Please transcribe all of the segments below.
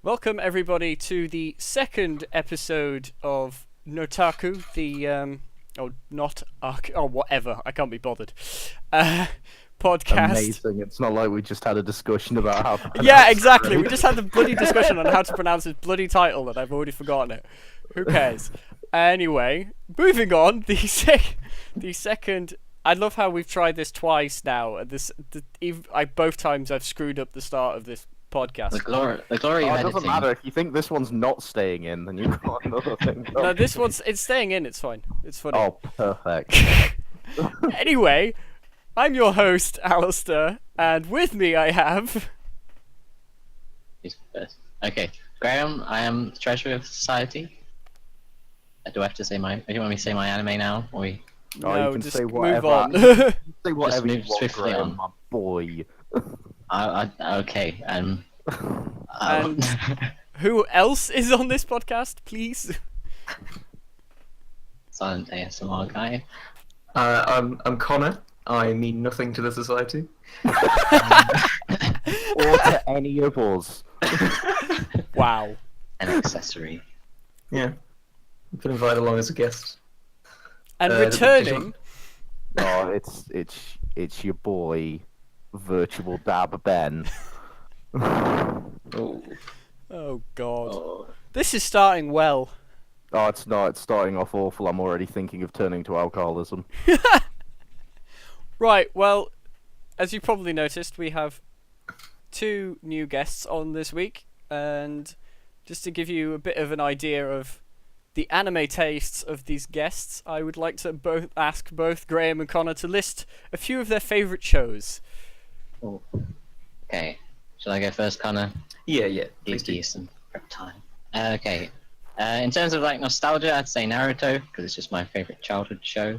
Welcome everybody to the second episode of Nottaku, whatever, I can't be bothered. Podcast. Amazing. It's not like we just had a discussion about how to pronounce Yeah, exactly. it. We just had the bloody discussion on how to pronounce his bloody title and I've already forgotten it. Who cares? Anyway, moving on. The second. I love how we've tried this twice now. And both times I've screwed up the start of this podcast. The glory of Oh, it editing. doesn't matter. If you think this one's not staying in, then you've got another thing. No, it's staying in. It's fine. It's funny. Oh, perfect. Anyway, I'm your host, Alastair, and with me I have. Who's first? Okay, Graham. I am the treasurer of the society. Do I have to say my? Do you want me to say my anime now? Or we? Oh, No, you can just say move whatever. on. You can say whatever you move want, swiftly Graham, on. my boy. Okay. And who else is on this podcast, please? Silent ASMR guy. I'm Connor. I mean nothing to the society. Or to any of us. Wow. An accessory. Yeah, I've been invited along as a guest. And The returning. Oh, it's your boy, Virtual Dab Ben. Oh, Oh God. oh. This is starting well. Oh, it's not. It's starting off awful. I'm already thinking of turning to alcoholism. Right. Well, as you probably noticed, we have two new guests on this week, and just to give you a bit of an idea of the anime tastes of these guests, I would like to ask both Graham and Connor to list a few of their favourite shows. Okay. Shall I go first, Connor? Yeah, Give please do. you some prep time. Okay. In terms of like nostalgia, I'd say Naruto because it's just my favorite childhood show.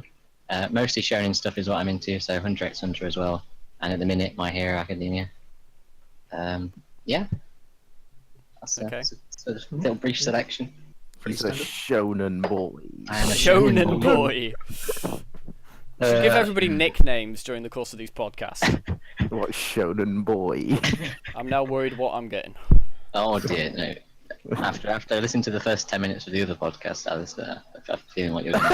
Mostly shonen stuff is what I'm into, so Hunter x Hunter as well. And at the minute, My Hero Academia. Yeah. That's Okay. a little brief selection. He's a shonen boy. I am a Shonen boy. boy. Should give everybody nicknames during the course of these podcasts. What shonen boy? I'm now worried what I'm getting. Oh dear, no. After I listened to the first 10 minutes of the other podcast, Alistair, I have a feeling what you're going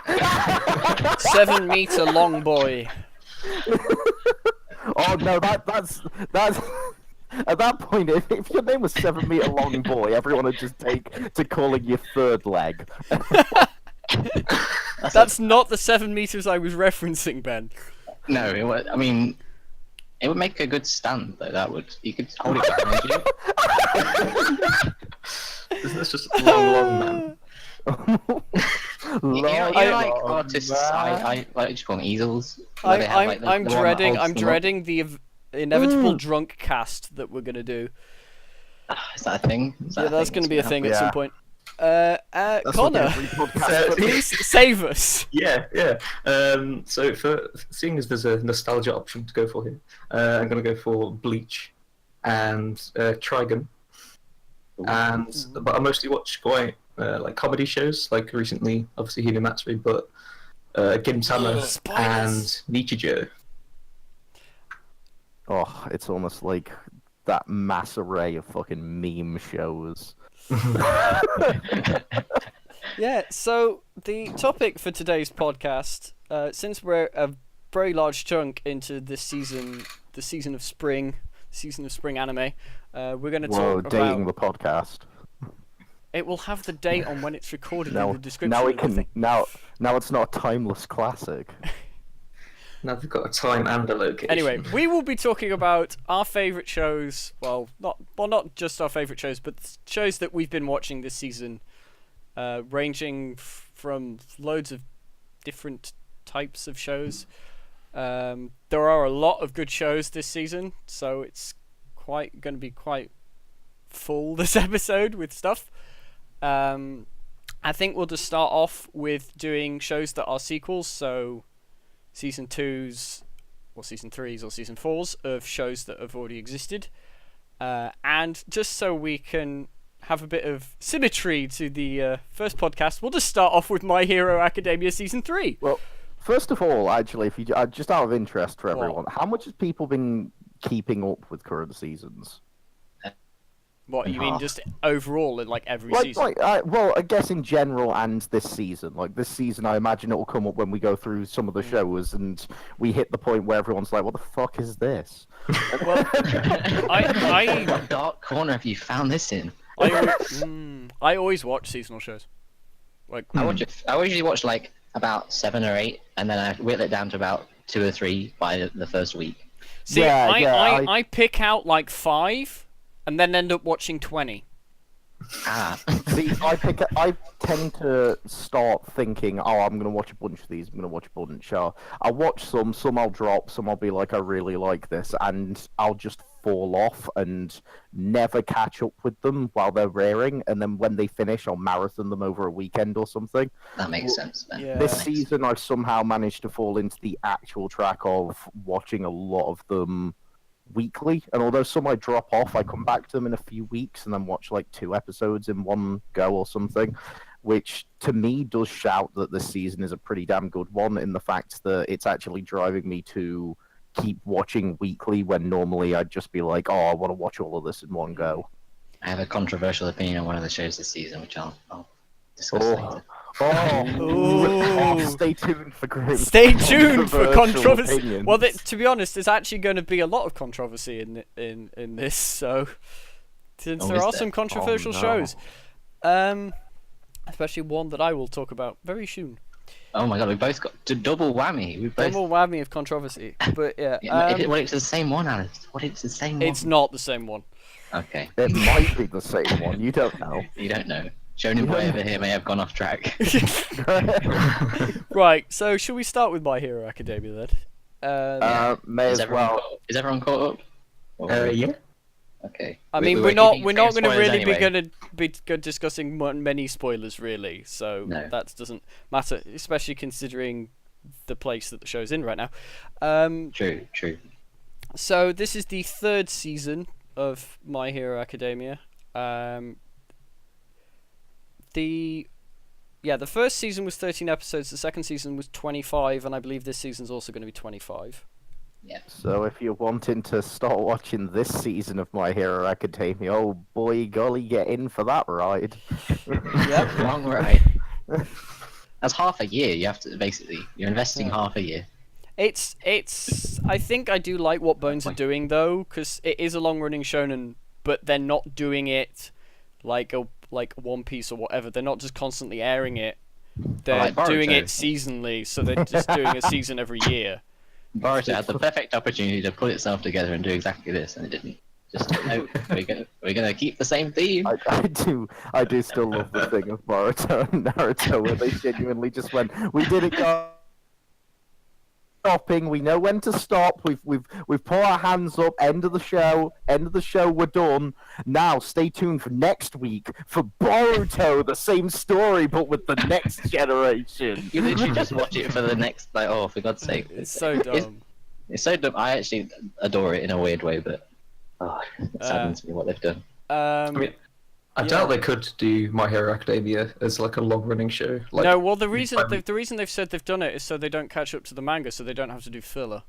to 7 meter long boy. Oh no, that's at that point. If your name was 7 meter long boy, everyone would just take to calling you third leg. That's not the 7 meters I was referencing, Ben. No, I mean, it would make a good stand, though, that would. You could hold it behind you. Isn't this just long man? You know, like Long artists, man. I like to call them easels. where they have, like, the I'm one that holds them up. dreading the inevitable drunk cast that we're gonna do. Is that a thing? Is that Yeah, a that's thing gonna be a thing at Yeah. some point. That's what Connor, every podcast- please save us. Yeah. So for seeing as there's a nostalgia option to go for here, I'm gonna go for Bleach and Trigun. But I mostly watch quite like comedy shows, like recently, obviously Hinamatsuri, but Gintama Spoilers. and Nichijou. Oh, it's almost like that mass array of fucking meme shows. Yeah. So the topic for today's podcast, since we're a very large chunk into this season, the season of spring anime, we're gonna Whoa, talk dating about. the podcast. It will have the date on when it's recorded Now, in the description. now of it the can. thing. Now it's not a timeless classic. Now they've got a time and a location. Anyway, we will be talking about our favourite shows. Well, not just our favourite shows, but shows that we've been watching this season, ranging from loads of different types of shows. There are a lot of good shows this season, so it's going to be quite full this episode with stuff. I think we'll just start off with doing shows that are sequels, so season 2s or season 3s or season 4s of shows that have already existed, and just so we can have a bit of symmetry to the first podcast, we'll just start off with My Hero Academia season 3. Well, first of all, actually, if you just out of interest for What? everyone, how much has people been keeping up with current seasons? What in you mean? half. Just overall in like every Like, season? well, I guess in general and this season. Like this season, I imagine it will come up when we go through some of the shows and we hit the point where everyone's like, "What the fuck is this?" Well, I What dark corner have you found this in? I always watch seasonal shows. Like I usually watch like about 7 or 8, and then I whittle it down to about 2 or 3 by the first week. see, Yeah, I pick out like 5, and then end up watching 20. Ah, See, I tend to start thinking, "Oh, I'm gonna watch a bunch of these. I'm gonna watch a bunch." I'll watch some I'll drop, some I'll be like, "I really like this," and I'll just fall off and never catch up with them while they're airing. And then when they finish, I'll marathon them over a weekend or something. that makes sense, man. Yeah. This That makes season, I've somehow managed to fall into the actual track of watching a lot of them weekly. And although some I drop off, I come back to them in a few weeks and then watch like 2 episodes in one go or something, which to me does shout that this season is a pretty damn good one in the fact that it's actually driving me to keep watching weekly when normally I'd just be like, "Oh, I want to watch all of this in one go." I have a controversial opinion on one of the shows this season, which I'll discuss later. Oh, stay tuned for Graham's Stay tuned for controversial controversy. opinions. Well, to be honest, there's actually going to be a lot of controversy in this. So, since Oh, there is are there? some controversial no. shows, especially one that I will talk about very soon. Oh my god, we both got double whammy. We both. Double whammy of controversy. But yeah, Well, it's the same one, Alice. What? It's the same one. it's not the same one. Okay, It might be the same one. You don't know. you don't know. Shonen boy over here may have gone off track. Right. So, should we start with My Hero Academia then? May Is as everyone, well. is everyone caught up? Or- Yeah. Okay. I We- mean, we we're were not keeping we're not same going to spoilers really anyway. be discussing many spoilers really, so No. that doesn't matter, especially considering the place that the show's in right now. True. So this is the 3rd season of My Hero Academia. The first season was 13 episodes, the second season was 25, and I believe this season's also going to be 25. Yeah. So if you're wanting to start watching this season of My Hero Academia, oh boy, golly, get in for that ride. Yep. Long ride. That's half a year. You have to basically. You're investing half a year. It's. I think I do like what Bones are doing though, because it is a long-running shonen, but they're not doing it like One Piece or whatever. They're not just constantly airing it. They're like doing Boruto. it seasonally, so they're just doing a season every year. Boruto had the perfect opportunity to put itself together and do exactly this, and it didn't. Just no, we're gonna keep the same theme. I do still love the thing of Boruto and Naruto where they genuinely just went, "We did it, guys. Stopping. We know when to stop. We've put our hands up. End of the show. We're done. Now stay tuned for next week for Boruto, the same story but with the next generation." You literally just watch it for the next, like, oh, for God's sake. It's so dumb. It's so dumb. I actually adore it in a weird way, but it saddens me what they've done. I mean, I doubt they could do My Hero Academia as like a long-running show. Like, No, well, the reason they've said they've done it is so they don't catch up to the manga, so they don't have to do filler.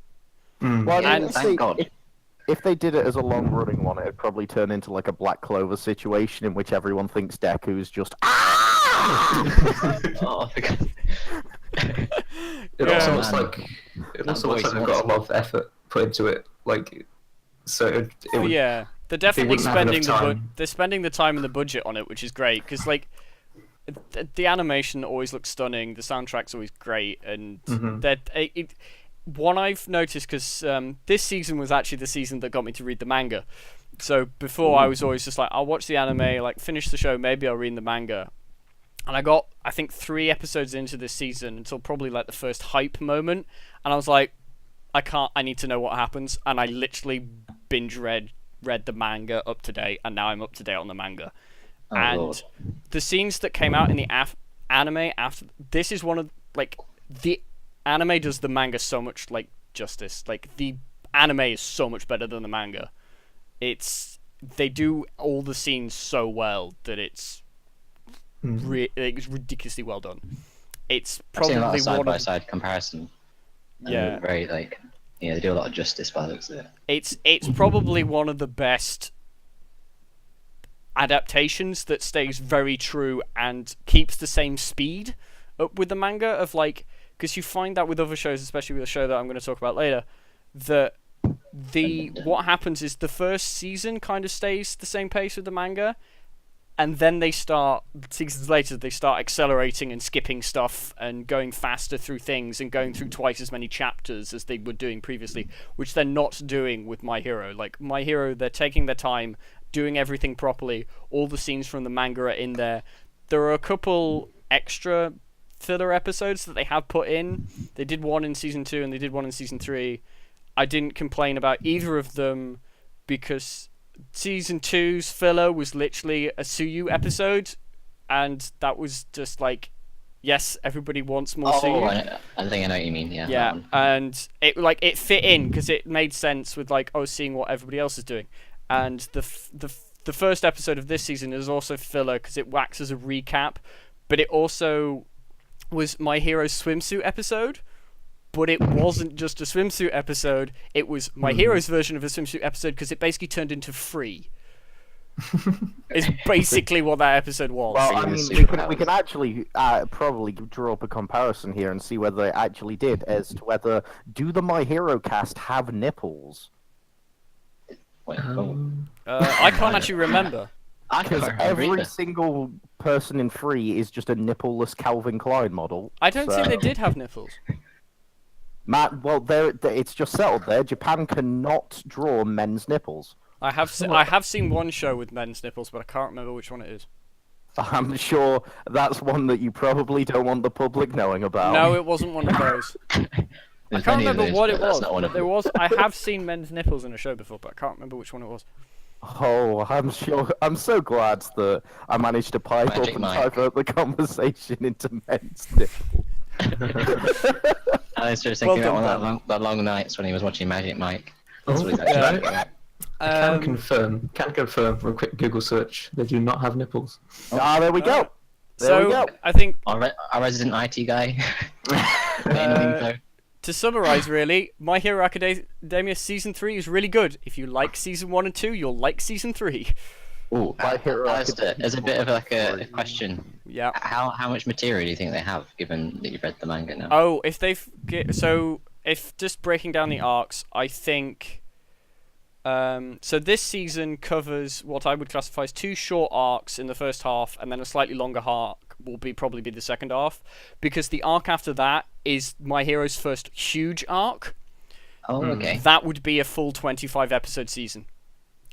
Well, Yeah, and- thank God. If they did it as a long-running one, it'd probably turn into like a Black Clover situation in which everyone thinks Deku's just Oh, for God's It also Yeah. looks like voice they've got a lot of effort put into it. Like, so it would, Yeah, they're definitely wouldn't have spending enough the time. they're spending the time and the budget on it, which is great because like the animation always looks stunning, the soundtrack's always great, and one I've noticed because this season was actually the season that got me to read the manga. So before I was always just like, I'll watch the anime, like finish the show, maybe I'll read the manga. And I got, I think, 3 episodes into this season until probably like the first hype moment, and I was like, I need to know what happens, and I literally binge read the manga up to date, and now I'm up to date on the manga. Oh, and Lord. the scenes that came out in the anime after this is one of like the anime does the manga so much like justice. Like the anime is so much better than the manga. They do all the scenes so well that it's it's ridiculously well done. It's I've seen a lot probably of side one by of side comparison. And Yeah. they're very like, they do a lot of justice by the looks of it. it's probably one of the best adaptations that stays very true and keeps the same speed up with the manga of like, because you find that with other shows, especially with a show that I'm going to talk about later, that what happens is the first season kind of stays the same pace with the manga, and then seasons later they start accelerating and skipping stuff and going faster through things and going through twice as many chapters as they were doing previously, which they're not doing with My Hero. Like My Hero, they're taking their time, doing everything properly. All the scenes from the manga are in there. There are a couple extra filler episodes that they have put in. They did one in season 2 and they did one in season 3. I didn't complain about either of them because season 2's filler was literally a Suyu episode, and that was just like, yes, everybody wants more Suyu. I think I know what you mean. Yeah. Yeah, and it fit in because it made sense with like seeing what everybody else is doing, and the first episode of this season is also filler because it acts as a recap, but it also was My Hero's swimsuit episode. But it wasn't just a swimsuit episode, it was My Hero's version of a swimsuit episode because it basically turned into Free. It's basically what that episode was. Well, I mean, we can actually probably draw up a comparison here and see whether they actually did, as to whether, do the My Hero cast have nipples? I can't actually remember. Because every single person in Free is just a nippleless Calvin Klein model. I don't think they did have nipples. Matt, well, it's just settled there. Japan cannot draw men's nipples. I have seen one show with men's nipples, but I can't remember which one it is. I'm sure that's one that you probably don't want the public knowing about. No, it wasn't one of those. I can't remember what it was. I have seen men's nipples in a show before, but I can't remember which one it was. Oh, I'm sure. I'm so glad that I managed to pipe up and divert the conversation into men's nipples. Alastair was thinking about that long nights when he was watching Magic Mike. That's what he's actually thinking about. Can confirm from a quick Google search, they do not have nipples. There we go. There we go. I think our resident IT guy. To summarize, really, My Hero Academia Season 3 is really good. If you like Season 1 and 2, you'll like Season 3. Ooh, Alastair, there's a bit of like a question. Yeah. How much material do you think they have, given that you've read the manga now? Oh, if just breaking down the arcs, I think. So this season covers what I would classify as 2 short arcs in the first half, and then a slightly longer arc will probably be the second half, because the arc after that is My Hero's first huge arc. Oh, okay. That would be a full 25 episode season.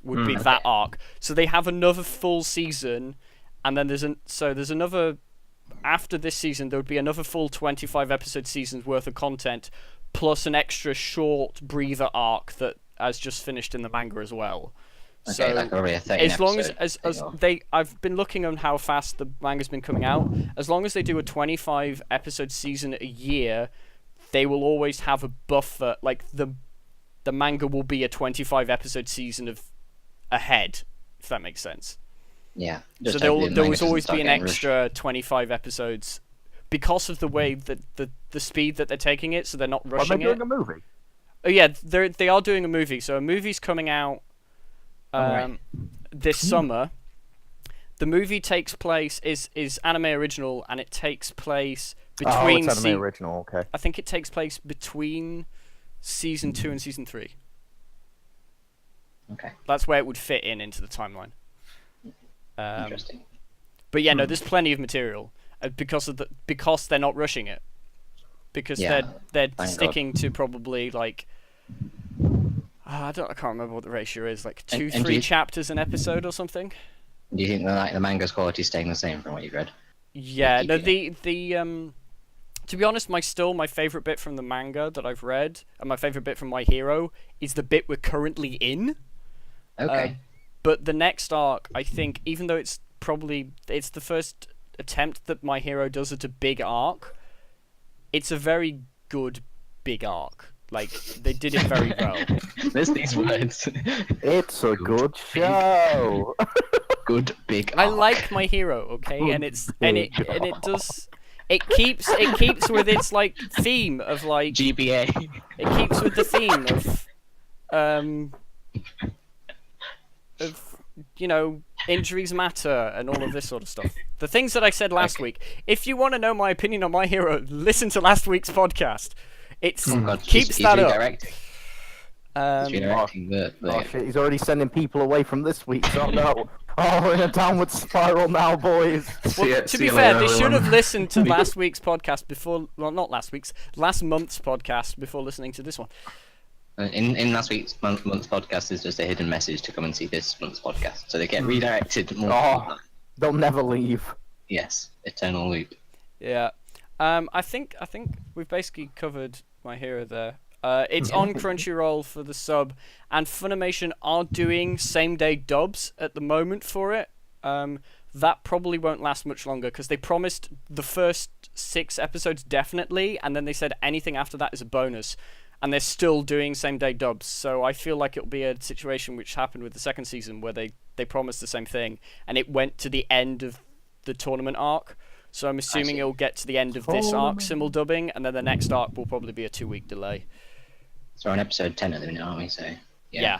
Would be that arc. So they have another full season, and then there's another. After this season, there would be another full 25 episode seasons worth of content, plus an extra short breather arc that has just finished in the manga as well. Okay, so like already a 13 as long as episode I've been looking on how fast the manga's been coming out. As long as they do a 25 episode season a year, they will always have a buffer. Like the manga will be a 25 episode season ahead, if that makes sense. Yeah. So there will always be an extra 25 episodes because of the way that the speed that they're taking it. So they're not rushing it. Are they doing a movie? Oh yeah, they are doing a movie. So a movie's coming out this summer. The movie takes place is anime original, and it takes place between. Oh, it's anime original. Okay. I think it takes place between season 2 and season 3. Okay. That's where it would fit into the timeline. Interesting. But yeah, no, there's plenty of material because they're not rushing it. Because they're sticking to probably like I can't remember what the ratio is, like 2-3 chapters an episode or something. Do you think the manga's quality is staying the same from what you've read? Yeah, no, the to be honest, my favourite bit from the manga that I've read, and my favourite bit from My Hero, is the bit we're currently in. Okay. But the next arc, I think, even though it's the first attempt that My Hero does at a big arc, it's a very good big arc. Like, they did it very well. There's these words. It's a good show. Good big arc. I like My Hero, okay, and it keeps with its like theme of like GBA. It keeps with the theme of injuries matter and all of this sort of stuff. The things that I said last week. If you want to know my opinion on My Hero, listen to last week's podcast. It's keeps that up. He's redirecting Oh shit, he's already sending people away from this week. So no. Oh, we're in a downward spiral now, boys. Well, to be fair, they should have listened to last week's podcast before. Well, not last week's. Last month's podcast before listening to this one. In last week's month's podcast is just a hidden message to come and see this month's podcast, so they get redirected more. Oh, they'll never leave. Yes, eternal loop. Yeah, I think we've basically covered My Hero there. It's on Crunchyroll for the sub, and Funimation are doing same-day dubs at the moment for it. That probably won't last much longer because they promised the first 6 episodes definitely, and then they said anything after that is a bonus. And they're still doing same-day dubs, so I feel like it'll be a situation which happened with the second season where they promised the same thing, and it went to the end of the tournament arc. So I'm assuming it'll get to the end of this arc simul-dubbing, and then the next arc will probably be a 2-week delay. So we're on episode 10 at the minute, aren't we? So yeah.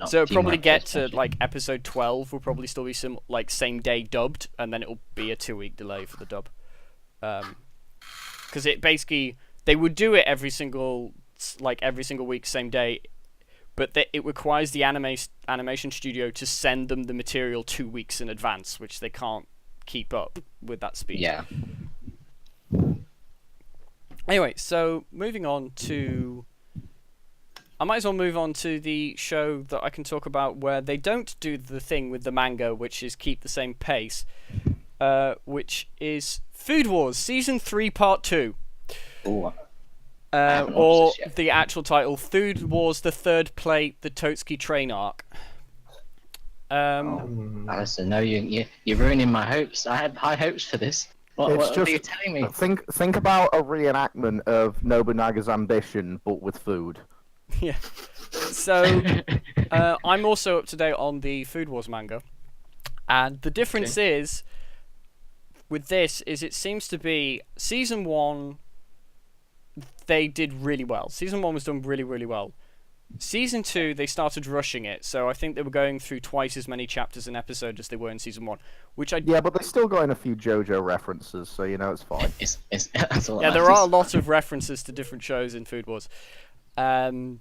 So it'll probably get to like episode 12 will probably still be same day dubbed, and then it'll be a 2-week delay for the dub. Because it basically they would do it every single week, same day, but it requires the animation studio to send them the material 2 weeks in advance, which they can't keep up with that speed. Yeah. Anyway, so moving on to... I might as well move on to the show that I can talk about where they don't do the thing with the manga, which is keep the same pace, which is Food Wars Season 3 Part 2. Ooh. Or the actual title, Food Wars The Third Plate, The Totsuki Train Arc. Alastair, no, you're ruining my hopes. I had high hopes for this. What are you telling me? Think about a reenactment of Nobunaga's ambition, but with food. Yeah. So, I'm also up to date on the Food Wars manga, and the difference is with this is it seems to be season 1. They did really well. Season 1 was done really, really well. Season 2, they started rushing it, so I think they were going through twice as many chapters an episode as they were in Season 1, which Yeah, but they still got in a few JoJo references, so you know it's fine. Yeah, there are a lot of references to different shows in Food Wars. Which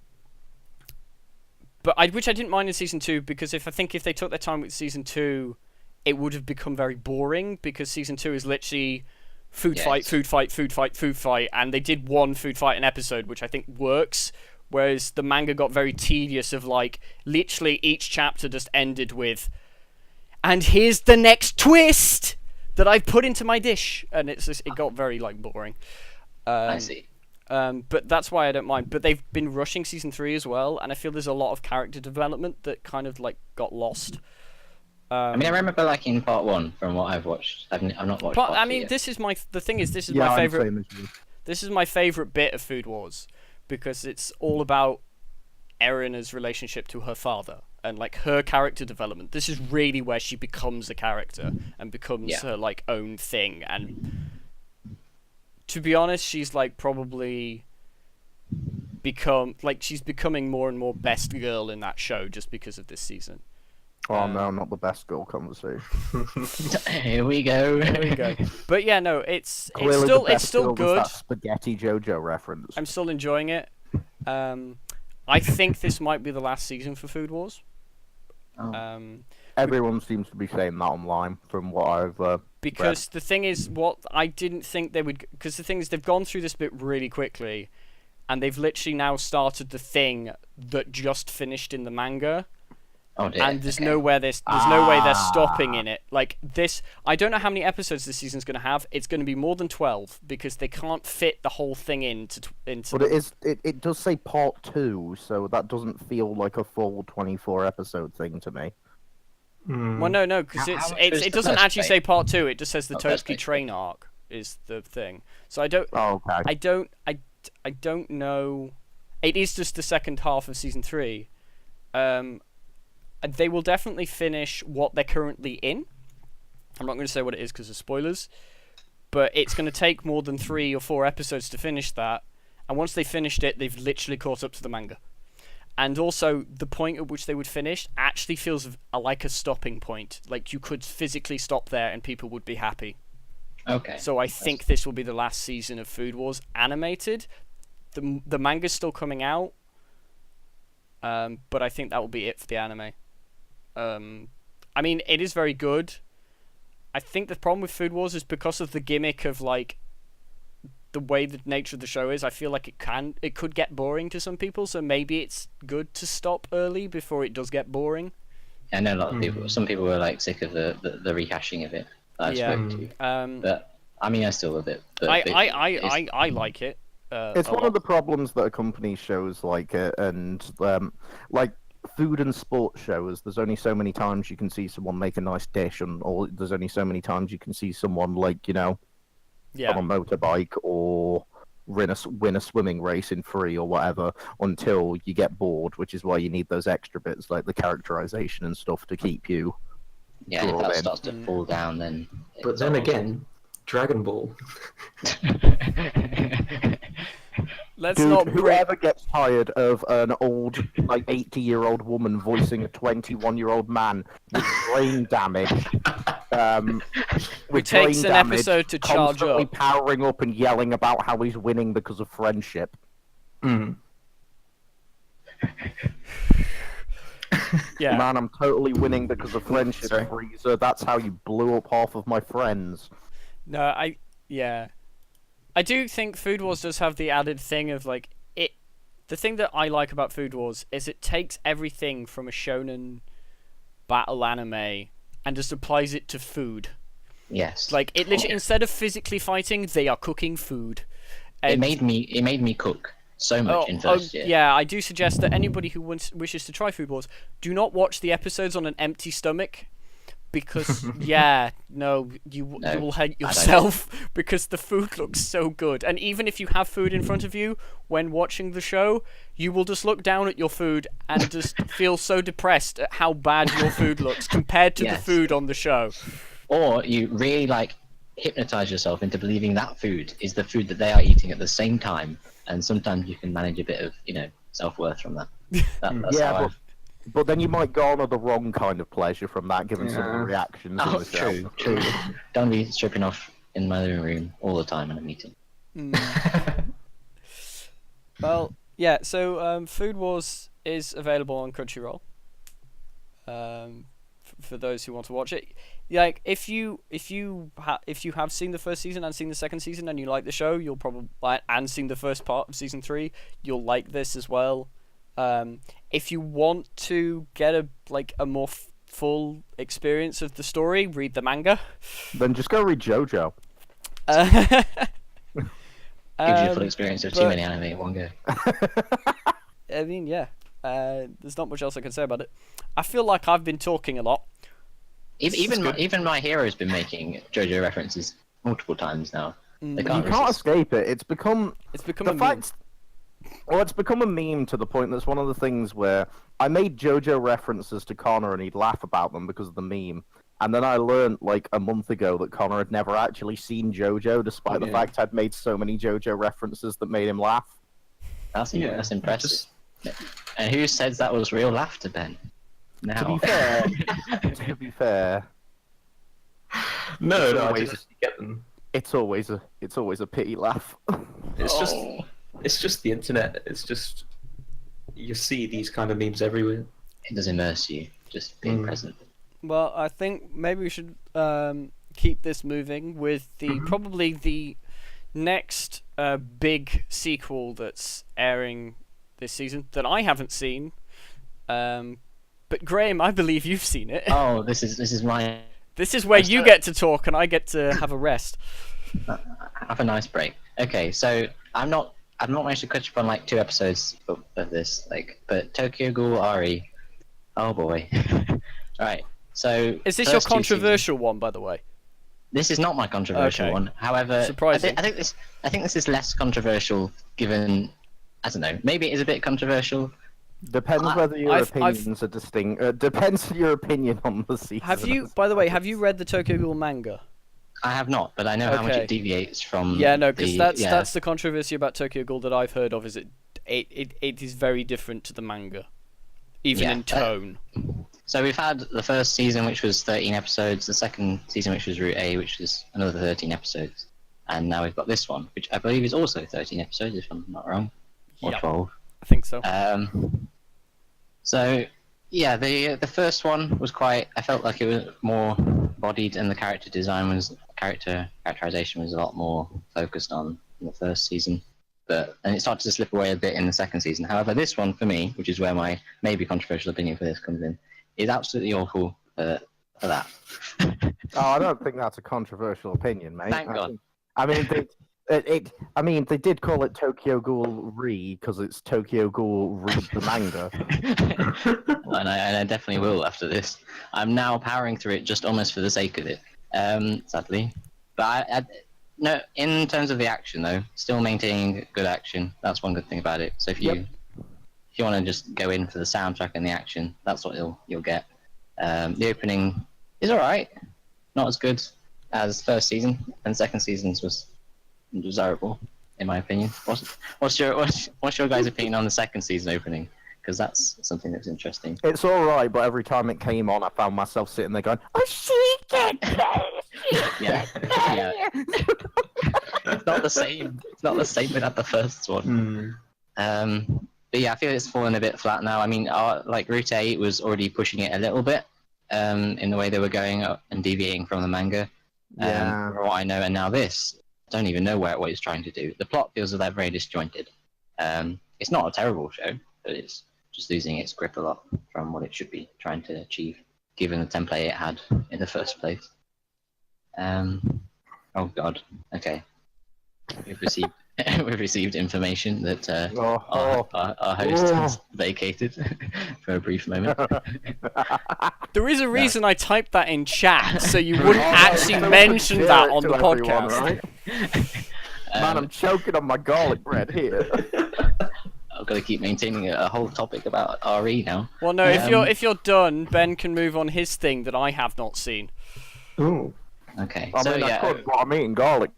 I didn't mind in Season 2, because if they took their time with Season 2, it would have become very boring, because Season 2 is literally food fight, and they did one food fight an episode, which I think works, whereas the manga got very tedious of, like, literally each chapter just ended with, and here's the next twist that I've put into my dish, and it got very, like, boring. I see. But that's why I don't mind. But they've been rushing Season 3 as well, and I feel there's a lot of character development that kind of, like, got lost. I remember, like, in Part 1, from what I've watched. I've not watched Part 2 yet. This is my Yeah, favorite. This is my favorite bit of Food Wars, because it's all about Erina's relationship to her father and, like, her character development. This is really where she becomes a character and becomes her, like, own thing. And to be honest, she's, like, probably she's becoming more and more best girl in that show just because of this season. Oh no, not the best girl conversation. Here we go. But yeah, no, it's still good. That spaghetti JoJo reference. I'm still enjoying it. I think this might be the last season for Food Wars. Everyone seems to be saying that online, from what I've because read. The thing is, what I didn't think they would, because the thing is, they've gone through this bit really quickly, and they've literally now started the thing that just finished in the manga. Oh dear. And there's no way they're stopping in it. Like this, I don't know how many episodes this season's going to have. It's going to be more than 12 because they can't fit the whole thing into. But it does say Part 2, so that doesn't feel like a full 24 episode thing to me. Well, no, because it doesn't actually say Part 2. It just says the Totsuki Train Arc is the thing. So I don't. Oh, okay. I don't know. It is just the second half of season 3. They will definitely finish what they're currently in. I'm not going to say what it is because of spoilers, but it's going to take more than 3 or 4 episodes to finish that. And once they finished it, they've literally caught up to the manga. and also the point at which they would finish actually feels like a stopping point. Like you could physically stop there and people would be happy. Okay. So I think this will be the last season of Food Wars animated. The manga's still coming out, but I think that will be it for the anime. I mean, it is very good. I think the problem with Food Wars is because of the gimmick of like the way the nature of the show is. I feel like it could get boring to some people. So maybe it's good to stop early before it does get boring. I know a lot of people. Some people were like sick of the rehashing of it. That I spoke to. But I mean, I still love it. But I like it. It's one of the problems that accompanies shows like and like food and sports shows. There's only so many times you can see someone make a nice dish, or there's only so many times you can see someone like on a motorbike or win a swimming race in free or whatever until you get bored, which is why you need those extra bits like the characterization and stuff to keep you. Yeah, if that starts to fall down, then. But then again, Dragon Ball. Whoever gets tired of an old, like 80-year-old woman voicing a 21-year-old man with brain damage, it takes an episode to charge constantly up. Powering up and yelling about how he's winning because of friendship. Yeah. Man, I'm totally winning because of friendship, Sorry. Freezer. That's how you blew up half of my friends. No, I do think Food Wars does have the added thing of like it. The thing that I like about Food Wars is it takes everything from a shonen battle anime and just applies it to food. Yes. Like it literally, instead of physically fighting, they are cooking food. And It made me cook so much in first year. Yeah, I do suggest that anybody who wishes to try Food Wars do not watch the episodes on an empty stomach. Because you will hate yourself because the food looks so good, and even if you have food in front of you when watching the show, you will just look down at your food and just feel so depressed at how bad your food looks compared to the food on the show. Or you really like hypnotize yourself into believing that food is the food that they are eating at the same time, and sometimes you can manage a bit of self-worth from that. That's how But then you might garner the wrong kind of pleasure from that, given some of the reactions in the show. True. Don't be stripping off in my living room all the time when I'm eating. Well, yeah. So Food Wars is available on Crunchyroll. For those who want to watch it, like if you have seen the first season and seen the second season and you like the show, you'll probably and seen the first part of season 3, you'll like this as well. If you want to get a more full experience of the story, read the manga. Then just go read JoJo. Gives you a full experience of too many anime in one go. I mean, yeah. There's not much else I can say about it. I feel like I've been talking a lot. Even My Hero's been making JoJo references multiple times now. They You can't escape it. It's become a meme. Well, it's become a meme to the point that's one of the things where I made JoJo references to Connor and he'd laugh about them because of the meme. And then I learned like a month ago that Connor had never actually seen JoJo, despite the fact I'd made so many JoJo references that made him laugh. That's impressive. And who says that was real laughter, Ben? Now. To be fair, No, I just get them. it's always a pity laugh. It's just the internet. It's just you see these kind of memes everywhere. It does immerse you, just being present. Well, I think maybe we should keep this moving with probably the next big sequel that's airing this season that I haven't seen. But Graham, I believe you've seen it. Oh, this is my. This is where you get to talk and I get to have a rest. Have a nice break. Okay, so I've not managed to catch up on like 2 episodes of this, but Tokyo Ghoul Ari. Oh boy. Right. So is this your controversial one, by the way? This is not my controversial one. However, surprising. I think this is less controversial given, I don't know, maybe it is a bit controversial. Depends whether your opinions are distinct. Depends your opinion on the season. Have you, by the way, read the Tokyo Ghoul manga? I have not, but I know how much it deviates from. Yeah, no, because that's the controversy about Tokyo Ghoul that I've heard of. Is it is very different to the manga, even Yeah, in tone. So we've had the first season, which was 13 episodes, the second season, which was Route A, which was another 13 episodes, and now we've got this one, which I believe is also 13 episodes, if I'm not wrong, or Yeah. 12. I think so. So yeah, the first one was I felt like it was more bodied, and the characterization was a lot more focused on in the first season. And it started to slip away a bit in the second season. However, this one for me, which is where my maybe controversial opinion for this comes in, is absolutely awful for that. Oh, I don't think that's a controversial opinion, mate. Thank God. I mean, they did call it Tokyo Ghoul Re because it's Tokyo Ghoul Read the manga. and I definitely will after this. I'm now powering through it just almost for the sake of it, sadly. But no, in terms of the action though, still maintaining good action. That's one good thing about it. So if you want to just go in for the soundtrack and the action, that's what you'll get. The opening is alright, not as good as first season, and second season's was desirable, in my opinion. What's your guys' opinion on the second season opening? Because that's something that's interesting. It's all right, but every time it came on, I found myself sitting there going, "Oh, she can play." Yeah. It's not the same. It's not the same without the first one. But yeah, I feel it's fallen a bit flat now. I mean, like Route 8 was already pushing it a little bit in the way they were going up and deviating from the manga. Yeah. From what I know, and now this, I don't even know what it's trying to do. The plot feels like very disjointed. It's not a terrible show, but it's just losing its grip a lot from what it should be trying to achieve, given the template it had in the first place. Oh God. Okay. We've received information that our host has vacated for a brief moment. There is a reason I typed that in chat, so you wouldn't actually mention that on the podcast. Right? Man, I'm choking on my garlic bread here. I've got to keep maintaining a whole topic about RE now. Well, no, if you're done, Ben can move on his thing that I have not seen. Ooh. Okay. I mean, I could, but I'm eating garlic.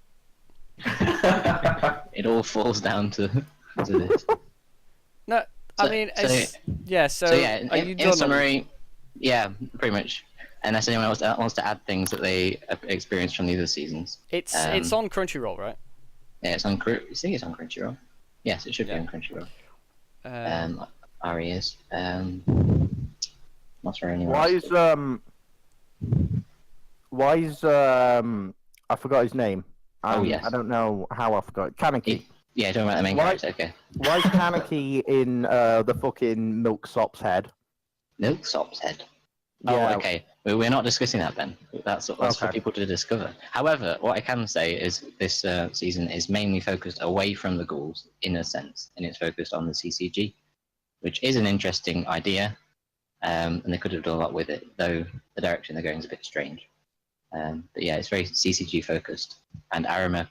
It all falls down to this. No, I mean, So are you in done? summary, yeah, pretty much. Unless anyone else wants to add things that they experienced from the other seasons. It's on Crunchyroll, right? Yeah, it's on. You think it's on Crunchyroll? Yes, it should be on Crunchyroll. RE is. Not sure anyone. Why is I forgot his name. Yes. I don't know how I forgot. Kaneki. Yeah, talking about the main character. Okay. Why is Kaneki in the fucking Milksop's head? Milksop's head. Yeah. Oh, okay. We're not discussing that then. That's for people to discover. However, what I can say is this season is mainly focused away from the ghouls, in a sense, and it's focused on the CCG, which is an interesting idea, and they could have done a lot with it, though the direction they're going is a bit strange. But yeah, it's very CCG focused, and Arima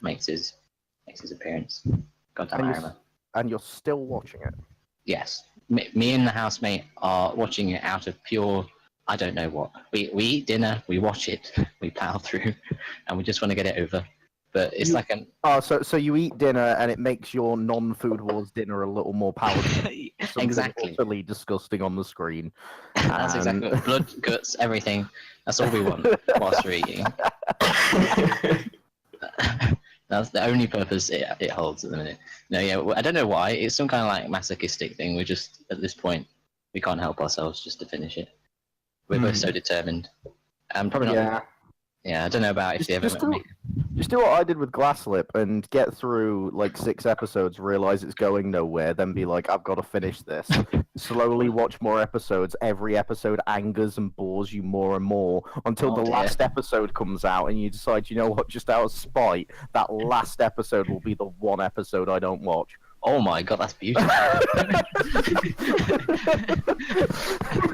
makes his appearance. Goddamn Arima. And you're still watching it? Yes. Me and the housemate are watching it out of pure, I don't know what. We eat dinner, we watch it, we plow through, and we just want to get it over. But it's like an... Oh, so you eat dinner and it makes your non-Food Wars dinner a little more palatable. Exactly. Utterly disgusting on the screen. That's exactly what, blood, guts, everything. That's all we want whilst we're eating. That's the only purpose it holds at the minute. No, yeah, I don't know why. It's some kind of like masochistic thing. We're just, at this point, we can't help ourselves just to finish it. We're both so determined. Probably not. Yeah, I don't know about if they ever make... Just do what I did with Glasslip and get through like 6 episodes, realize it's going nowhere, then be like, I've got to finish this. Slowly watch more episodes. Every episode angers and bores you more and more until the last episode comes out and you decide, you know what, just out of spite, that last episode will be the one episode I don't watch. Oh my god, that's beautiful.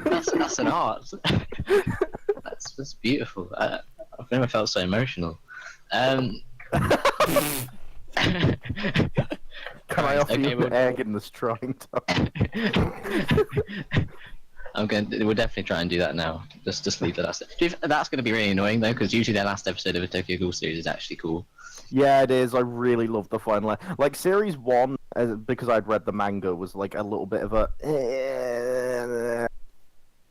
that's an art. That's beautiful. I've never felt so emotional. Can I offer you an egg in this trying time? We'll definitely try and do that now. Just leave the last. That's going to be really annoying though, because usually their last episode of a Tokyo Ghoul series is actually cool. Yeah, it is. I really love the final. Like series one, because I'd read the manga, was like a little bit of a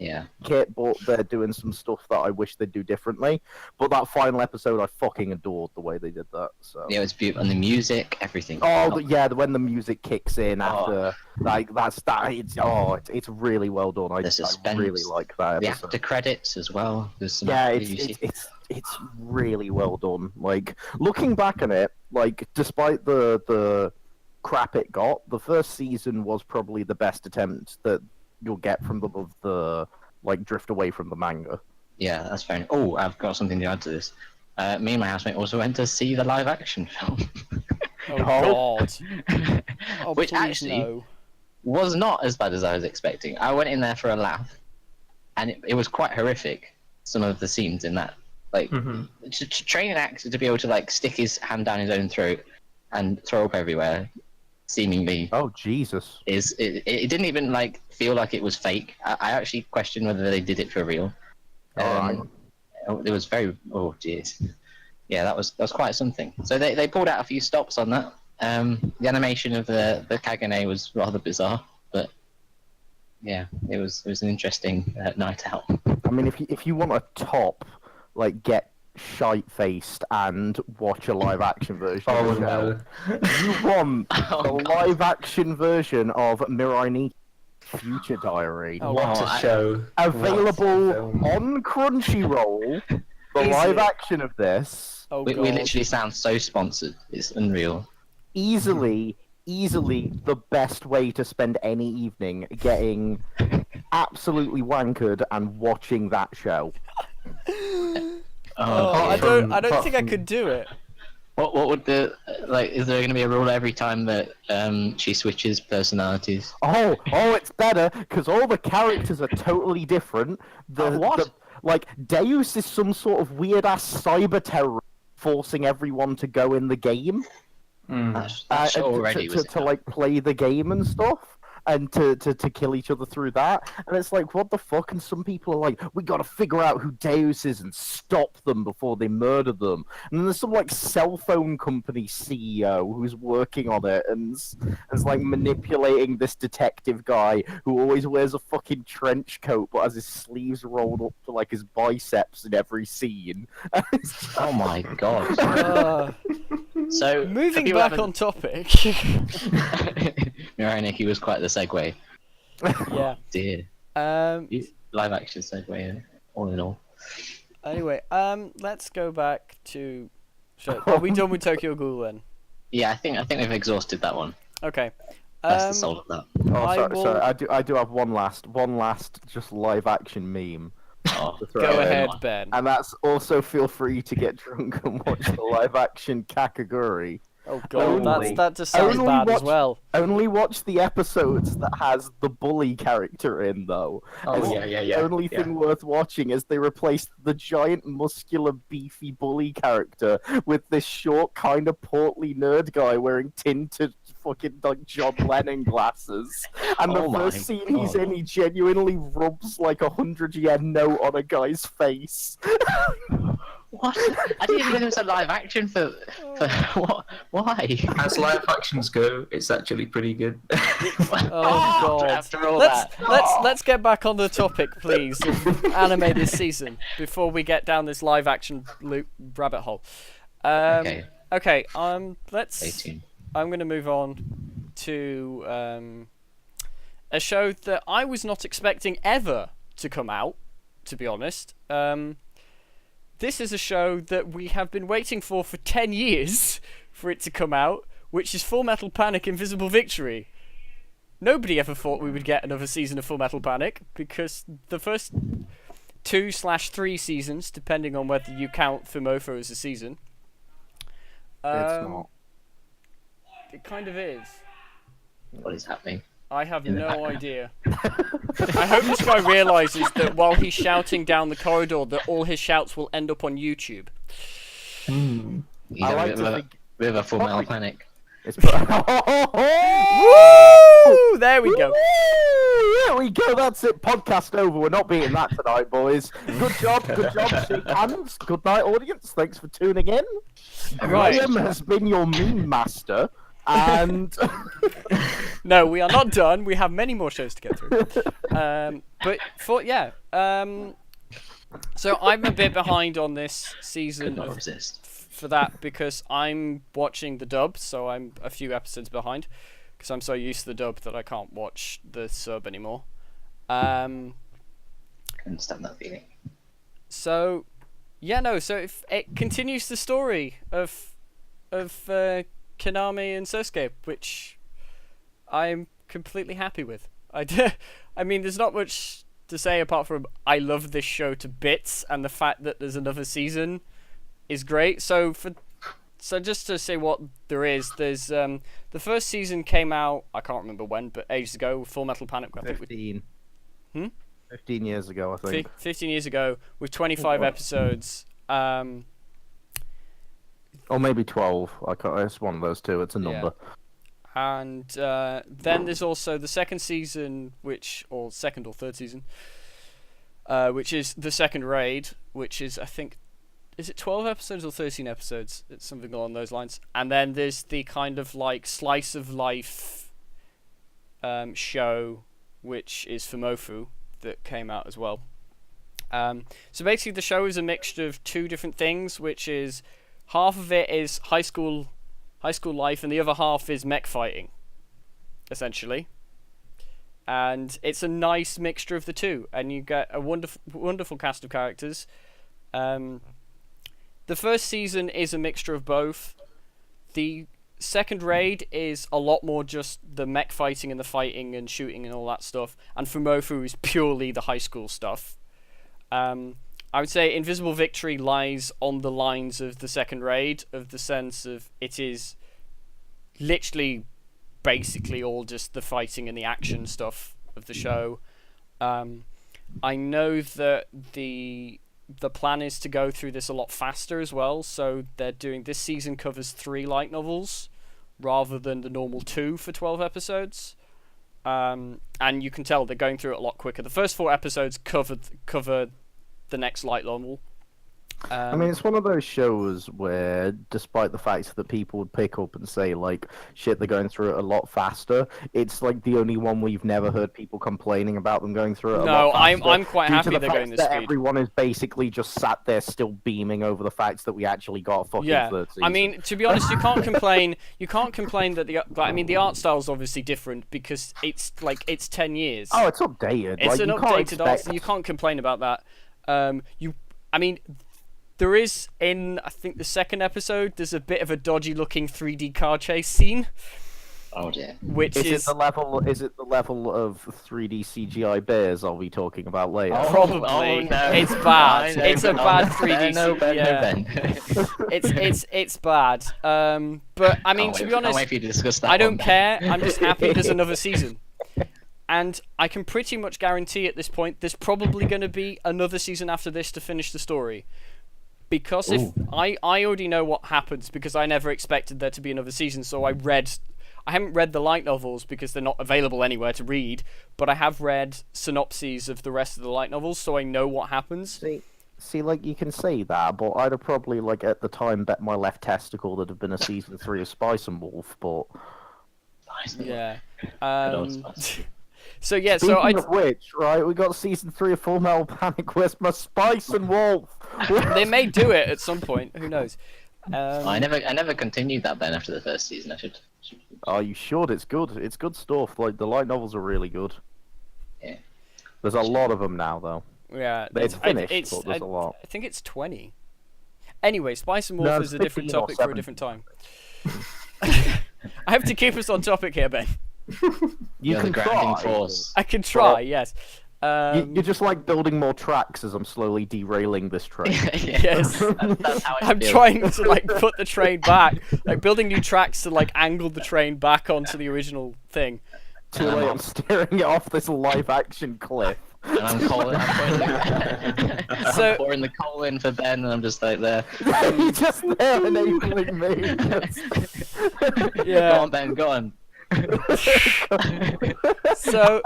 Yeah. kit, but they're doing some stuff that I wish they'd do differently. But that final episode, I fucking adored the way they did that. So. Yeah, it's beautiful, and the music, everything. Oh, yeah, when the music kicks in after, like that's that. It's really well done. I really like that. The episode. after credits as well. There's some Yeah, it's really well done. Like looking back on it, like despite the crap it got, the first season was probably the best attempt that you'll get from the like drift away from the manga. Yeah, that's fair enough. Oh, I've got something to add to this. Me and my housemate also went to see the live action film. Oh God! Oh, Which please actually no. was not as bad as I was expecting. I went in there for a laugh, and it was quite horrific. Some of the scenes in that, like to train an actor to be able to like stick his hand down his own throat and throw up everywhere, seemingly. Oh Jesus! It didn't even like feel like it was fake. I actually questioned whether they did it for real. It was very. Oh jeez. Yeah, that was quite something. So they pulled out a few stops on that. The animation of the Kagane was rather bizarre, but yeah, it was an interesting night out. I mean, if you want a top, like get shite faced and watch a live action version. Oh of the no! show. You want a live action version of Mirai Nikki's Future Diary. Oh, What a show! Available What a film. on Crunchyroll. The Is live it? action of this. Oh We God! literally sound so sponsored. It's unreal. Easily the best way to spend any evening getting absolutely wankered and watching that show. Oh, I don't think I could do it. What would the like? Is there going to be a rule every time that she switches personalities? Oh, it's better because all the characters are totally different. Like Deus is some sort of weird ass cyber terror forcing everyone to go in the game. That show already was to like play the game and stuff, and to kill each other through that. And it's like, what the fuck? And some people are like, we gotta figure out who Deus is and stop them before they murder them. And then there's some like cell phone company CEO who's working on it and is like manipulating this detective guy who always wears a fucking trench coat but has his sleeves rolled up to like his biceps in every scene. Oh my god. So Moving back on topic. Mirai Nikki was quite the segue. Yeah. Dear. Live action segue, all in all. Anyway, let's go back to. Are we done with Tokyo Ghoul then? Yeah, I think we've exhausted that one. Okay. That's the soul of that. Oh, sorry. I do have one last just live action meme. Oh, to throw Go in. ahead, Ben. And that's also feel free to get drunk and watch the live action Kakaguri. Oh God, that just sounds only bad as watch- well. Only watch the episodes that has the bully character in, though. Oh, As yeah. The only thing worth watching is they replaced the giant, muscular, beefy bully character with this short, kind of portly nerd guy wearing tinted fucking like John Lennon glasses. And the Oh my first scene he's God. in, he genuinely rubs like 100 yen note on a guy's face. What? I didn't even know there was a live action for what? Why? As live actions go, it's actually pretty good. Oh God. After all Let's get back on the topic, please, of anime this season before we get down this live action rabbit hole. Okay. Okay. Stay tuned. I'm going to move on to a show that I was not expecting ever to come out, to be honest. This is a show that we have been waiting for 10 years for it to come out, which is Full Metal Panic Invisible Victory. Nobody ever thought we would get another season of Full Metal Panic, because the first 2/3 seasons, depending on whether you count Fumofo as a season. It's not. It kind of is. What is happening? I have In the no background. idea. I hope this guy realises that while he's shouting down the corridor, that all his shouts will end up on YouTube. He's I having like a to bit of a- think- bit of a Full Metal Probably- Panic. It's Woo! There we go. There we go. That's it. Podcast over. We're not beating that tonight, boys. Good job. Good job. Shake hands. Good night, audience. Thanks for tuning in. Right. Graham has been your meme master, and No, we are not done. We have many more shows to get through. But so I'm a bit behind on this season Could not resist. for that because I'm watching the dub, so I'm a few episodes behind because I'm so used to the dub that I can't watch the sub anymore. Couldn't stand that feeling. So if it continues the story of Konami and Sosuke, which I'm completely happy with. I mean, there's not much to say apart from I love this show to bits, and the fact that there's another season is great. So just to say what there's the first season came out, I can't remember when, but ages ago, with Full Metal Panic. I think 15. 15 years ago, I think. 15 years ago, with 25 episodes. Or maybe 12. It's one of those two. It's a number. And then there's also the second season, or second or third season, which is the second raid, which is, I think, is it 12 episodes or 13 episodes? It's something along those lines. And then there's the kind of like slice of life show, which is Fumofu, that came out as well. So basically the show is a mixture of two different things, which is half of it is high school life, and the other half is mech fighting, essentially. And it's a nice mixture of the two, and you get a wonderful cast of characters. The first season is a mixture of both. The second raid is a lot more just the mech fighting and the fighting and shooting and all that stuff, and Fumofu is purely the high school stuff. I would say Invisible Victory lies on the lines of the second raid, of the sense of it is literally basically all just the fighting and the action stuff of the show. I know that the plan is to go through this a lot faster as well, so this season covers 3 light novels rather than the normal 2 for 12 episodes. And you can tell they're going through it a lot quicker. The first 4 episodes cover the next light novel. I mean, it's one of those shows where, despite the fact that people would pick up and say, like, shit, they're going through it a lot faster, it's, like, the only one where you've never heard people complaining about them going through it a lot faster. No, I'm quite happy they're going this speed. Everyone is basically just sat there still beaming over the fact that we actually got a fucking third season. I mean, to be honest, you can't complain that the art style is obviously different because it's 10 years. Oh, it's updated. It's an updated art style. You can't complain about that. There is, in, I think, the second episode, there's a bit of a dodgy-looking 3D car chase scene. Oh dear. Which is it the level of 3D CGI bears I'll be talking about later? Probably. Oh, no. It's bad. It's a bad 3D No, Ben, It's bad. But I mean, to be honest, can't wait for you to discuss that I don't one, care. I'm just happy there's another season. And I can pretty much guarantee at this point there's probably going to be another season after this to finish the story. Because I already know what happens, because I never expected there to be another season, so I haven't read the light novels because they're not available anywhere to read, but I have read synopses of the rest of the light novels, so I know what happens. See, like, you can say that, but I'd have probably, like, at the time bet my left testicle there'd have been a season 3 of Spice and Wolf, but... Yeah. So Speaking of which, right, we got season 3 of Full Metal Panic. Where's my Spice and Wolf? They may do it at some point. Who knows? I never continued that, Ben, after the first season. I should. Oh, you should. It's good. It's good stuff. Like, the light novels are really good. Yeah. There's a lot of them now, though. Yeah. It's finished, but there's a lot. I think it's 20. Anyway, Spice and Wolf is a different topic for a different time. I have to keep us on topic here, Ben. You can try. Force. I can try, yes. You're just like building more tracks as I'm slowly derailing this train. Yes. That's how I'm trying to like put the train back, like building new tracks to like angle the train back onto the original thing. Too late, I'm steering it off this live action cliff. And I'm calling. So pouring the coal in for Ben, and I'm just like there. You're just there enabling me. Go yeah. on, Ben, go on. So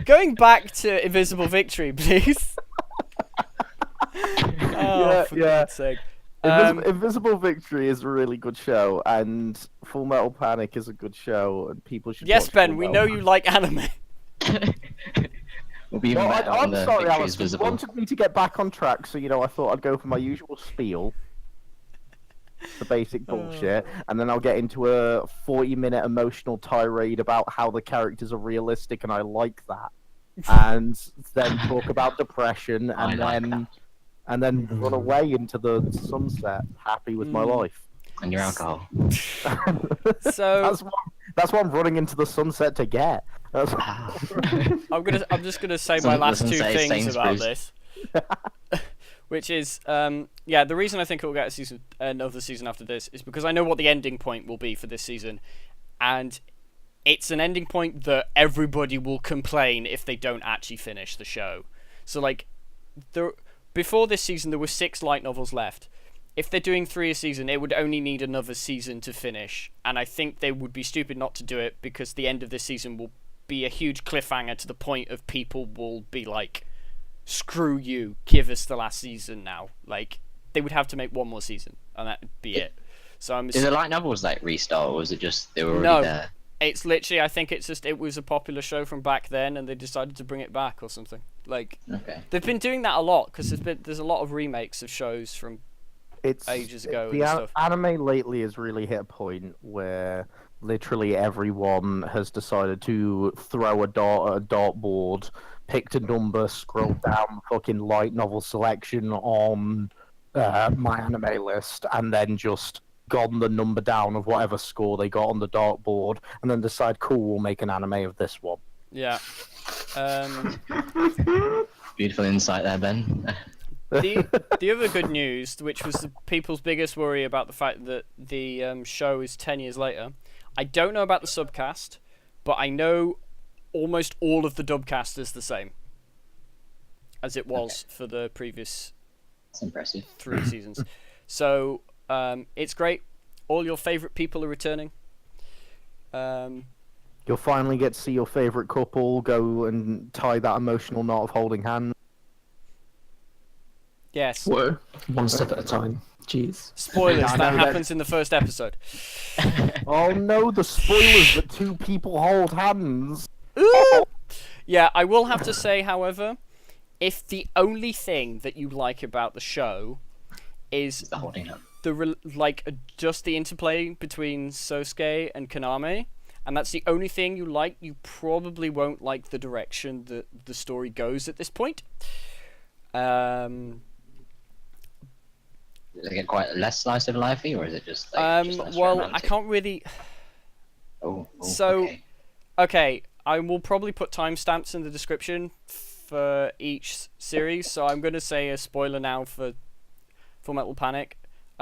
going back to Invisible Victory, please. Oh, for God's sake. Invisible Victory is a really good show, and Full Metal Panic is a good show, and people should. Yes, watch Ben, Full we Metal know you like anime. We'll be even Well, better when I'm the sorry, victory is Alex. You visible. wanted me to get back on track, so I thought I'd go for my usual spiel, the basic bullshit, and then I'll get into a 40-minute emotional tirade about how the characters are realistic, and I like that, and then talk about depression, I and like then run away into the sunset, happy with my life. And your alcohol. So That's what I'm running into the sunset to get. I'm just gonna say my last two things about this, which is the reason I think it will get another season after this is because I know what the ending point will be for this season, and it's an ending point that everybody will complain if they don't actually finish the show. So like, before this season there were 6 light novels left. If they're doing 3 a season, it would only need another season to finish, and I think they would be stupid not to do it because the end of this season will be a huge cliffhanger to the point of people will be like, screw you, give us the last season now. Like, they would have to make one more season, and that'd be it. So I'm. Did the light novels like restart, or was it just they were already No. there? It's literally, I think it's just, it was a popular show from back then, and they decided to bring it back or something. Like, Okay. they've been doing that a lot because there's a lot of remakes of shows from ages ago The and stuff. anime lately has really hit a point where literally everyone has decided to throw a dart at a dartboard, picked a number, scrolled down fucking light novel selection on my anime list, and then just gone the number down of whatever score they got on the dartboard, and then decide, cool, we'll make an anime of this one. Yeah. Beautiful insight there, Ben. The other good news, which was the people's biggest worry about the fact that the show is 10 years later, I don't know about the subcast, but I know almost all of the dubcast is the same as it was for the previous That's impressive. 3 seasons. So it's great. All your favourite people are returning. You'll finally get to see your favourite couple go and tie that emotional knot of holding hands. Yes. Whoa, one step at a time. Jeez. Spoilers, Yeah, I that know that- happens in the first episode. Oh no, the spoilers, the 2 people hold hands. Yeah, I will have to say, however, if the only thing that you like about the show is The holding up. just the interplay between Sosuke and Kaname, and that's the only thing you like, you probably won't like the direction that the story goes at this point. Does it get quite less slice of lifey, or is it just like just less Well, romantic? I can't really. Oh, So- okay. Okay, I will probably put timestamps in the description for each series, so I'm going to say a spoiler now for Full Metal Panic.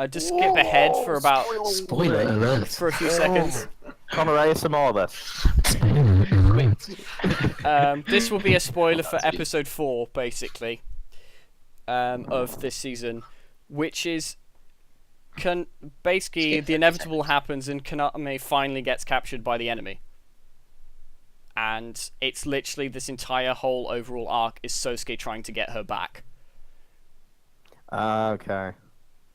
Just skip ahead for about Spoiler alert. for a few seconds. Connor ASMR this. This will be a spoiler for episode 4, basically, of this season, which is basically Skip the 30 inevitable seconds. happens and Kaname finally gets captured by the enemy. And it's literally this entire whole overall arc is Sosuke trying to get her back. Okay.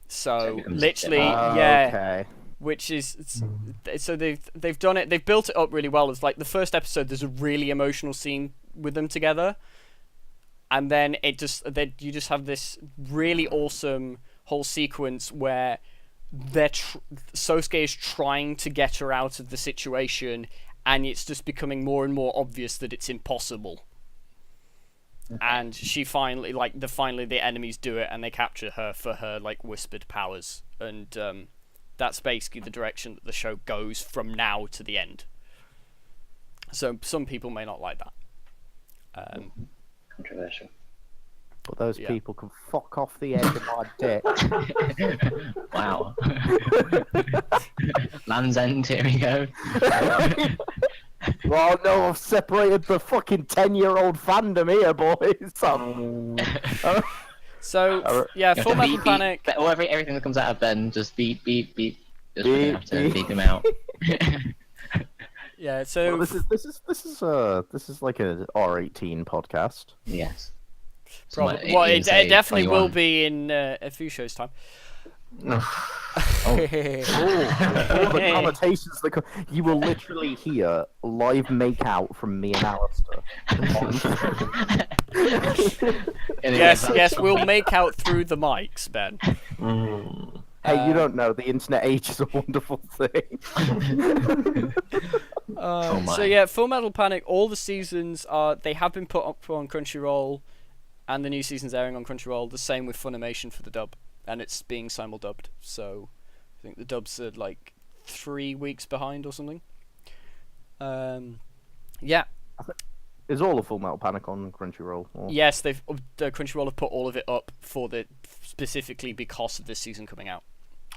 So So it becomes- literally, yeah, Okay. which is so they've done it. They've built it up really well. It's like the first episode. There's a really emotional scene with them together, and then you just have this really awesome whole sequence where Sosuke is trying to get her out of the situation, and it's just becoming more and more obvious that it's impossible. And she finally, the enemies do it, and they capture her for her whispered powers, and that's basically the direction that the show goes from now to the end. So some people may not like that. Controversial. But those Yeah. people can fuck off the edge of my dick. Wow. Land's End, here we go. Well, no, I've separated the fucking 10-year-old fandom here, boys. So yeah, You have Full to Metal beep, Panic. beep, or everything that comes out of Ben, just beep, beep, beep. Just Beep, have to beep. beep him out. Yeah, Well, so this is like a R18 podcast. Yes. probably, Someone- well, even it say definitely will 21. be in a few shows' time. No. Oh, the connotations that you will literally hear live make out from me and Alastair. Yes, we'll make out through the mics, Ben. Mm. Hey, you don't know. The internet age is a wonderful thing. Oh my. So yeah, Full Metal Panic. All the seasons they have been put up on Crunchyroll, and the new season's airing on Crunchyroll. The same with Funimation for the dub, and it's being simuldubbed. So I think the dubs are like 3 weeks behind or something. Yeah. Is all of Full Metal Panic on Crunchyroll? Or... Yes, Crunchyroll have put all of it up specifically because of this season coming out.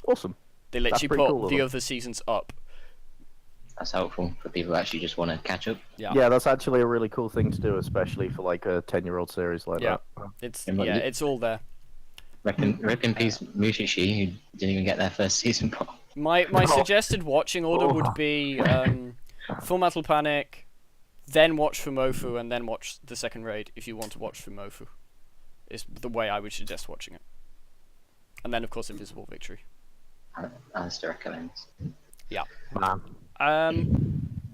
Awesome. They literally pretty put cool of the them. other seasons up. That's helpful for people who actually just want to catch up. Yeah, that's actually a really cool thing to do, especially for like a 10-year-old series like Yeah. that. It's all there. Rip in peace, Mushishi, who didn't even get their first season pop. My suggested watching order would be Full Metal Panic, then watch Fumofu, and then watch the second raid if you want to watch Fumofu. Is the way I would suggest watching it. And then of course Invisible Victory. Alastair recommends. Yeah. Man.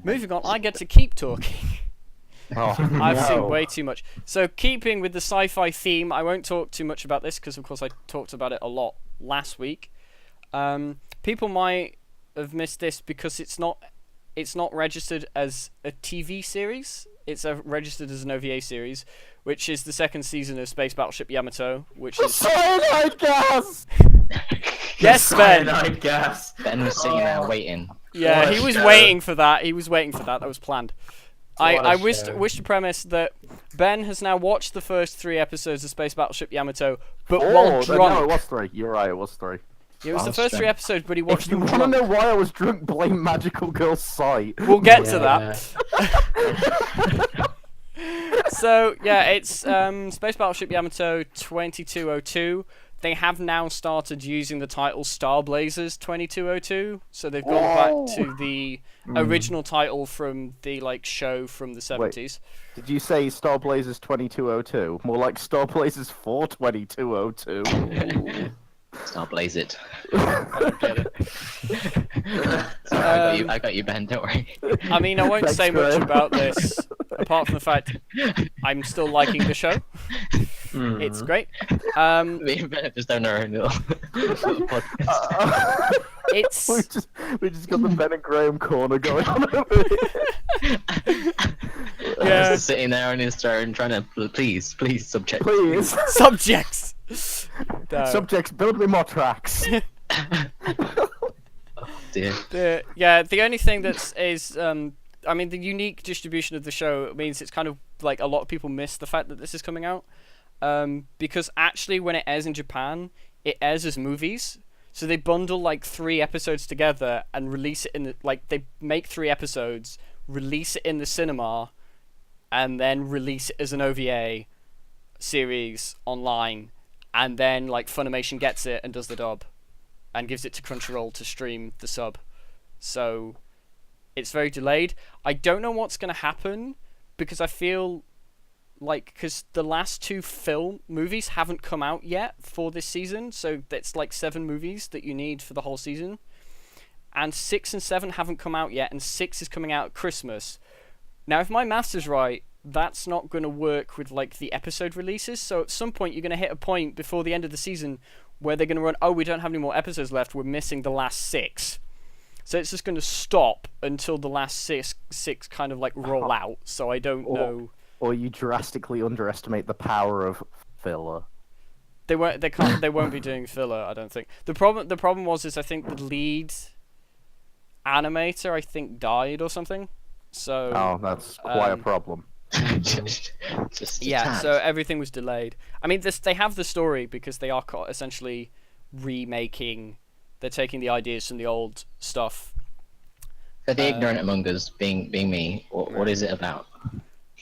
Moving on, I get to keep talking. Oh, I've seen no. way too much. So keeping with the sci-fi theme, I won't talk too much about this because of course I talked about it a lot last week. People might have missed this because it's not registered as a TV series. It's registered as an OVA series, which is the second season of Space Battleship Yamato, which is Cyanide gas! yes, Ben. Cyanide gas. Ben was sitting there waiting. Yeah, What a he was show. waiting for that. He was waiting for that. That was planned. What a I wish show. to premise that Ben has now watched the first 3 episodes of Space Battleship Yamato, but while drunk. No, it was 3. You're right, it was 3. It was the Whilst first 3 drunk. episodes, but he If watched you them want to drunk. know why I was drunk, blame Magical Girl's sight. We'll get to Yeah. that. So yeah, it's Space Battleship Yamato 2202. They have now started using the title Star Blazers 2202, so they've gone back to the original title from the show from the 70s. Did you say Star Blazers 2202? More like Star Blazers 42202. Start blaze it. I don't get it. Sorry, I got you, Ben. Don't worry. I mean, I won't Thanks, say much Graham. about this, apart from the fact I'm still liking the show. It's great. Me and Ben have just done our own little podcast. It's we just got the Ben and Graham corner going on over here. yeah. Just sitting there on his throne, trying to please, subject. Please. Subjects. No. Subjects, build me more tracks. Dear. The only thing I mean, the unique distribution of the show means it's kind of like a lot of people miss the fact that this is coming out. Because actually, when it airs in Japan, it airs as movies. So they bundle 3 episodes together and release it in the they make 3 episodes, release it in the cinema, and then release it as an OVA series online, and then Funimation gets it and does the dub, and gives it to Crunchyroll to stream the sub. So it's very delayed. I don't know what's gonna happen because I feel because the last 2 movies haven't come out yet for this season, so that's 7 movies that you need for the whole season, and 6 and 7 haven't come out yet, and 6 is coming out at Christmas. Now, if my maths is right, that's not going to work with the episode releases, so at some point you're going to hit a point before the end of the season where they're going to run, oh, we don't have any more episodes left, we're missing the last 6. So it's just going to stop until the last six kind of roll out, so I don't know. Or you drastically underestimate the power of filler. They won't be doing filler, I don't think. The problem was I think the lead animator died or something. So Oh, that's quite a problem. just a yeah, tad. so everything was delayed. I mean, they have the story because they are essentially remaking. They're taking the ideas from the old stuff. For the ignorant among us, being me, what is it about?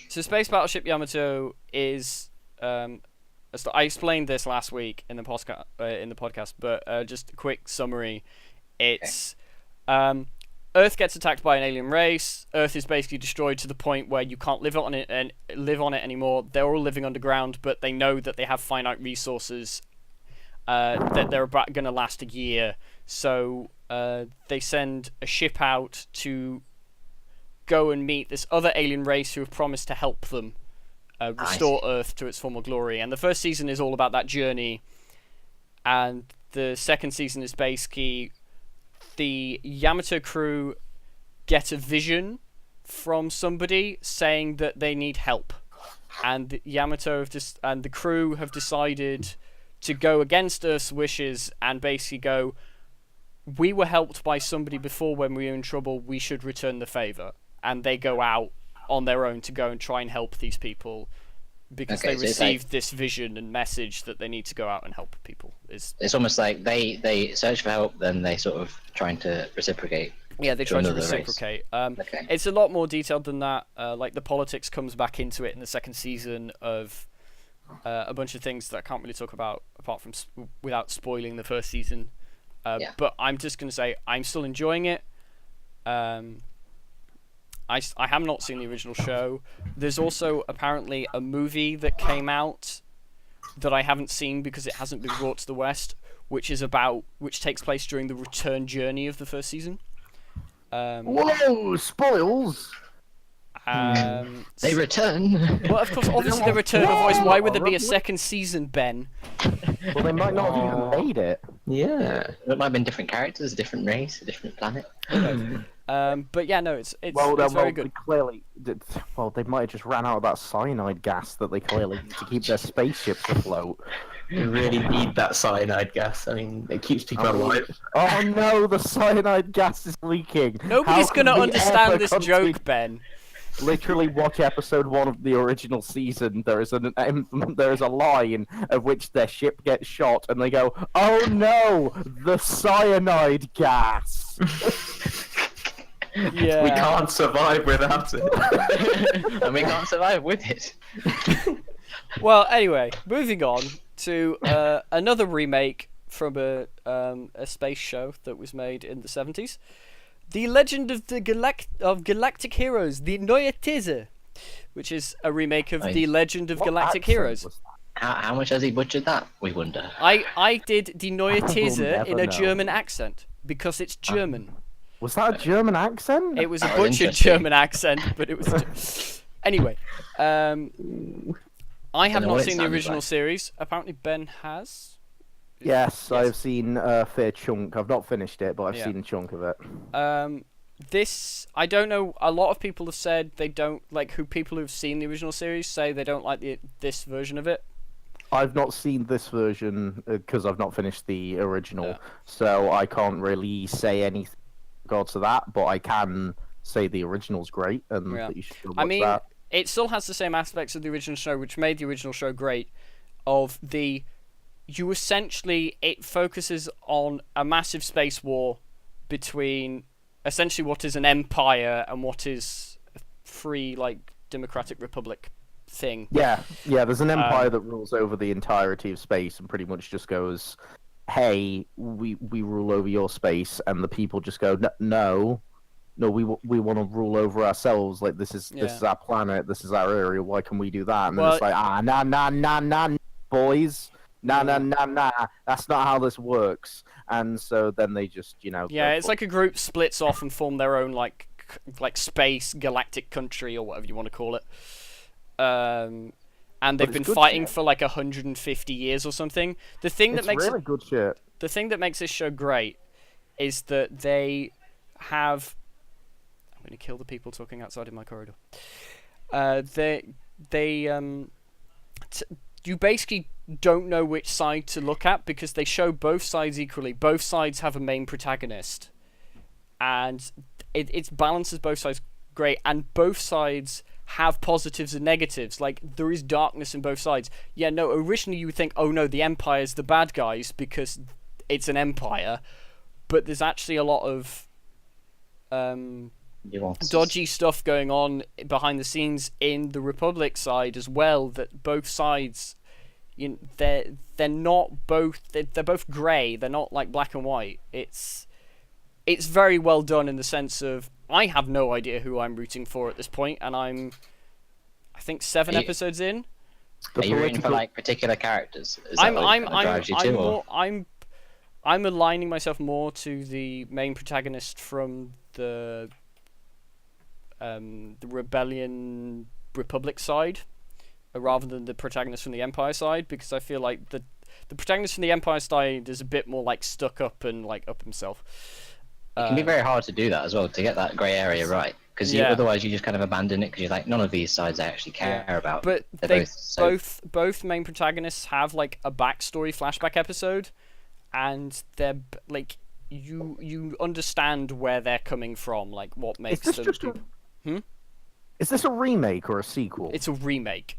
So Space Battleship Yamato is I explained this last week in the podcast, but just a quick summary. It's Earth gets attacked by an alien race. Earth is basically destroyed to the point where you can't live on it anymore. They're all living underground, but they know that they have finite resources. That they're about going to last a year, so they send a ship out to go and meet this other alien race who have promised to help them restore Earth to its former glory. And the first season is all about that journey, and the second season is basically the Yamato crew get a vision from somebody saying that they need help, and Yamato and the crew have decided to go against Earth's wishes and basically go, we were helped by somebody before when we were in trouble, we should return the favour. And they go out on their own to go and try and help these people because they received this vision and message that they need to go out and help people. It's almost like they search for help, then they sort of trying to reciprocate. Yeah, they try to reciprocate. It's a lot more detailed than that. Like the politics comes back into it in the second season of a bunch of things that I can't really talk about apart from without spoiling the first season. But I'm just going to say I'm still enjoying it. I have not seen the original show. There's also apparently a movie that came out that I haven't seen because it hasn't been brought to the West, which takes place during the return journey of the first season. Whoa! Spoils! They return. Well, of course, obviously they return. Otherwise, why would there be a second season, Ben? Well, they might not have even made it. Yeah. It might have been different characters, a different race, a different planet. But yeah, no, it's very good. They might have just ran out of that cyanide gas that they clearly need to keep their spaceships afloat. We really need that cyanide gas. I mean, it keeps people alive. Oh no, the cyanide gas is leaking. Nobody's gonna understand this joke, Ben. Literally, watch episode 1 of the original season. There is a line of which their ship gets shot, and they go, "Oh no, the cyanide gas." Yeah. We can't survive without it. And we can't survive with it. Well, anyway, moving on to another remake from a space show that was made in the 70s. The Legend of the Galactic Heroes, the Neue These, which is a remake of The Legend of Galactic Heroes. How much has he butchered that, we wonder? I did Die Neue These in a know. German accent, because it's German. Was that a German accent? It was a Oh, butchered interesting. German accent, but it was... Anyway, I have know not what it seen the sounded original like. series. Apparently Ben has. Yes, I've seen a fair chunk. I've not finished it, but I've Yeah. seen a chunk of it. This, I don't know, a lot of people have said they don't, like, people who've seen the original series say they don't like this version of it. I've not seen this version because I've not finished the original, Yeah. so I can't really say anything in regards to that, but I can say the original's great and Yeah. that you should go watch I mean, that. it still has the same aspects of the original show, which made the original show great, it focuses on a massive space war between essentially what is an empire and what is a free, like, democratic republic thing. Yeah, there's an empire that rules over the entirety of space and pretty much just goes, hey, we rule over your space, and the people just go, no, we want to rule over ourselves, like, this is our planet, this is our area, why can we do that? And then it's like, nah, boys. Nah, that's not how this works. And so then they just, Yeah, it's like a group splits off and form their own, like space galactic country or whatever you want to call it. And they've been fighting for like 150 years or something. The thing that makes really good shit. The thing that makes this show great is that they have. I'm going to kill the people talking outside in my corridor. You basically don't know which side to look at because they show both sides equally. Both sides have a main protagonist, and it balances both sides great. And both sides have positives and negatives. Like, there is darkness in both sides. Yeah, no, originally you would think, oh no, the Empire's the bad guys because it's an empire, but there's actually a lot of dodgy stuff going on behind the scenes in the Republic side as well, that both sides they're not both they're both grey. They're not like black and white. It's very well done in the sense of I have no idea who I'm rooting for at this point, and I think 7 episodes in. Are you rooting for like particular characters? Is that I'm what I'm kind of drives you to, or- I'm aligning myself more to the main protagonist from the Rebellion Republic side, rather than the protagonist from the Empire side, because I feel like the protagonist from the Empire side is a bit more like stuck up and like up himself. It can be very hard to do that as well, to get that grey area right, because otherwise you just kind of abandon it because you're like, none of these sides I actually care about. But They're both main protagonists have like a backstory flashback episode, and they're like you understand where they're coming from, like what makes them. Is this a remake or a sequel? It's a remake.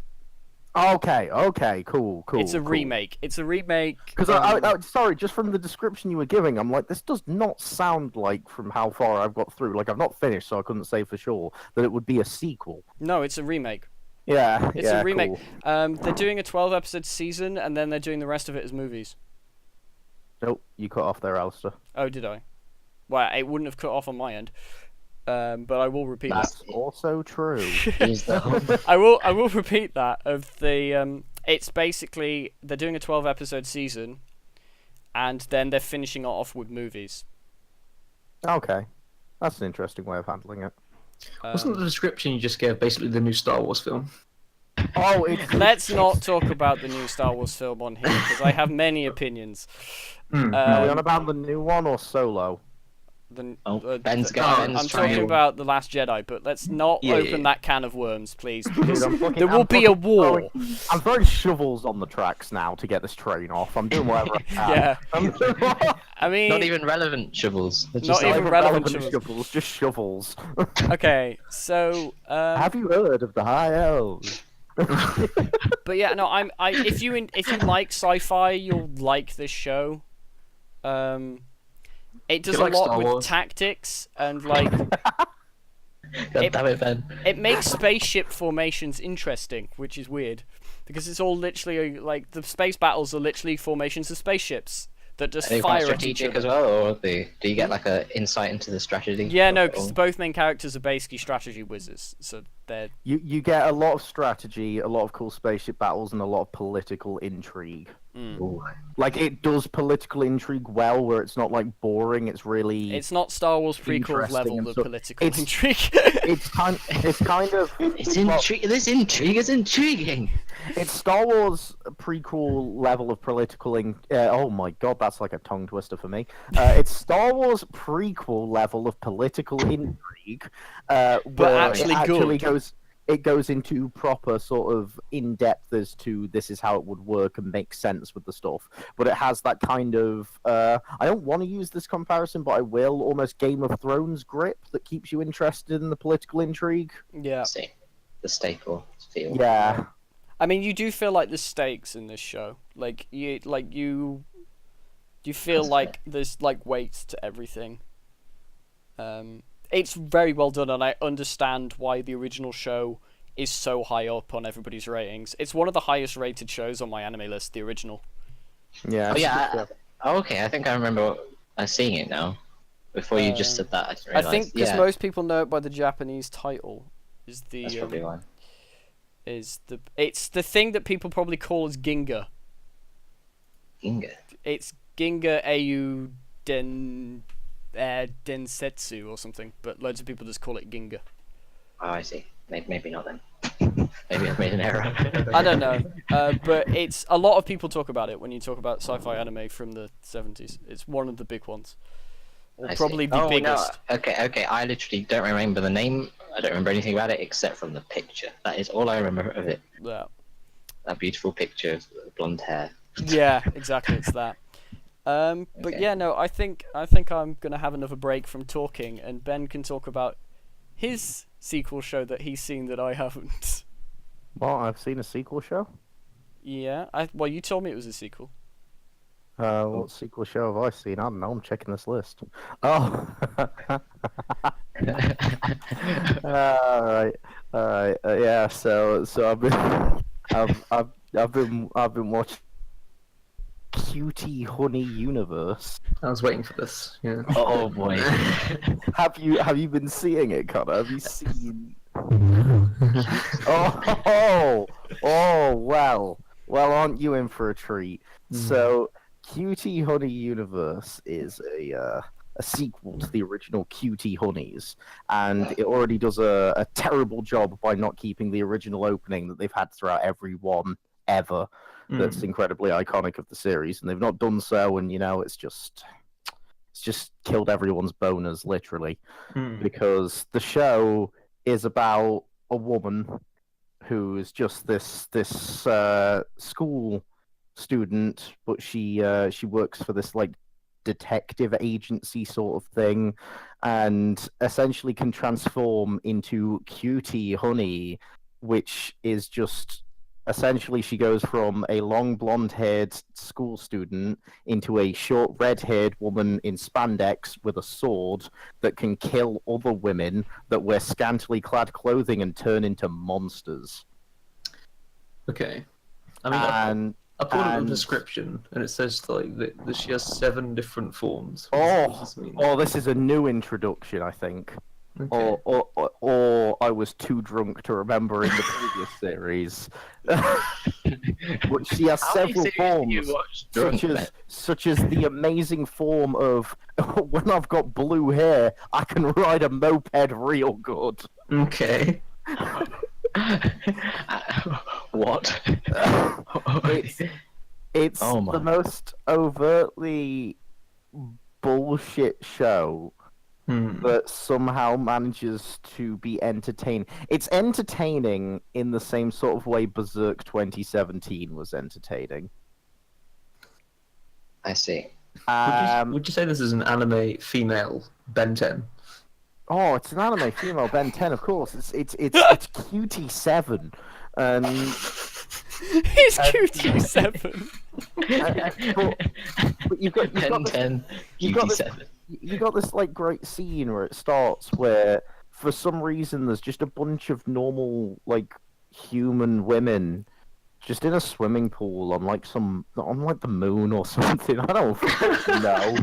Okay, cool. It's a remake. It's a remake. Because sorry, just from the description you were giving, I'm like, this does not sound like, from how far I've got through, like I've not finished, so I couldn't say for sure that it would be a sequel. No, it's a remake. Yeah, It's a remake. Cool. They're doing a 12-episode season, and then they're doing the rest of it as movies. Nope, you cut off there, Alistair. Oh, did I? Well, it wouldn't have cut off on my end. But I will repeat That's also true. I will repeat that of the it's basically they're doing a 12-episode season, and then they're finishing it off with movies. Okay, that's an interesting way of handling it. Wasn't the description you just gave basically the new Star Wars film? Oh, let's not talk about the new Star Wars film on here because I have many opinions. Are we on about the new one or Solo? Ben's I'm trying. talking about The Last Jedi, but let's not open that can of worms, please, because Dude, there will be a war. I'm throwing shovels on the tracks now to get this train off. I'm doing whatever I can. Yeah. I mean, Not even relevant shovels. They're Not just even like, relevant shovels, just shovels. okay, so Have you heard of the High Elves? but yeah, no, if you like sci-fi, you'll like this show. It does a like lot Star with Wars? tactics and like God damn it, Ben. it makes spaceship formations interesting, which is weird because it's all literally like the space battles are literally formations of spaceships that just Are they quite fire at each strategic other. as well, or do you get like a insight into the strategy? Yeah, no, of it because all? both main characters are basically strategy whizzes, so they're You get a lot of strategy, a lot of cool spaceship battles, and a lot of political intrigue. Ooh. Like, it does political intrigue well, where it's not like boring. It's really it's not Star Wars prequel Interesting level and of so- political it's- intrigue. it's kind of This intrigue is intriguing. It's Star Wars prequel level of political oh my god, that's like a tongue twister for me. It's Star Wars prequel level of political intrigue, where actually good. it goes into proper sort of in-depth as to this is how it would work and make sense with the stuff. But it has that kind of I don't want to use this comparison, but I will, almost Game of Thrones grip that keeps you interested in the political intrigue. Yeah. See, the staple feel. Yeah. I mean, you do feel like there's stakes in this show. Like you feel That's like there's like weight to everything. It's very well done, and I understand why the original show is so high up on everybody's ratings. It's one of the highest rated shows on my anime list, the original. Yeah. Oh yeah. Okay, I think I remember seeing it now. Before you just said that, I didn't I realize. think because yeah, most people know it by the Japanese title. Is the that's probably why. it's the thing that people probably call as Ginga. Ginga. It's Ginga Au Densetsu or something, but loads of people just call it Ginga. Oh, I see. Maybe not then. Maybe I've made an error. I don't know, but it's a lot of people talk about it when you talk about sci-fi anime from the 70s. It's one of the big ones, or I probably see. the Oh, biggest. No. Okay. I literally don't remember the name. I don't remember anything about it except from the picture. That is all I remember of it. Yeah, That beautiful picture of blonde hair. yeah, exactly. It's that. But Okay. yeah, no, I think I'm gonna have another break from talking, and Ben can talk about his sequel show that he's seen that I haven't. Well, I've seen a sequel show. Yeah, well, you told me it was a sequel. What sequel show have I seen? I don't know. I'm checking this list. Oh. All right. Yeah. So I've been, I've I've been watching Cutie Honey Universe. I was waiting for this. Yeah. Oh boy. Have you been seeing it, Connor? Have you seen? Well, aren't you in for a treat? So, Cutie Honey Universe is a sequel to the original Cutie Honeys, and it already does a terrible job by not keeping the original opening that they've had throughout every one ever. That's incredibly iconic of the series, and they've not done so, and it's just killed everyone's boners, literally, because the show is about a woman who is just this school student, but she works for this like detective agency sort of thing, and essentially can transform into Cutie Honey, which is just essentially she goes from a long blonde-haired school student into a short red-haired woman in spandex with a sword that can kill other women that wear scantily clad clothing and turn into monsters. Okay. I mean, I pulled up the description, and it says like that she has 7 different forms. What does this mean? This is a new introduction, I think. Okay. Or I was too drunk to remember in the previous series. But she has several forms, such as the amazing form of when I've got blue hair, I can ride a moped real good. Okay. What? It's the most overtly bullshit show that somehow manages to be entertaining. It's entertaining in the same sort of way Berserk 2017 was entertaining. I see. Would you say this is an anime female Ben 10? Oh, it's an anime female Ben 10, of course. It's Cutie 7, and It's Cutie 7. but you've got Ben this, 10, you've got Cutie this, 7. you got this like great scene where it starts where for some reason there's just a bunch of normal like human women just in a swimming pool on like the moon or something. I don't fucking know.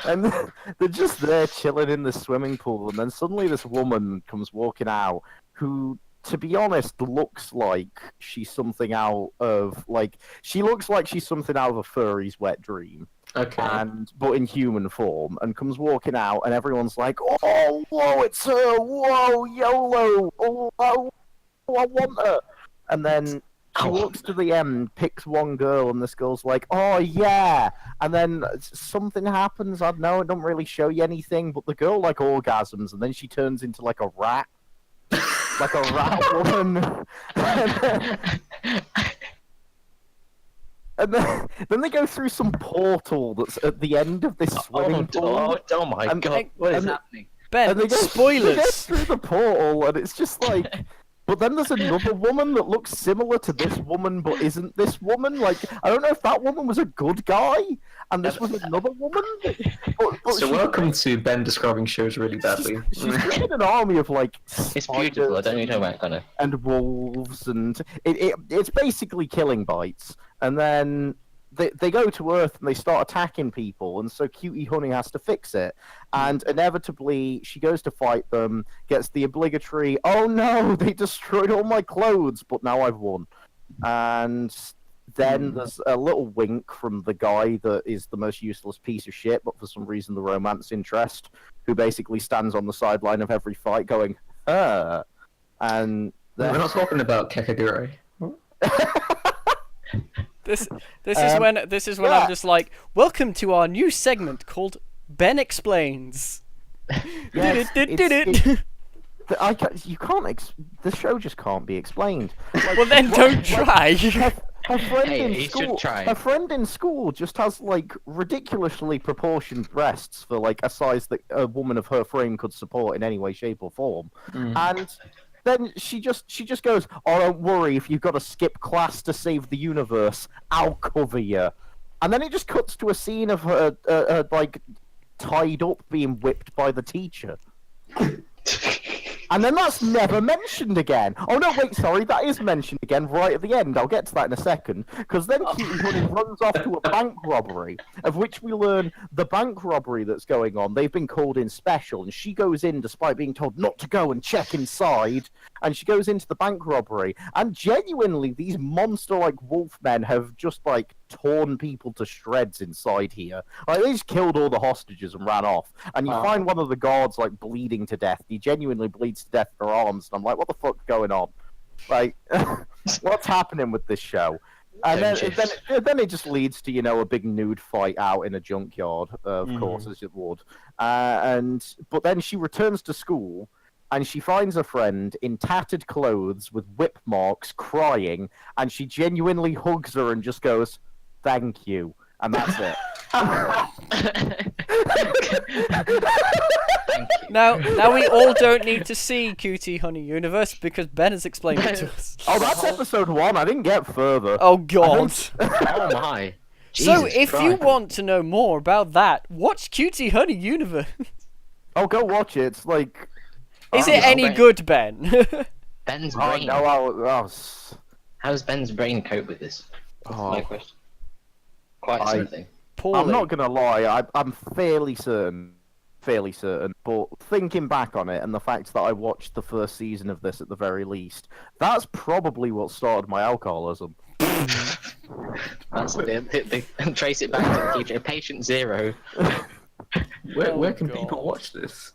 And they're just there chilling in the swimming pool, and then suddenly this woman comes walking out who, to be honest, looks like she's something out of a furry's wet dream. Okay. But in human form, and comes walking out, and everyone's like, "Oh, whoa, it's her! Whoa, YOLO! Oh, I want her!" And then she walks to the end, picks one girl, and this girl's like, "Oh yeah!" And then something happens. I don't know. It doesn't really show you anything, but the girl like orgasms, and then she turns into like a rat, like a rat woman. And then they go through some portal that's at the end of this swimming pool. Oh my god, what is happening? Ben, And they go spoilers. through the portal, and it's just like... But then there's another woman that looks similar to this woman, but isn't this woman. Like, I don't know if that woman was a good guy, and this was another woman. But So welcome to Ben describing shows really badly. she's in an army of, like, It's beautiful, I don't know about Connor. and wolves, and it's basically killing bites. And then they go to Earth and they start attacking people, and so Cutie Honey has to fix it. And inevitably, she goes to fight them, gets the obligatory, "Oh no, they destroyed all my clothes, but now I've won." And then there's a little wink from the guy that is the most useless piece of shit, but for some reason the romance interest, who basically stands on the sideline of every fight going, and We're not talking about Kekagure. This is when I'm just like, welcome to our new segment called Ben Explains. Yes, you can't. The show just can't be explained. Like, Well, then don't try. Her friend Hey, in he school. should try. Her friend in school just has like ridiculously proportioned breasts for like a size that a woman of her frame could support in any way, shape, or form. And then she just goes, "Oh, don't worry. If you've got to skip class to save the universe, I'll cover you." And then it just cuts to a scene of her like tied up, being whipped by the teacher. And then that's never mentioned again. Oh no, wait, sorry, that is mentioned again right at the end. I'll get to that in a second. Because then Cutie Honey runs off to a bank robbery, of which we learn the bank robbery that's going on. They've been called in special, and she goes in despite being told not to go and check inside. And she goes into the bank robbery, and genuinely, these monster-like wolfmen have just like torn people to shreds inside here. Like they just killed all the hostages and ran off. And you find one of the guards like bleeding to death. He genuinely bleeds to death in her arms, and I'm like, what the fuck's going on? Like, what's happening with this show? And then it just leads to, you know, a big nude fight out in a junkyard, of course, as it would. But then she returns to school, and she finds a friend in tattered clothes with whip marks, crying, and she genuinely hugs her and just goes, "Thank you," and that's it. Now we all don't need to see Cutie Honey Universe because Ben has explained it to us. Oh, that's episode 1. I didn't get further. Oh God. Oh my. So Jesus if you Christ. want to know more about that, watch Cutie Honey Universe. Oh, go watch it. It's like... Is I it don't know. any good, Ben? Ben's Oh, brain. no, How does Ben's brain cope with this? That's Oh. my question. Quite something. Poorly. I'm not gonna lie. I'm fairly certain. But thinking back on it, and the fact that I watched the first season of this at the very least, that's probably what started my alcoholism. That's the trace it back to the future. Patient zero. Where can God. people watch this?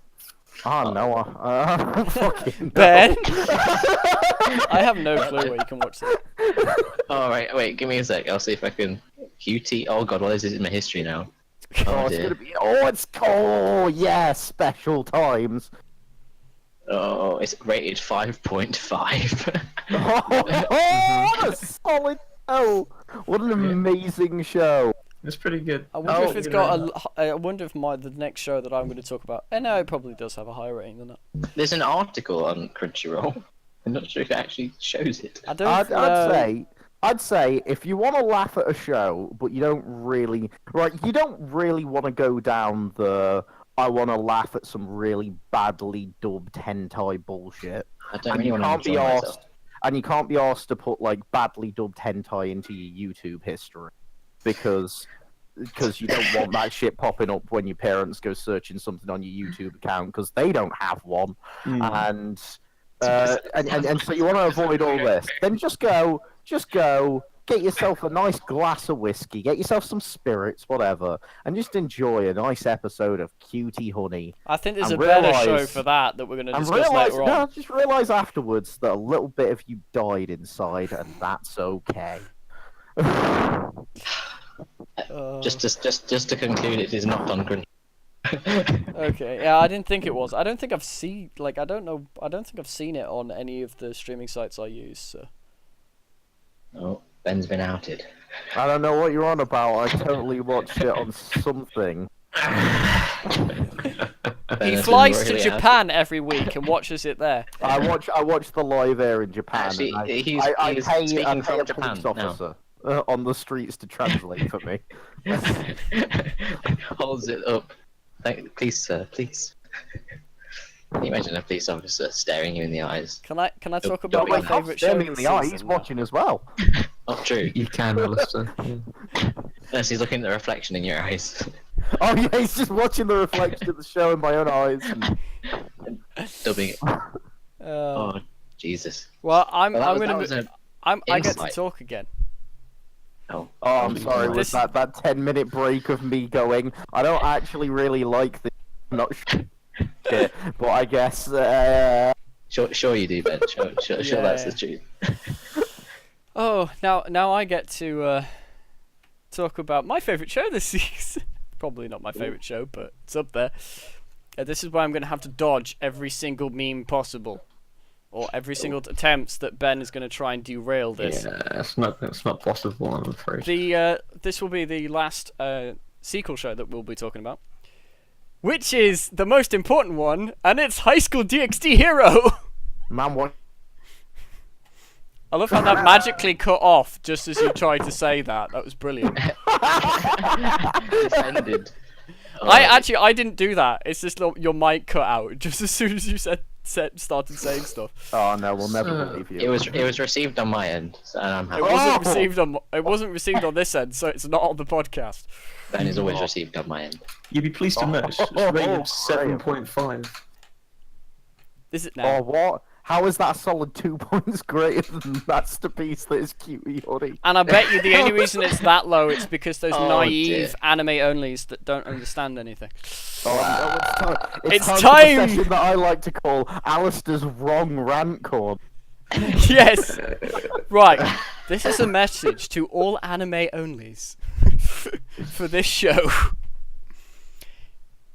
Oh no, fucking Ben? no. I have no clue where you can watch that. Oh, right, wait, give me a sec. I'll see if I can. QT. Oh god, what is this in my history now? Oh, it's dear. gonna be. Oh yeah, special times. Oh, it's rated 5.5. What a solid show! What an amazing show! It's pretty good. I wonder if it's you got know. I wonder if the next show that I'm going to talk about. No, it probably does have a higher rating than that. There's an article on Crunchyroll. I'm not sure if it actually shows it. I don't. I'd say if you want to laugh at a show, but you don't really want to go down the I want to laugh at some really badly dubbed hentai bullshit. I don't And really you want to can't be enjoy asked, myself. and you can't be asked to put like badly dubbed hentai into your YouTube history because you don't want that shit popping up when your parents go searching something on your YouTube account because they don't have one, and so you want to avoid all this. Then just go, get yourself a nice glass of whiskey, get yourself some spirits, whatever, and just enjoy a nice episode of Cutie Honey. I think there's and a better show realise- for that we're going to And discuss later on. just realize afterwards that a little bit of you died inside, and that's okay. Just to conclude, it is not on Crunchyroll. Okay, yeah, I didn't think it was. I don't think I've seen I don't think I've seen it on any of the streaming sites I use. So. Oh, Ben's been outed. I don't know what you're on about. I totally watched it on something. He has flies been to royally Japan every week and watches it there. I watch the live air in Japan. Actually, and he's I pay speaking from a Japan police now. officer on the streets to translate for me. Holds it up. Please, sir, please. Can you imagine a police officer staring you in the eyes? Can I talk Don't about my wait, favourite show? Staring in this the eye, he's season now? watching as well. Not true. You can, Alastair. Unless he's looking at the reflection in your eyes. Oh yeah, he's just watching the reflection of the show in my own eyes. Dubbing it. Uh, Oh, Jesus. well, I'm Well, that gonna was a... I get to insight. talk again. Oh, Oh, I'm sorry. Was This- that 10-minute break of me going? I don't actually really like this. I'm not sure, but I guess. Sure you do, Ben. Sure that's the truth. Oh, now I get to talk about my favourite show this season. Probably not my favourite show, but it's up there. This is why I'm going to have to dodge every single meme possible, or every single attempts that Ben is going to try and derail this. Yeah, it's not possible, I'm afraid. This will be the last sequel show that we'll be talking about, which is the most important one, and it's High School DxD Hero. Man, what? I love how that magically cut off just as you tried to say that. That was brilliant. It's ended. I didn't do that. It's just your mic cut out just as soon as you said started saying stuff. Oh no, we'll never So, believe you. It was received on my end, so I'm happy. It wasn't received on this end, so it's not on the podcast. Ben is always received on my end. You'd be pleased to know it's rated 7.5. Is it Oh, now? what? How is that a solid 2 points greater than Masterpiece that is Cutie Honey? And I bet you the only reason it's that low is because those Oh, naive dear. anime onlys that don't understand anything. It's It's time! time! For the session that I like to call Alistair's Wrong Rant Corn. Yes! Right. This is a message to all anime onlys for this show.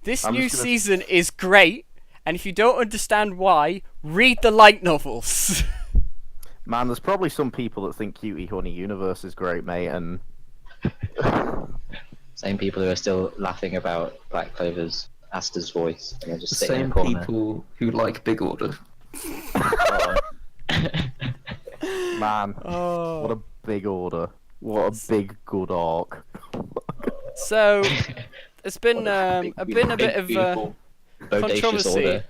This I'm new just gonna- season is great, and if you don't understand why, read the light novels. Man, there's probably some people that think Cutie Honey Universe is great, mate, and Same people who are still laughing about Black Clover's Asta's voice, and they're just The sitting in same a corner. people who like Big Order. man, Oh. what a big order. What a big good arc. So, it's been a bit of beautiful, bodacious controversy. order.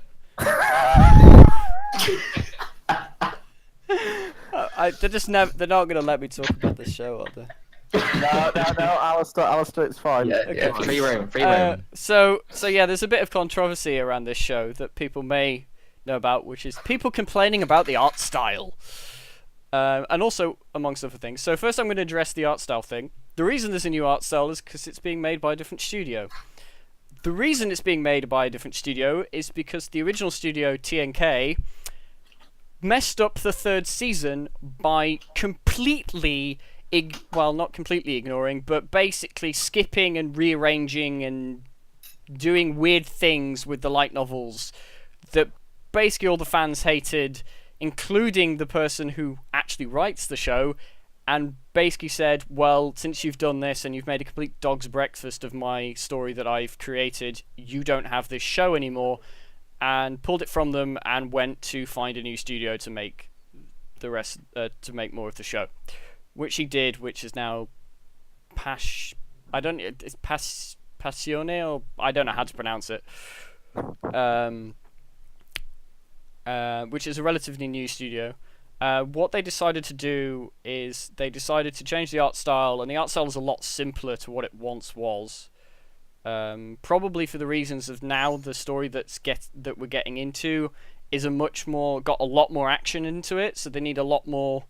they're not gonna let me talk about this show, are they? No, Alistair, it's fine. Yeah, free roam, free roam. So yeah, there's a bit of controversy around this show that people may know about, which is people complaining about the art style, and also amongst other things. So first, I'm going to address the art style thing. The reason there's a new art style is because it's being made by a different studio. The reason it's being made by a different studio is because the original studio, TNK, messed up the third season by completely, not completely ignoring, but basically skipping and rearranging and doing weird things with the light novels that basically all the fans hated, including the person who actually writes the show, and basically said, well, since you've done this and you've made a complete dog's breakfast of my story that I've created, you don't have this show anymore, and pulled it from them and went to find a new studio to make the rest, to make more of the show, which he did, which is now Passione, or I don't know how to pronounce it, which is a relatively new studio. What they decided to do is they decided to change the art style, and the art style is a lot simpler to what it once was. Probably for the reasons of now the story that we're getting into is got a lot more action into it, so they need a lot more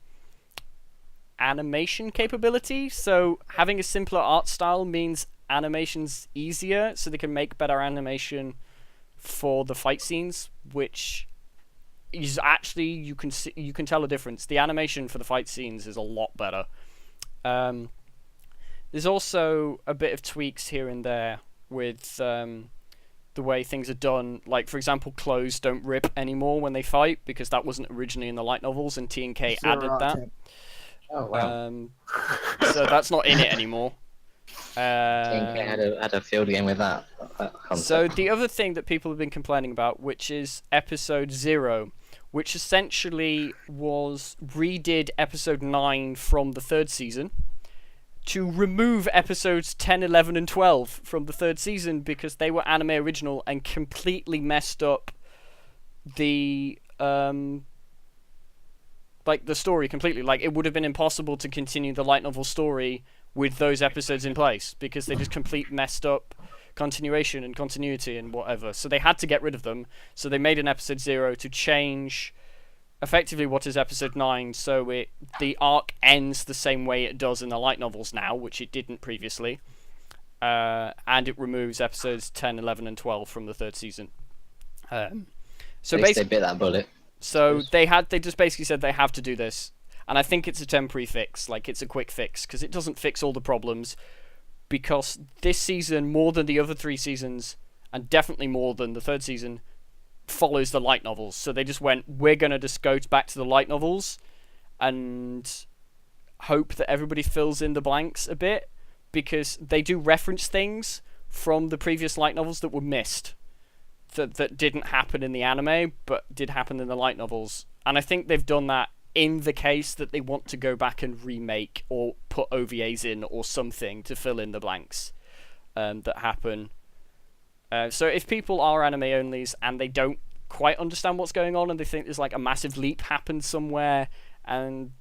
animation capability. So having a simpler art style means animation's easier, so they can make better animation for the fight scenes, which is actually you can tell a difference. The animation for the fight scenes is a lot better. There's also a bit of tweaks here and there with the way things are done. Like, for example, clothes don't rip anymore when they fight, because that wasn't originally in the light novels, and TNK added that. Oh wow. So that's not in it anymore. TNK had a field game with that concept. So the other thing that people have been complaining about, which is episode 0, which essentially redid episode 9 from the third season to remove episodes 10, 11, and 12 from the third season because they were anime original and completely messed up the the story completely. Like, it would have been impossible to continue the light novel story with those episodes in place because they just messed up continuation and continuity and whatever. So they had to get rid of them. So they made an episode 0 to change effectively what is episode 9, so the arc ends the same way it does in the light novels now, which it didn't previously. And it removes episodes 10, 11, and 12 from the third season. So At least basically, they bit that bullet. so they just basically said they have to do this, and I think it's a temporary fix, like it's a quick fix, because it doesn't fix all the problems, because this season, more than the other 3 seasons, and definitely more than the third season, follows the light novels. So they just went, we're going to just go back to the light novels and hope that everybody fills in the blanks a bit, because they do reference things from the previous light novels that were missed, that didn't happen in the anime but did happen in the light novels. And I think they've done that in the case that they want to go back and remake or put OVAs in or something to fill in the blanks that happen. So if people are anime onlys and they don't quite understand what's going on, and they think there's like a massive leap happened somewhere. And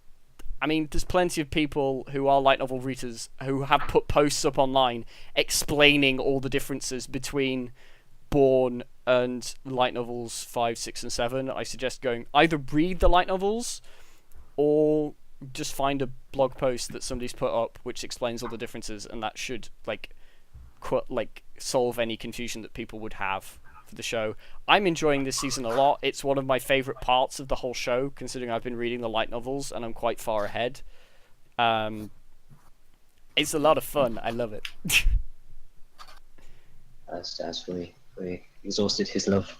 I mean, there's plenty of people who are light novel readers who have put posts up online explaining all the differences between Born and light novels 5, 6, and 7. I suggest going either read the light novels or just find a blog post that somebody's put up which explains all the differences, and that should like solve any confusion that people would have for the show. I'm enjoying this season a lot. It's one of my favorite parts of the whole show, considering I've been reading the light novels and I'm quite far ahead. It's a lot of fun. I love it. That's fully exhausted his love.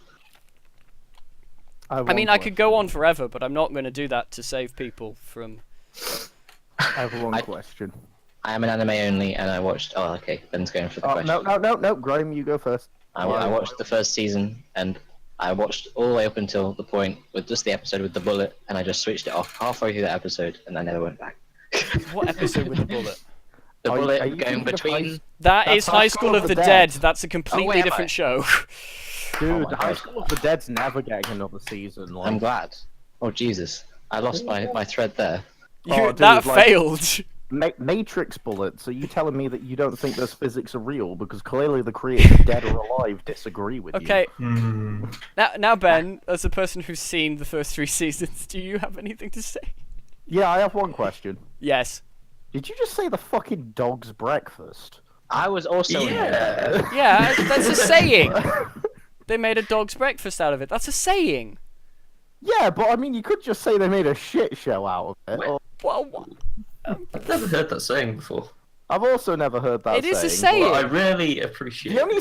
I mean, I could go on forever, but I'm not going to do that to save people from... I have one question. I am an anime only, and I watched... Oh, okay, Ben's going for the question. No, Graham, you go first. I watched the first season, and I watched all the way up until the point with just the episode with the bullet, and I just switched it off halfway through that episode, and I never went back. What episode with the bullet? The bullet going between... That is High School of the Dead. That's a completely different show. Dude, High School of the Dead's never getting another season. Like... I'm glad. Oh, Jesus. I lost my thread there. That failed. Matrix bullets. Are you telling me that you don't think those physics are real? Because clearly the creators, dead or alive, disagree with you. Okay. Now, Ben, as a person who's seen the first 3 seasons, do you have anything to say? Yeah, I have one question. Yes. Did you just say the fucking dog's breakfast? I was also... Yeah, that's a saying. They made a dog's breakfast out of it. That's a saying. Yeah, but I mean, you could just say they made a shit show out of it. Or... Well, what? I've never heard that saying before. I've also never heard that saying. It is a saying. Well, I really appreciate the only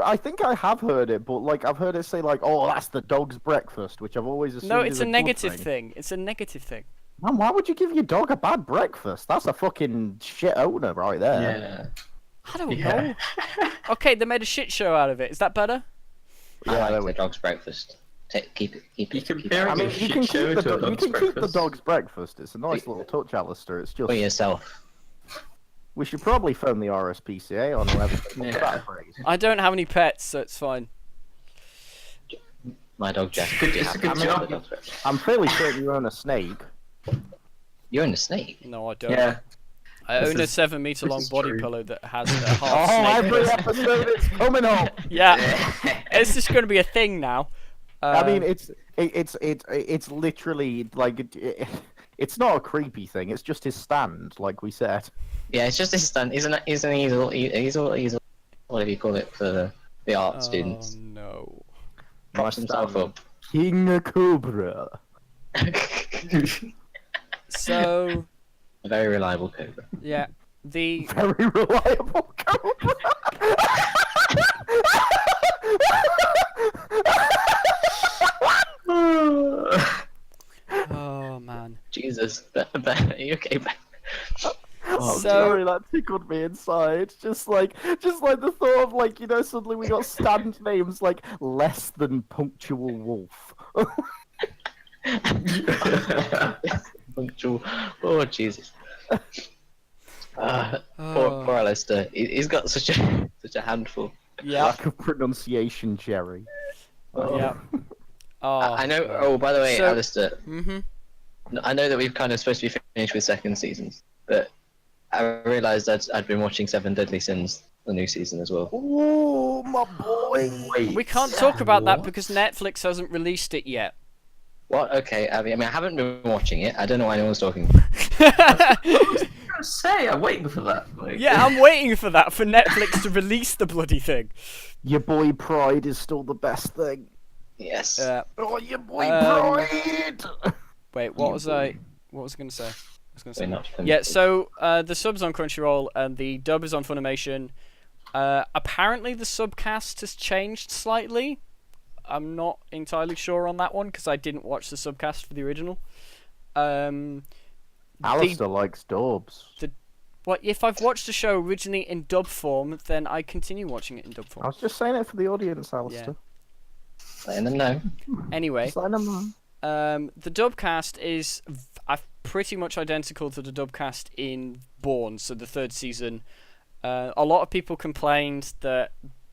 I think I have heard it, but like I've heard it say like, "Oh, that's the dog's breakfast," which I've always assumed. No, it's is a good negative thing. thing. It's a negative thing. Man, why would you give your dog a bad breakfast? That's a fucking shit owner right there. Yeah. I don't know. Okay, they made a shit show out of it. Is that better? I like the dog's breakfast. Keep it. You compare I mean, a you can shit show keep to a the dog's keep the breakfast. dog's breakfast. It's a nice little touch, Alastair. It's just For yourself. we should probably phone the RSPCA on whoever Yeah. that phrase. I don't have any pets, so it's fine. My dog Jack. It's a good job. I'm fairly certain you own a snake. You own a snake? No, I don't. Yeah. I This own a is- 7-meter this long is body true. pillow that has a Oh, half snake. every person. episode it's coming up. Yeah, it's just going to be a thing now. I mean, it's literally like it's not a creepy thing. It's just his stand, like we said. Yeah, it's just his stand. He's an easel, whatever you call it for the art students. No. Props himself up. King Cobra. So, A very reliable cobra. yeah, the Very reliable Cobra. oh man. Jesus, are you okay? I'm So- sorry, that tickled me inside. Just like the thought of like, you know, suddenly we got stand names like less than punctual wolf. Punctual. Oh Jesus. Poor Alastair. He's got such a handful. Yeah, Lack of pronunciation, Jerry. yeah. Oh, I know. Oh, by the way, So- Alastair. Mm-hmm. I know that we've kind of supposed to be finished with second seasons, but I realised I'd been watching Seven Deadly Sins, the new season as well. Oh, my boy. Wait. We can't talk about that because Netflix hasn't released it yet. What? Okay. I mean, I haven't been watching it. I don't know why anyone's talking. I was gonna say, I'm waiting for that. Like, Yeah, I'm waiting for that for Netflix to release the bloody thing. Your boy Pride is still the best thing. Yes. Oh, your boy Um, Pride. Wait, what was I going to say? We're not Yeah, so the sub's on Crunchyroll and the dub is on Funimation. Apparently the subcast has changed slightly. I'm not entirely sure on that one because I didn't watch the subcast for the original. Alistair likes dubs. What if I've watched the show originally in dub form, then I continue watching it in dub I form. was just saying it for the audience, Alistair. Letting them know. Anyway, Just letting them know. the dubcast is pretty much identical to the dubcast in Born, so the third season. A lot of people complained that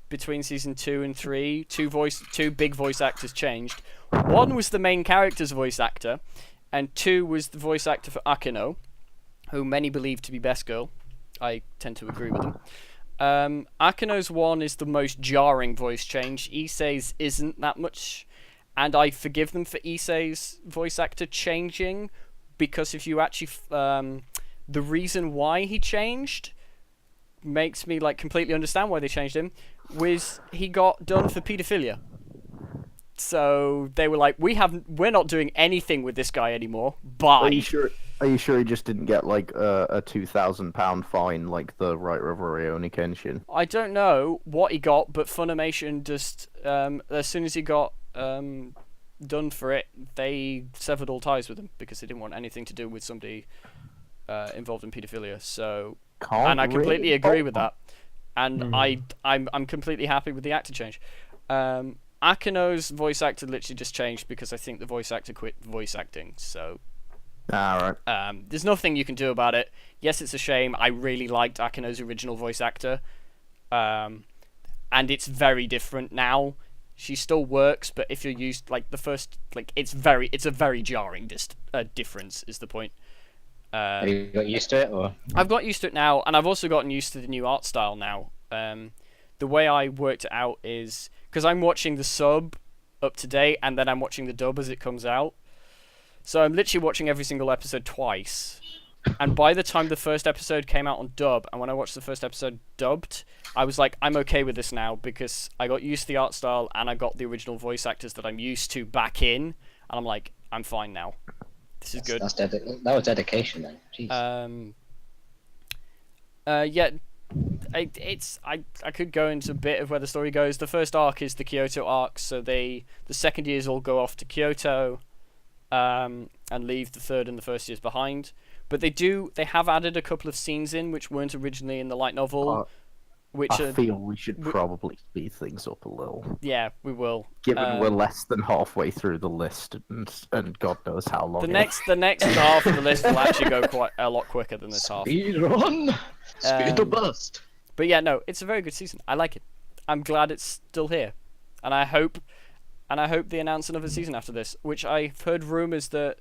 between season 2 and 3, two big voice actors changed. One was the main character's voice actor, and 2 was the voice actor for Akino, who many believe to be Best Girl. I tend to agree with them. Akino's one is the most jarring voice change. Issei's isn't that much, and I forgive them for Issei's voice actor changing, because if you actually the reason why he changed makes me like completely understand why they changed him, was he got done for paedophilia. So they were like, we're not doing anything with this guy anymore. Bye. Are you sure he just didn't get like a £2,000 fine like the writer of Rurouni Kenshin? I don't know what he got, but Funimation just as soon as he got done for it, they severed all ties with him because they didn't want anything to do with somebody involved in paedophilia. So, and I completely agree with that. And I'm completely happy with the actor change. Akino's voice actor literally just changed because I think the voice actor quit voice acting. So, alright. There's nothing you can do about it. Yes, it's a shame. I really liked Akino's original voice actor, and it's very different now. She still works, but if you're used like the first, like it's a very jarring difference. Is the point? Have you got used to it, or? I've got used to it now, and I've also gotten used to the new art style now. The way I worked it out is because I'm watching the sub up to date, and then I'm watching the dub as it comes out. So I'm literally watching every single episode twice. And by the time the first episode came out on dub, and when I watched the first episode dubbed, I was like, I'm okay with this now, because I got used to the art style, and I got the original voice actors that I'm used to back in, and I'm like, I'm fine now. This is good. That was dedication then. Jeez. Yeah, I could go into a bit of where the story goes. The first arc is the Kyoto arc, so the second years all go off to Kyoto, and leave the third and the first years behind. But they have added a couple of scenes in which weren't originally in the light novel. I feel we should probably speed things up a little. Yeah, we will. Given we're less than halfway through the list, and God knows how long. The next half of the list will actually go quite a lot quicker than this half. Speed run, speed to bust. But yeah, no, it's a very good season. I like it. I'm glad it's still here, and I hope they announce another season after this. Which I've heard rumors that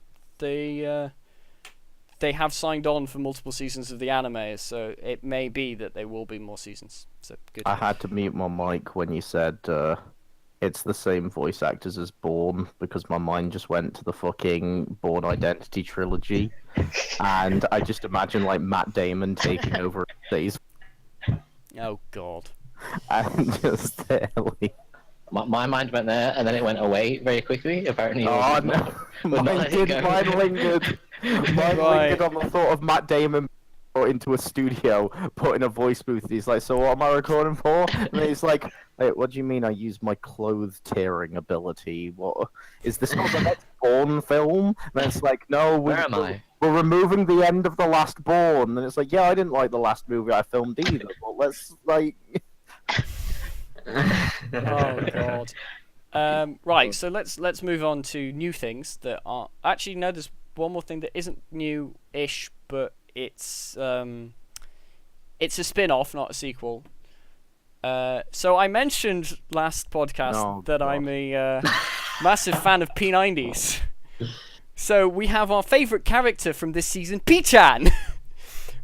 they have signed on for multiple seasons of the anime, so it may be that there will be more seasons. So good. I had to mute my mic when you said it's the same voice actors as Bourne, because my mind just went to the fucking Bourne Identity trilogy, and I just imagine like Matt Damon taking over these. Oh God. And just like... My mind went there, and then it went away very quickly. Apparently. Oh no! Mine lingered. Mine lingered on the thought of Matt Damon brought into a studio, put in a voice booth. He's like, "So what am I recording for?" And he's like, "Wait, what do you mean? I use my clothes tearing ability? What is this? Not the next Bourne film?" And it's like, "No, where am I? We're removing the end of the last Bourne." And it's like, "Yeah, I didn't like the last movie I filmed either, but let's like." Oh God. Right, so let's move on to new things that are actually no. There's one more thing that isn't new-ish, but it's a spin-off, not a sequel. So I mentioned last podcast that I'm a massive fan of P90s. So we have our favourite character from this season, P-chan,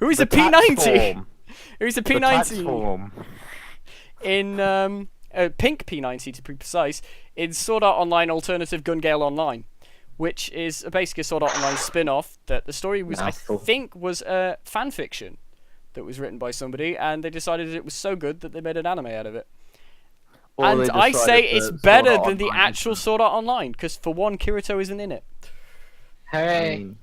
who is a P90. Who's a P90 in pink P90 to be precise, in Sword Art Online Alternative Gun Gale Online, which is basically a Sword Art Online spin-off that the story was, I think, was a fan fiction that was written by somebody, and they decided it was so good that they made an anime out of it. And I say it's better than the actual Sword Art Online, because for one, Kirito isn't in it. Hooray!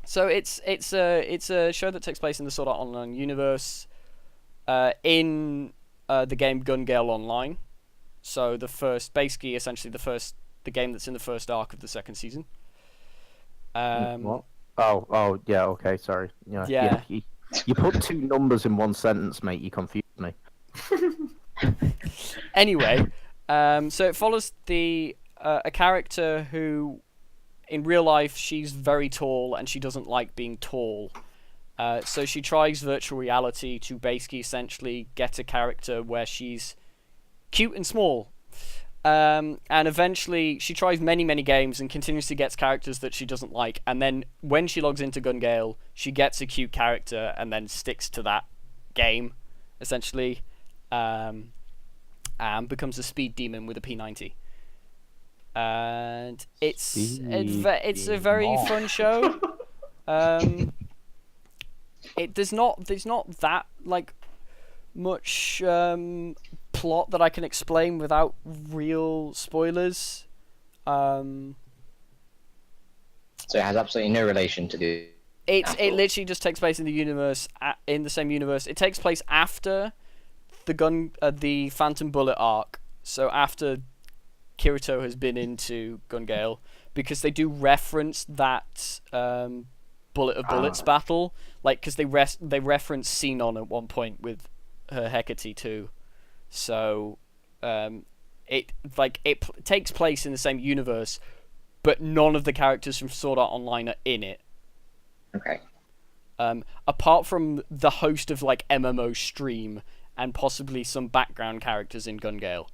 So it's a show that takes place in the Sword Art Online universe, in the game Gun Gale Online. So essentially the game that's in the first arc of the second season. What? Oh, yeah, okay, sorry. Yeah. You put two numbers in one sentence, mate. You confused me. Anyway, so it follows a character who, in real life, she's very tall and she doesn't like being tall. So she tries virtual reality to basically essentially get a character where she's cute and small. And eventually she tries many games and continuously gets characters that she doesn't like, and then when she logs into Gun Gale, she gets a cute character and then sticks to that game essentially, and becomes a speed demon with a P90. And it's a very fun show. There's not that like much plot that I can explain without real spoilers. So it has absolutely no relation to the. It literally just takes place in the universe, in the same universe. It takes place after the Phantom Bullet arc. So after Kirito has been into Gun Gale, because they do reference that Bullet of Bullets battle, like because they reference Xenon at one point with her Hecate too. So it takes place in the same universe, but none of the characters from Sword Art Online are in it. Okay. Apart from the host of like MMO stream and possibly some background characters in Gun Gale.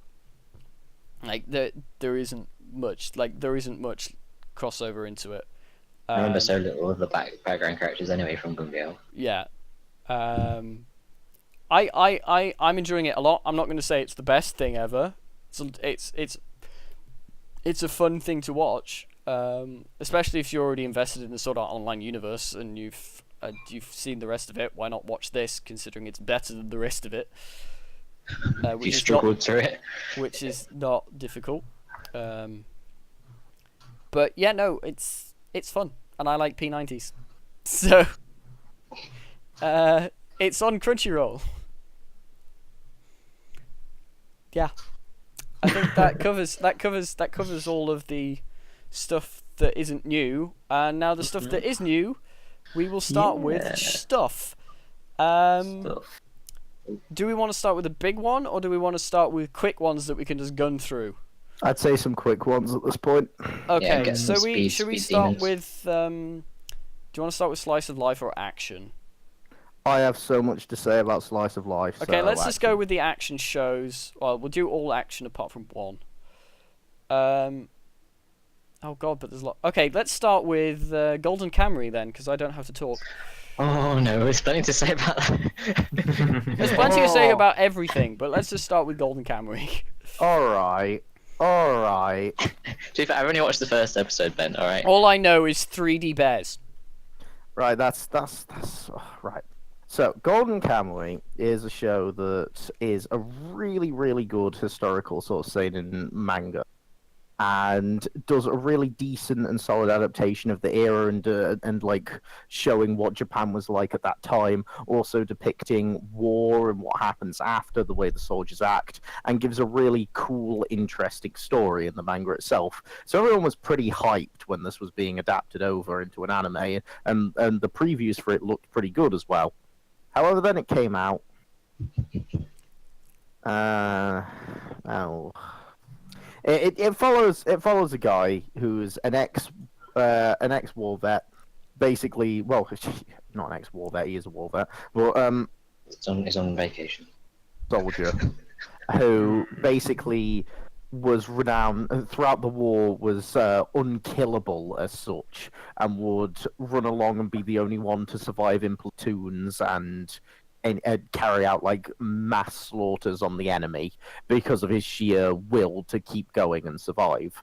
Like there isn't much crossover into it. I remember so little of the background characters anyway from Gun Gale. Yeah. I'm enjoying it a lot. I'm not going to say it's the best thing ever. It's a fun thing to watch, especially if you're already invested in the Sword Art Online universe and you've seen the rest of it. Why not watch this, considering it's better than the rest of it? You struggled through it, which is not difficult. But yeah, no, it's fun, and I like P90s. So it's on Crunchyroll. Yeah, I think that covers all of the stuff that isn't new, and now the stuff that is new, we will start with stuff. Do we want to start with a big one, or do we want to start with quick ones that we can just gun through? I'd say some quick ones at this point. Okay, Yeah, so should we start demons. with do you want to start with Slice of Life or action? I have so much to say about Slice of Life. Okay, so let's just go with the action shows. Well, we'll do all action apart from one. Oh god, but there's a lot. Okay, let's start with Golden Camry then, because I don't have to talk. Oh no, there's plenty to say about that. There's plenty to say about everything, but let's just start with Golden Camry. Alright. To be fair, I've only watched the first episode, Ben. All right. All I know is 3D bears. Right, that's right. So, Golden Kamuy is a show that is a really, really good historical sort of seinen manga, and does a really decent and solid adaptation of the era and like showing what Japan was like at that time, also depicting war and what happens after, the way the soldiers act, and gives a really cool, interesting story in the manga itself. So everyone was pretty hyped when this was being adapted over into an anime, and the previews for it looked pretty good as well. However, then it came out. It follows a guy who's an ex war vet, basically. Well, not an ex war vet. He is a war vet, but He's on vacation. soldier who basically was renowned throughout the war, was unkillable as such, and would run along and be the only one to survive in platoons and carry out like mass slaughters on the enemy because of his sheer will to keep going and survive.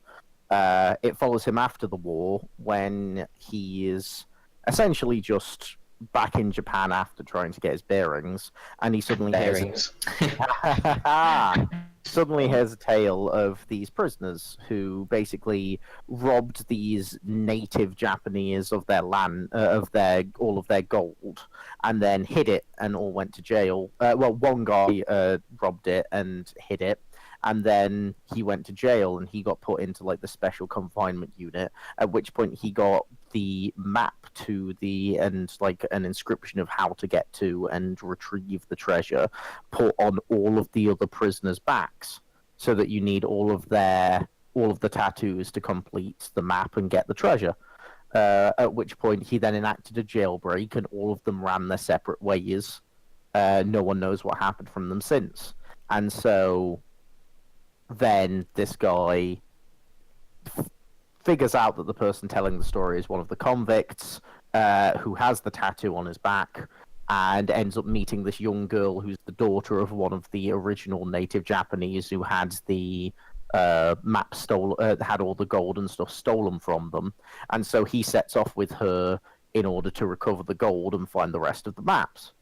It follows him after the war when he is essentially just back in Japan after trying to get his bearings, and he suddenly hears a tale of these prisoners who basically robbed these native Japanese of their land, all of their gold, and then hid it, and all went to jail. One guy robbed it and hid it, and then he went to jail, and he got put into like the special confinement unit. At which point he got the map to and like an inscription of how to get to and retrieve the treasure put on all of the other prisoners' backs, so that you need all of the tattoos to complete the map and get the treasure. At which point he then enacted a jailbreak, and all of them ran their separate ways. No one knows what happened from them since. And so then this guy figures out that the person telling the story is one of the convicts who has the tattoo on his back, and ends up meeting this young girl who's the daughter of one of the original native Japanese who had the map stolen, had all the gold and stuff stolen from them. And so he sets off with her in order to recover the gold and find the rest of the maps.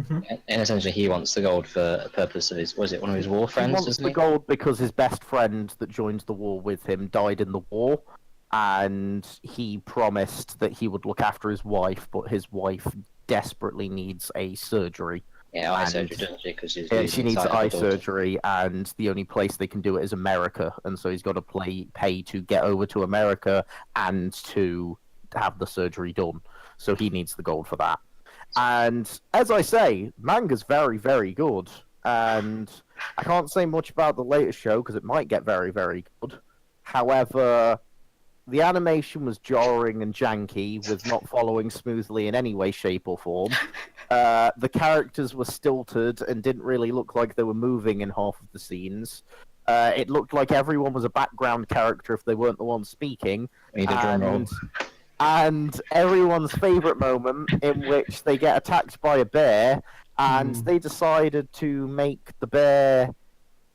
And essentially, he wants the gold for a purpose of his. Was it one of his war friends? He wants the gold because his best friend that joined the war with him died in the war, and he promised that he would look after his wife, but his wife desperately needs a surgery. Yeah, eye surgery, doesn't she? Because she needs eye surgery, and the only place they can do it is America, and so he's got to pay to get over to America and to have the surgery done. So he needs the gold for that. And as I say, manga's very, very good. And I can't say much about the latest show because it might get very, very good. However, the animation was jarring and janky, with not following smoothly in any way, shape, or form. The characters were stilted and didn't really look like they were moving in half of the scenes. It looked like everyone was a background character if they weren't the one speaking. And everyone's favourite moment, in which they get attacked by a bear, and they decided to make the bear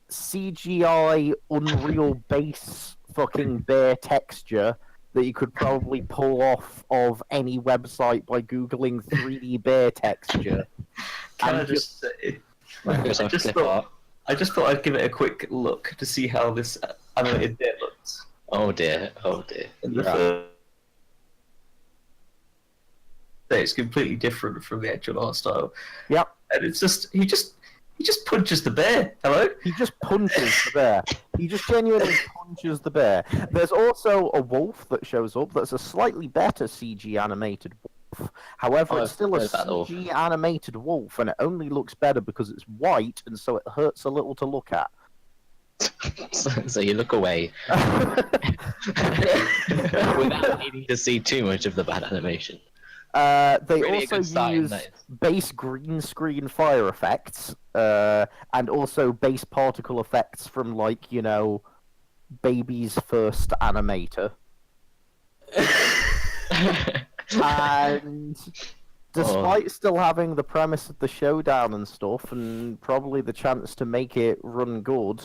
CGI Unreal Base fucking bear texture that you could probably pull off of any website by googling 3D bear texture. Can I just say, I just thought I'd give it a quick look to see how this animated bear looks. Oh dear, oh dear. It's completely different from the actual art style. Yep. And it's just he just punches the bear. Hello? He just punches the bear. He just genuinely punches the bear. There's also a wolf that shows up that's a slightly better CG animated wolf. However, it's still a CG animated wolf, and it only looks better because it's white, and so it hurts a little to look at. So you look away without needing to see too much of the bad animation. They Really also use base green screen fire effects, and also base particle effects from, like, you know, Baby's first animator. And despite still having the premise of the showdown and stuff, and probably the chance to make it run good,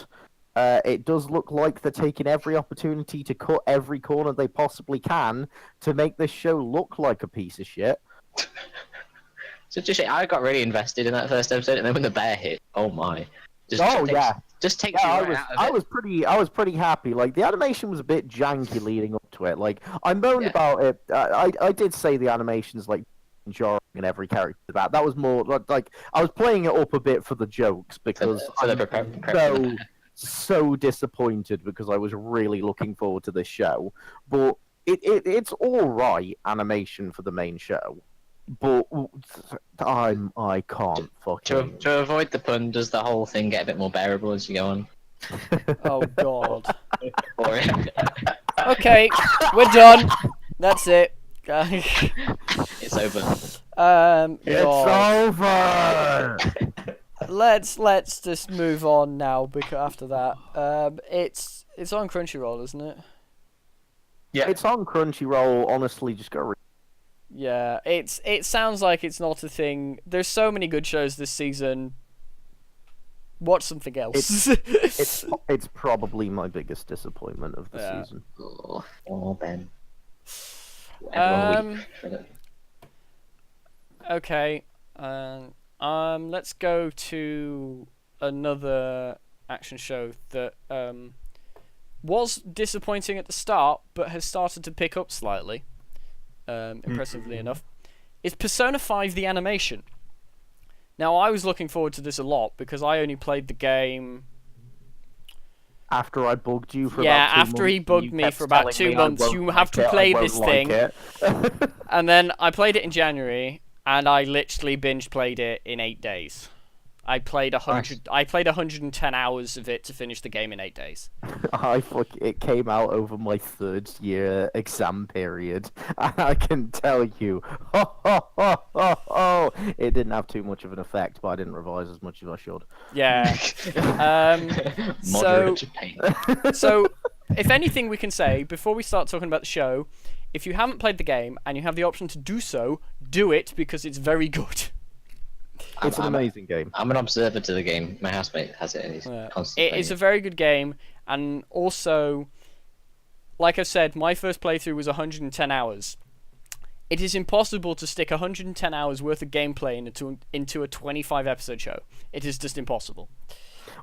it does look like they're taking every opportunity to cut every corner they possibly can to make this show look like a piece of shit. So just I got really invested in that first episode, and then when the bear hit, oh my! Just takes you right out of it. I was pretty happy. Like, the animation was a bit janky leading up to it. Like, I moaned about it. I did say the animation's like jarring in every character. That was more like I was playing it up a bit for the jokes because I'm so disappointed because I was really looking forward to this show. But it's all right animation for the main show. But I can't fucking... To avoid the pun, does the whole thing get a bit more bearable as you go on? Oh god. Or... Okay, we're done. That's it. It's over. It's over! Let's just move on now, because after that, it's on Crunchyroll, isn't it? Yeah, it's on Crunchyroll. Honestly, just go. Yeah, it sounds like it's not a thing. There's so many good shows this season. Watch something else. It's probably my biggest disappointment of the season. Oh, Ben. Okay. Let's go to another action show that was disappointing at the start, but has started to pick up slightly. Impressively enough, is Persona 5 the animation. Now, I was looking forward to this a lot because I only played the game after I bugged you for about 2 months. Yeah, after he bugged me for about 2 months, you have to play this thing. And then I played it in January, and I literally binge played it in 8 days. I played 110 hours of it to finish the game in 8 days. It came out over my third year exam period, and I can tell you, it didn't have too much of an effect, but I didn't revise as much as I should. Yeah. Moderate pain. So, if anything we can say before we start talking about the show, if you haven't played the game and you have the option to do so, do it because it's very good. It's an amazing game. I'm an observer to the game. My housemate has it, and he's constantly It playing is a very good game, and also, like I said, my first playthrough was 110 hours. It is impossible to stick 110 hours worth of gameplay into a 25 episode show. It is just impossible.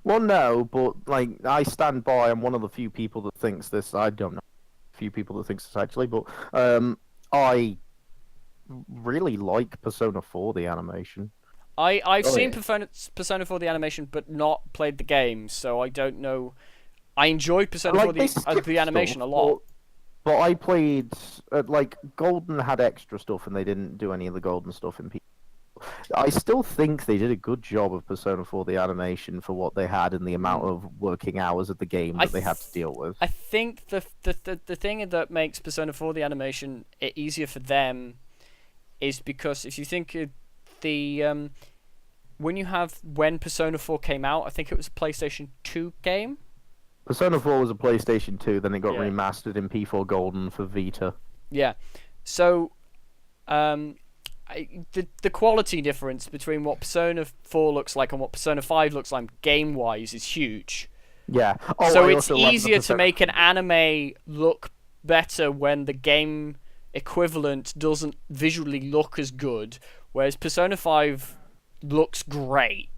Well, no, but like I stand by. I'm one of the few people that thinks this. I don't know, a few people that thinks this actually, but I really like Persona 4, the animation. I've seen Persona 4 the animation, but not played the game, so I don't know. I enjoyed Persona 4 the animation a lot. But I played like Golden had extra stuff, and they didn't do any of the Golden stuff in P. I still think they did a good job of Persona 4 the animation for what they had and the amount of working hours of the game that they had to deal with. I think the thing that makes Persona 4 the animation easier for them is because if you think when Persona 4 came out, I think it was a PlayStation 2 game. Persona 4 was a PlayStation 2, then it got remastered in P4 Golden for Vita. Yeah, so the quality difference between what Persona 4 looks like and what Persona 5 looks like game-wise is huge. Yeah. So it's easier to make an anime look better when the game equivalent doesn't visually look as good, whereas Persona 5 looks great.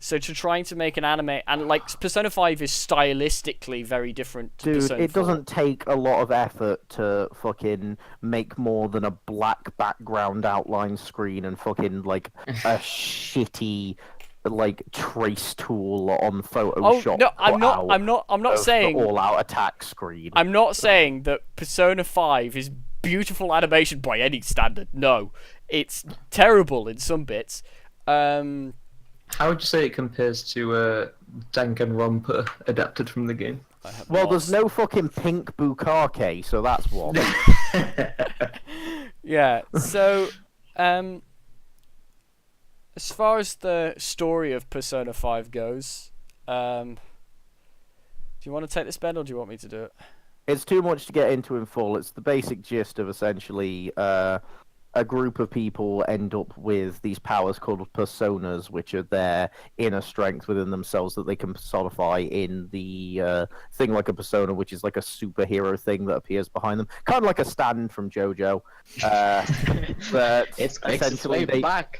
So to trying to make an anime, and like Persona 5 is stylistically very different to Persona 4. It doesn't take a lot of effort to fucking make more than a black background outline screen and fucking like a shitty like trace tool on Photoshop. Oh no, I'm not saying all-out attack screen. I'm not saying that Persona 5 is beautiful animation by any standard. No, it's terrible in some bits. How would you say it compares to Danganronpa adapted from the game? Well, there's no fucking pink bukkake, so that's what. Yeah, so as far as the story of Persona 5 goes, do you want to take this, Ben, or do you want me to do it? It's too much to get into in full. It's the basic gist of essentially a group of people end up with these powers called personas, which are their inner strength within themselves that they can personify in the thing like a persona, which is like a superhero thing that appears behind them, kind of like a stand from JoJo. But essentially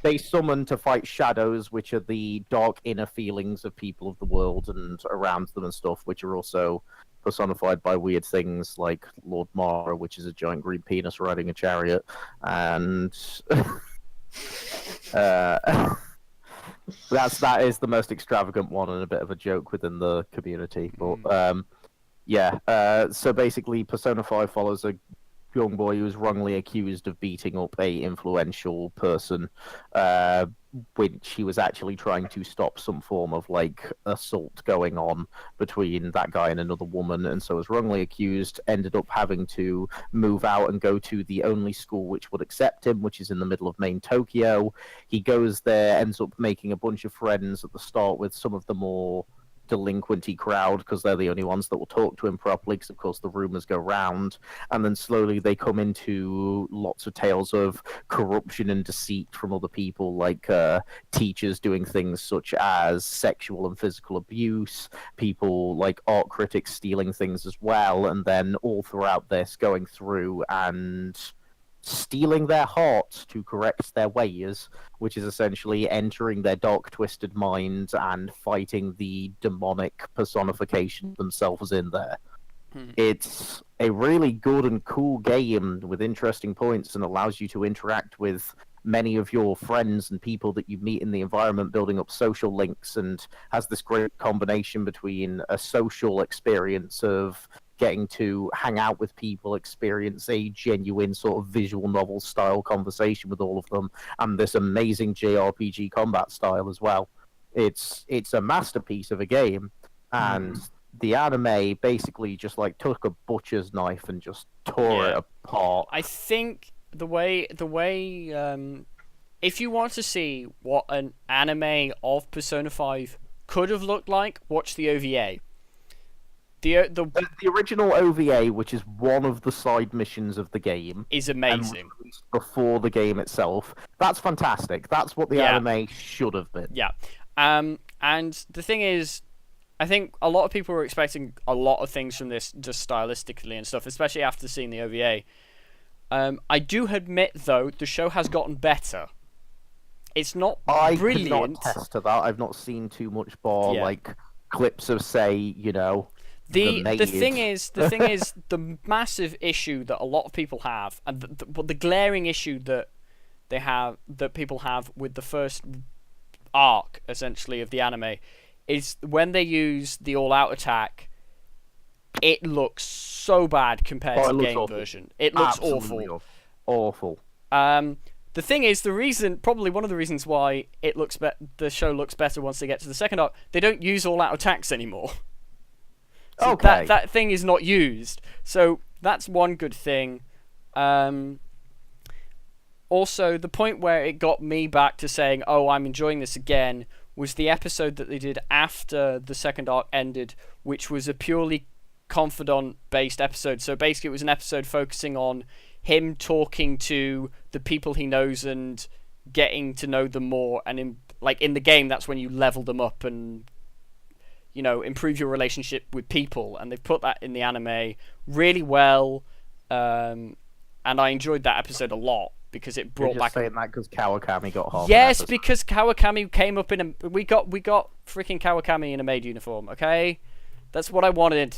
they summon to fight shadows, which are the dark inner feelings of people of the world and around them and stuff, which are also personified by weird things like Lord Mara, which is a giant green penis riding a chariot, and that is the most extravagant one and a bit of a joke within the community. But so basically, Persona 5 follows a young boy who was wrongly accused of beating up a influential person, which he was actually trying to stop some form of like assault going on between that guy and another woman, and so was wrongly accused, ended up having to move out and go to the only school which would accept him, which is in the middle of main Tokyo. He goes there, ends up making a bunch of friends at the start with some of the more delinquenty crowd because they're the only ones that will talk to him properly, because of course the rumors go round, and then slowly they come into lots of tales of corruption and deceit from other people, like teachers doing things such as sexual and physical abuse, people like art critics stealing things as well, and then all throughout this going through and stealing their hearts to correct their ways, which is essentially entering their dark, twisted minds and fighting the demonic personification themselves in there. It's a really good and cool game with interesting points and allows you to interact with many of your friends and people that you meet in the environment, building up social links, and has this great combination between a social experience of getting to hang out with people, experience a genuine sort of visual novel style conversation with all of them, and this amazing JRPG combat style as well. It's a masterpiece of a game, and the anime basically just like took a butcher's knife and just tore it Yeah. apart. I think the way if you want to see what an anime of Persona 5 could have looked like, watch the OVA. The original OVA, which is one of the side missions of the game, is and amazing. released before the game itself. That's fantastic. That's what the Yeah. anime should have been. Yeah. And the thing is, I think a lot of people were expecting a lot of things from this, just stylistically and stuff, especially after seeing the OVA. I do admit, though, the show has gotten better. It's not I brilliant. could not attest to that. I've not seen too much bar Yeah. like clips of, say, you know, The Maid. thing is the massive issue that a lot of people have, and the glaring issue that people have with the first arc, essentially, of the anime, is when they use the all-out attack, it looks so bad compared to it the looks game awful. version. It looks Absolutely awful. awful. The thing is, probably one of the reasons why the show looks better once they get to the second arc, they don't use all-out attacks anymore. So Okay. that thing is not used. So that's one good thing. Also, the point where it got me back to saying, "Oh, I'm enjoying this again," was the episode that they did after the second arc ended, which was a purely confidant-based episode. So basically, it was an episode focusing on him talking to the people he knows and getting to know them more. And in the game, that's when you level them up and, you know, improve your relationship with people. And they've put that in the anime really well. And I enjoyed that episode a lot because it You're brought just back. saying that because Kawakami got half. Yes, an episode. because Kawakami came up in a. We got freaking Kawakami in a maid uniform. Okay, that's what I wanted.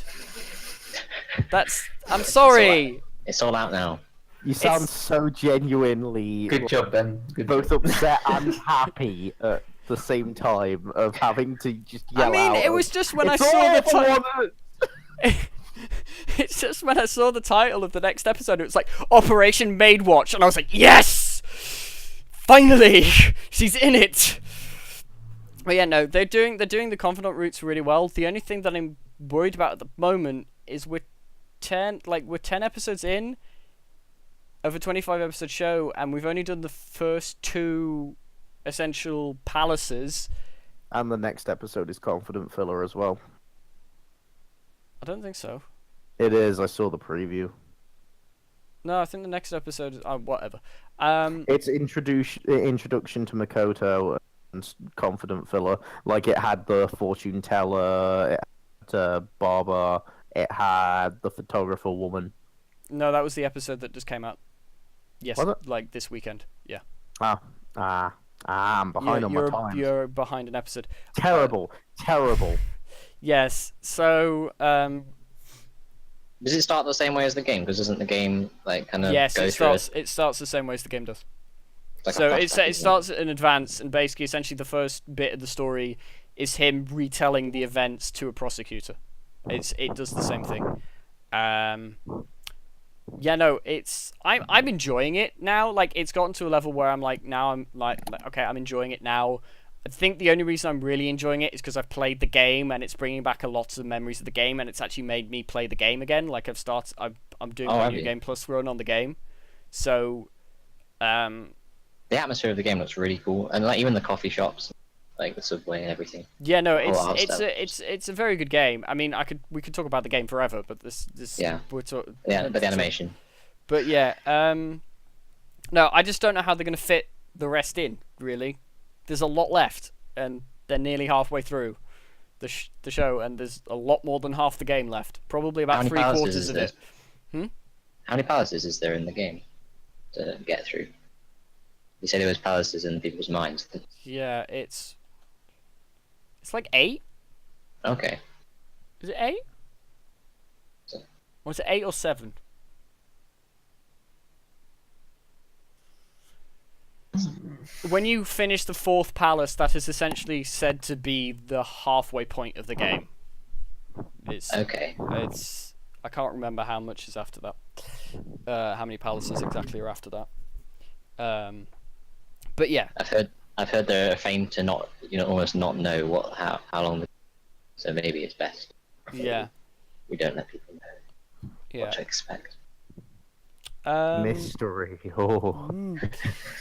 I'm sorry. It's all out now. You sound it's- so genuinely Good job, Ben. Good both job. upset and happy at the same time of having to just yell I mean, out. it was just when I "It's saw the all title. one!" It's just when I saw the title of the next episode, it was like Operation Maid Watch, and I was like, yes, finally, she's in it. But yeah, no, they're doing the confidant routes really well. The only thing that I'm worried about at the moment is we're 10 episodes in of a 25 episode show, and we've only done the first 2 essential palaces. And the next episode is confident filler as well. I don't think so. It is. I saw the preview. No, I think the next episode is whatever. It's introduction to Makoto and confident filler. Like it had the fortune teller, it had barber, it had the photographer woman. No, that was the episode that just came out. Yes, Was it? like this weekend. Yeah. I'm behind on my times. You're behind an episode. Terrible. Yes. So, Does it start the same way as the game? Because doesn't the game like kind of yes, go it through starts the same way as the game does. like a So flashback, it isn't starts in advance, and basically, essentially, the first bit of the story is him retelling the events to a prosecutor. It does the same thing. Yeah, no, I'm enjoying it now. Like, it's gotten to a level where I'm like, okay, I'm enjoying it now. I think the only reason I'm really enjoying it is because I've played the game, and it's bringing back a lot of memories of the game, and it's actually made me play the game again. Like, I'm doing my have New you? Game Plus run on the game, so The atmosphere of the game looks really cool, and like even the coffee shops, like the subway and everything. yeah, no, I'll it's a very good game. I mean, we could talk about the game forever, but this Yeah. but The animation. But yeah, no, I just don't know how they're gonna fit the rest in. Really, there's a lot left, and they're nearly halfway through the show, and there's a lot more than half the game left. Probably How about many 3/4 palaces of is it. there? How many palaces is there in the game to get through? You said there was palaces in people's minds. Yeah, it's like 8. Okay. Is it 8? Or is it 8 or 7? When you finish the 4th palace, that is essentially said to be the halfway point of the game. Okay. I can't remember how much is after that. How many palaces exactly are after that? But yeah. I've heard I've heard they're famed to not, almost not know how long. So maybe it's best. Yeah. We don't let people know Yeah. what to expect. Mystery. Oh.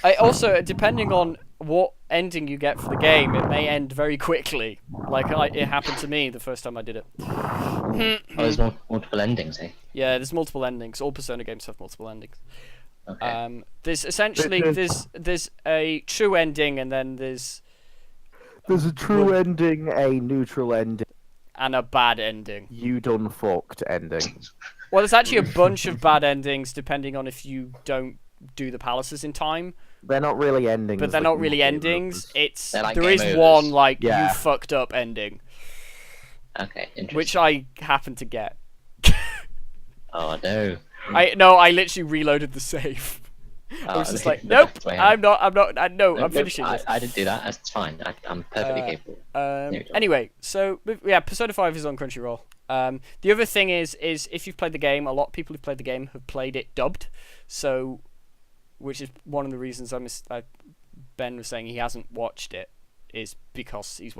I also, depending on what ending you get for the game, it may end very quickly. Like it happened to me the first time I did it. Oh, there's multiple endings, eh? Yeah, there's multiple endings. All Persona games have multiple endings. Okay. There's essentially there's a true ending, and then there's a true ending, a neutral ending, and a bad ending. you done fucked ending. Well, there's actually a bunch of bad endings depending on if you don't do the palaces in time. They're not really endings. But they're like not really game endings. overs. They're like There game is overs. one like Yeah. you fucked up ending, Okay, interesting. which I happen to get. Oh no. I literally reloaded the save. I was just like, nope, I'm finishing this. I didn't do that. That's fine. I'm perfectly capable. Anyway, so yeah, Persona 5 is on Crunchyroll. The other thing is if you've played the game, a lot of people who've played the game have played it dubbed, so which is one of the reasons Ben was saying he hasn't watched it is because he's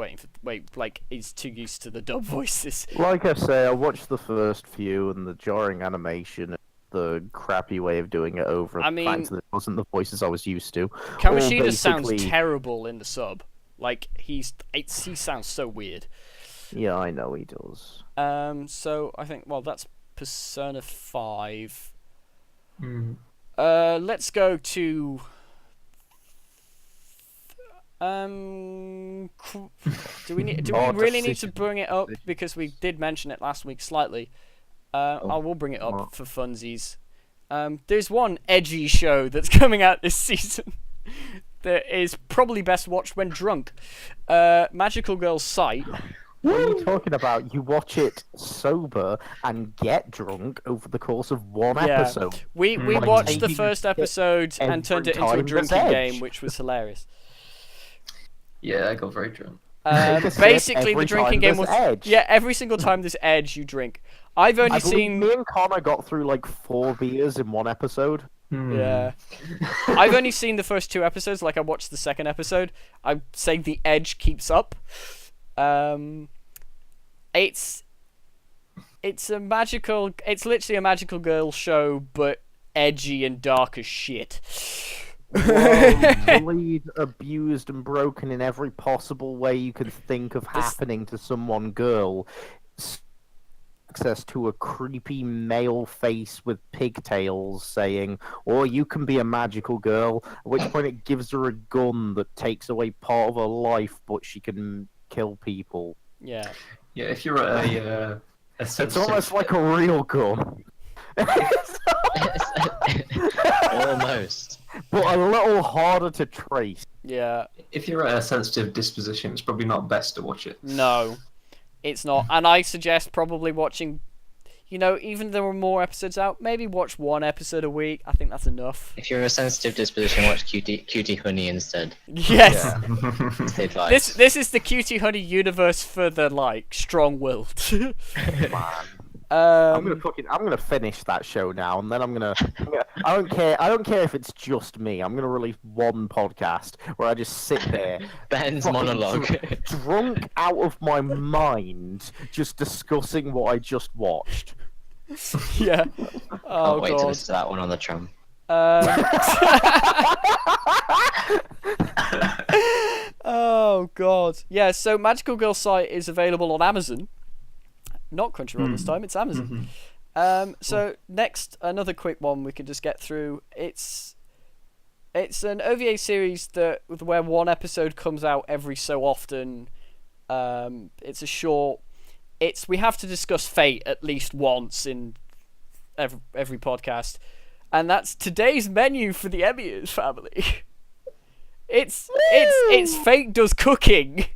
he's too used to the dub voices. Like I say, I watched the first few and the jarring animation, the crappy way of doing it over. I the mean- fact that it wasn't the voices I was used to. Kamishita Or sounds basically- terrible in the sub. Like he sounds so weird. Yeah, I know he does. So I think that's Persona 5. Mm. Let's go to do we really need to bring it up because we did mention it last week slightly. I will bring it up for funsies. There's one edgy show that's coming out this season that is probably best watched when drunk. Magical Girl Sight. What are you talking about? You watch it sober and get drunk over the course of one episode. We Like watched the taking first episode and turned it into a every time drinking there's game, edge. which was hilarious. Yeah, I got very drunk. Basically, the every drinking time game there's was edge. every single time there's edge, you drink. I've only I believe seen me and Connor got through like 4 beers in one episode. yeah. I've only seen the first 2 episodes. Like I watched the second episode. I'm saying the edge keeps up. It's literally a magical girl show, but edgy and dark as shit. Bullied, abused, and broken in every possible way you could think of happening to someone girl. Access to a creepy male face with pigtails saying, "Oh, you can be a magical girl," at which point it gives her a gun that takes away part of her life, but she can kill people. Yeah. Yeah, if you're a It's sensitive, almost like a real gun. Almost. But a little harder to trace. Yeah. if you're a sensitive disposition, it's probably not best to watch it. No, it's not. And I suggest probably watching. Even though there are more episodes out, maybe watch 1 episode a week. I think that's enough. If you're a sensitive disposition, watch Cutie Honey instead. Yes. That's the advice. This is the Cutie Honey universe for the strong-willed. I'm gonna finish that show now, and then I don't care if it's just me. I'm gonna release one podcast where I just sit there, Ben's fucking monologue. drunk out of my mind, just discussing what I just watched. Yeah. Oh Can't wait to god. listen to that one on the tram. Oh god. Yeah. So Magical Girl Sight is available on Amazon. Not Crunchyroll this time. It's Amazon. So next, another quick one we can just get through. It's an OVA series where 1 episode comes out every so often. It's a short. We have to discuss Fate at least once in every podcast, and that's today's menu for the Emirs family. It's Fate does cooking.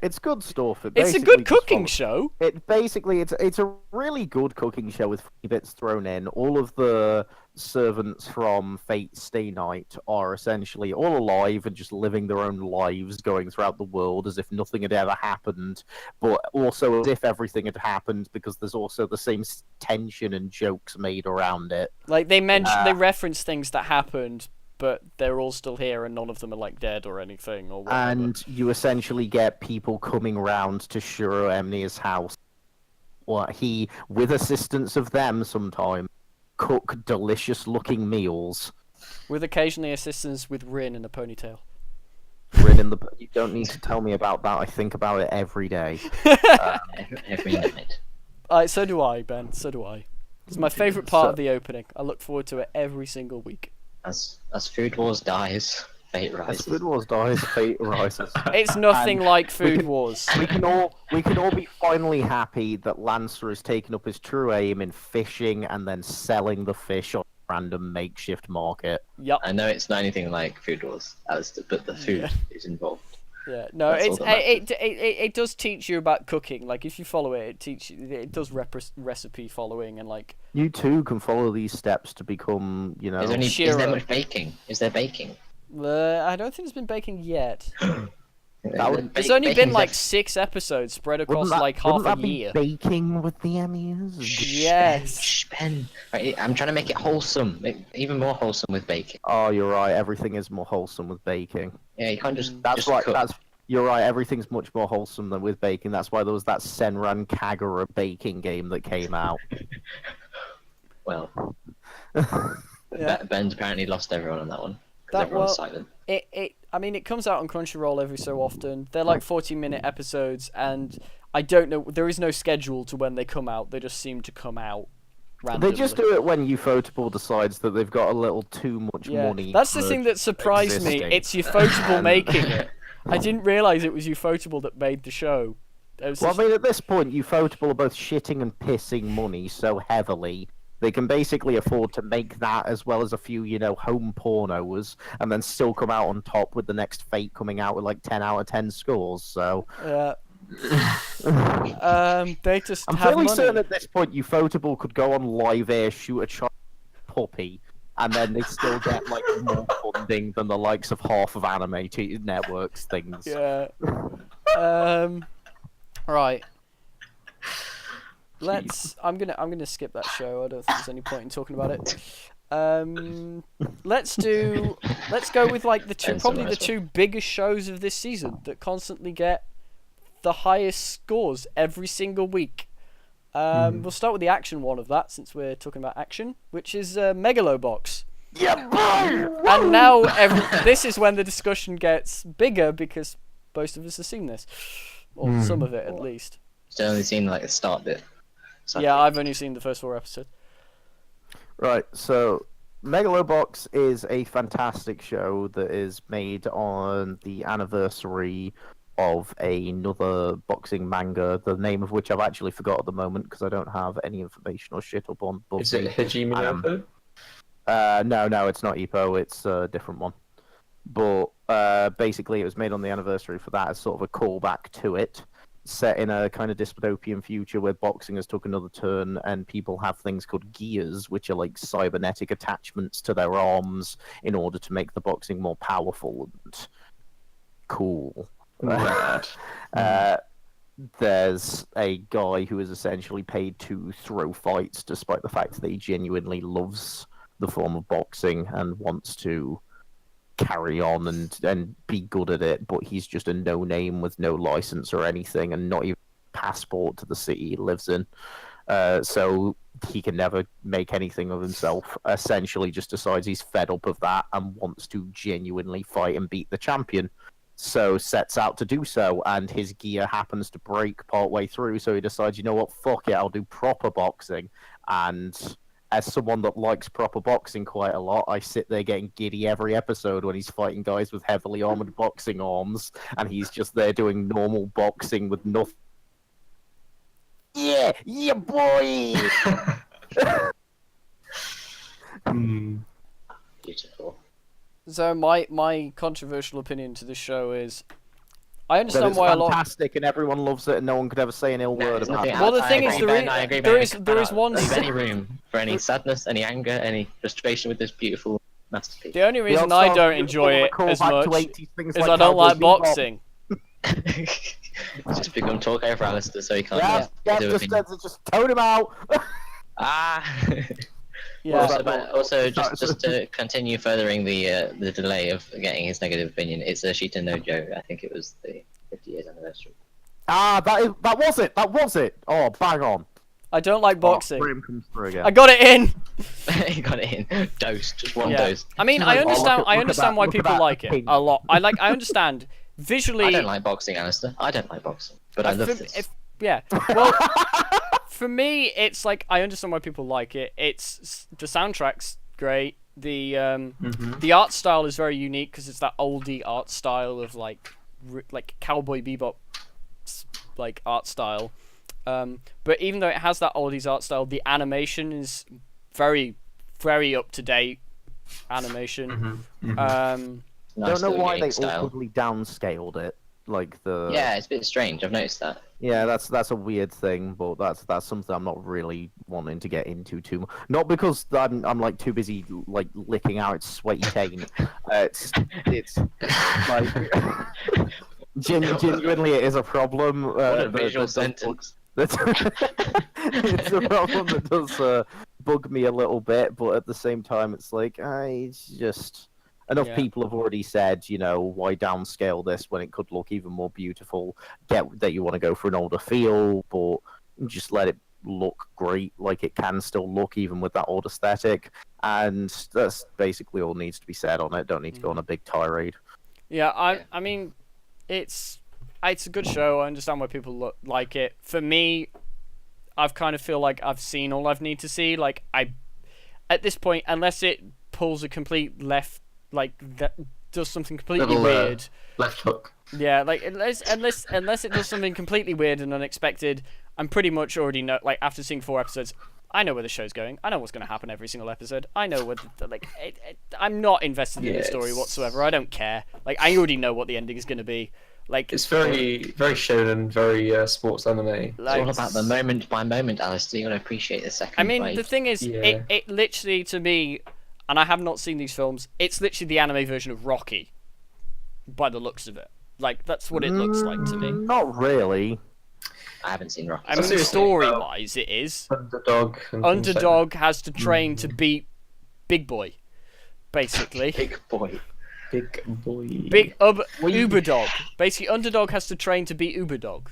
It's good stuff. It's a good cooking show. It's a really good cooking show with funny bits thrown in. All of the servants from Fate Stay Night are essentially all alive and just living their own lives, going throughout the world as if nothing had ever happened, but also as if everything had happened because there's also the same tension and jokes made around it. Like they reference things that happened but they're all still here and none of them are like dead or anything or whatever. And you essentially get people coming round to Shiro Emnia's house. What he, with assistance of them sometimes, cook delicious-looking meals. With occasionally assistance with Rin in a ponytail. Rin in the... You don't need to tell me about that. I think about it every day. Every night. So do I, Ben. So do I. It's my favourite part of the opening. I look forward to it every single week. As Food Wars dies, fate As rises. Food Wars dies, fate rises. It's nothing And like Food Wars. We can all be finally happy that Lancer has taken up his true aim in fishing and then selling the fish on a random makeshift market. Yup. I know it's not anything like Food Wars, Alastair, but the food is involved. Yeah, no, That's all that it does teach you about cooking. Like if you follow it, it does recipe following and like. You too can follow these steps to become, you know. Is there much baking? Is there baking? I don't think there's been baking yet. There's only been like 6 episodes spread across like half wouldn't a that be year. baking with the Emmys? Yes. Shh, Ben. Right, I'm trying to make it wholesome, even more wholesome with baking. Oh, you're right. Everything is more wholesome with baking. Yeah, you can't just. That's just right. Cook. You're right. Everything's much more wholesome than with baking. That's why there was that Senran Kagura baking game that came out. Well, Yeah. Ben's apparently lost everyone on that one. That Everyone's silent. I mean, it comes out on Crunchyroll every so often. They're like 40-minute episodes, and I don't know. There is no schedule to when they come out. They just seem to come out randomly. They just do it when Ufotable decides that they've got a little too much money. That's the for thing that surprised me. existing. It's Ufotable making it. I didn't realize it was Ufotable that made the show. Well, I mean, at this point, Ufotable are both shitting and pissing money so heavily. They can basically afford to make that as well as a few, home pornos, and then still come out on top with the next Fate coming out with like 10 out of 10 scores. So, they just I'm have fairly money. certain at this point, Ufotable could go on Live Air, shoot a child puppy, and then they still get like more funding than the likes of half of anime networks things. Yeah. Right. I'm gonna skip that show. I don't think there's any point in talking about it. Let's go with like probably the two biggest shows of this season that constantly get the highest scores every single week. We'll start with the action one of that since we're talking about action, which is Megalobox. Yeah, boy! And now this is when the discussion gets bigger because most of us have seen this, or some of it at least. Still only seen like the start bit. Yeah, I've only seen the first 4 episodes. Right, so Megalobox is a fantastic show that is made on the anniversary of another boxing manga, the name of which I've actually forgot at the moment because I don't have any information or shit up on. Is it Hajime Ippo? No, it's not Ippo, it's a different one. But basically it was made on the anniversary for that as sort of a callback to it. Set in a kind of dystopian future where boxing has took another turn and people have things called gears, which are like cybernetic attachments to their arms in order to make the boxing more powerful and cool. There's a guy who is essentially paid to throw fights despite the fact that he genuinely loves the form of boxing and wants to carry on and be good at it, but he's just a no-name with no license or anything and not even a passport to the city he lives in. So he can never make anything of himself. Essentially just decides he's fed up of that and wants to genuinely fight and beat the champion. So sets out to do so, and his gear happens to break partway through, so he decides, you know what, fuck it, I'll do proper boxing. And as someone that likes proper boxing quite a lot, I sit there getting giddy every episode when he's fighting guys with heavily armored boxing arms, and he's just there doing normal boxing with nothing. Yeah, boy! Beautiful. So my controversial opinion to this show is, I That understand it's why a lot. fantastic and everyone loves it and no one could ever say an ill word there's about nothing- it. Well, the I thing agree, is, Ben, I agree, there Ben. is one. Leave any room for any sadness, any anger, any frustration with this beautiful masterpiece. The only reason I don't enjoy it as much is I don't like boxing. It's just become talk over Alastair, so he can't Yeah, get just opinion. just tone him out. Ah! Yeah. Also, just to continue furthering the delay of getting his negative opinion, it's a Shita no Joe. I think it was the 50 years anniversary. That was it. Oh, bang on. I don't like boxing. Graham comes through again. I got it in. He got it in. Dose, just one Yeah. dose. I mean, I understand why people like it opinion. a lot. I understand visually. I don't like boxing, Alastair. I don't like boxing, but I love this. Yeah. Well, for me, it's like I understand why people like it. It's the soundtrack's great. The art style is very unique because it's that oldie art style of like Cowboy Bebop like art style. But even though it has that oldies art style, the animation is very, very up to date animation. I Nice don't know little why game they style. awkwardly downscaled it. Like the Yeah, it's a bit strange. I've noticed that. Yeah, that's a weird thing, but that's something I'm not really wanting to get into too much. Not because I'm like too busy like licking out its sweaty taint. It's like genuinely it is a problem. What a visual sentence. It's a problem that does bug me a little bit, but at the same time, it's like it's just. Enough people have already said, why downscale this when it could look even more beautiful? Get that you want to go for an older feel, but just let it look great, like it can still look even with that old aesthetic. And that's basically all needs to be said on it. Don't need to go on a big tirade. Yeah, I mean, it's a good show. I understand why people like it. For me, I've kind of feel like I've seen all I need to see. Like at this point, unless it pulls a complete left. Like that does something completely weird. Left hook. Yeah, like unless it does something completely weird and unexpected, I'm pretty much already know. Like after seeing 4 episodes, I know where the show's going. I know what's going to happen every single episode. I know what I'm not invested in the story whatsoever. I don't care. Like I already know what the ending is going to be. Like it's very very shonen, very sports anime. It's all about the moment by moment, Alistair. You got to appreciate the second. I mean, wave. the thing is, it literally to me. And I have not seen these films. It's literally the anime version of Rocky, by the looks of it. Like that's what it looks like to me. Not really. I haven't seen Rocky. I mean, story-wise, it is. Underdog has to train to beat Big Boy, basically. Big boy. Uber Dog. Basically, Underdog has to train to beat Uber Dog.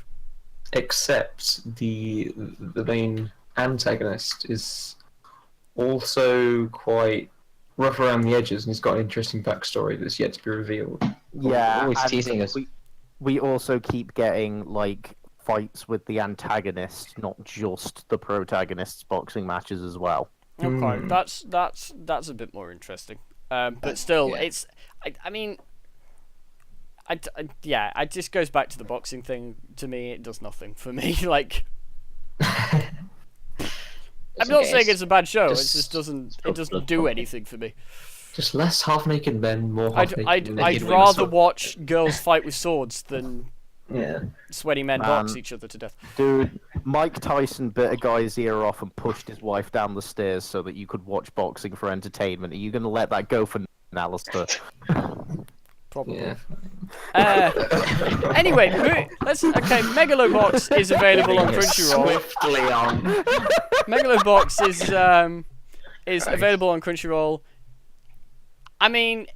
Except the main antagonist is also quite rough around the edges, and he's got an interesting backstory that's yet to be revealed. Yeah, Always teasing us. We also keep getting like fights with the antagonist, not just the protagonist's boxing matches as well. Okay, that's a bit more interesting. But still, it's. I mean, it just goes back to the boxing thing. To me, it does nothing for me. Like. I'm not saying it's a bad show. It just doesn't do anything for me. Just less half-naked men, more half-naked women. I'd rather watch girls fight with swords than Yeah. sweaty men box each other to death. Dude, Mike Tyson bit a guy's ear off and pushed his wife down the stairs so that you could watch boxing for entertainment. Are you going to let that go for Alastair? Probably. Yeah. Anyway, Megalobox is available on Crunchyroll. Swiftly on. Megalobox is available on Crunchyroll. I mean,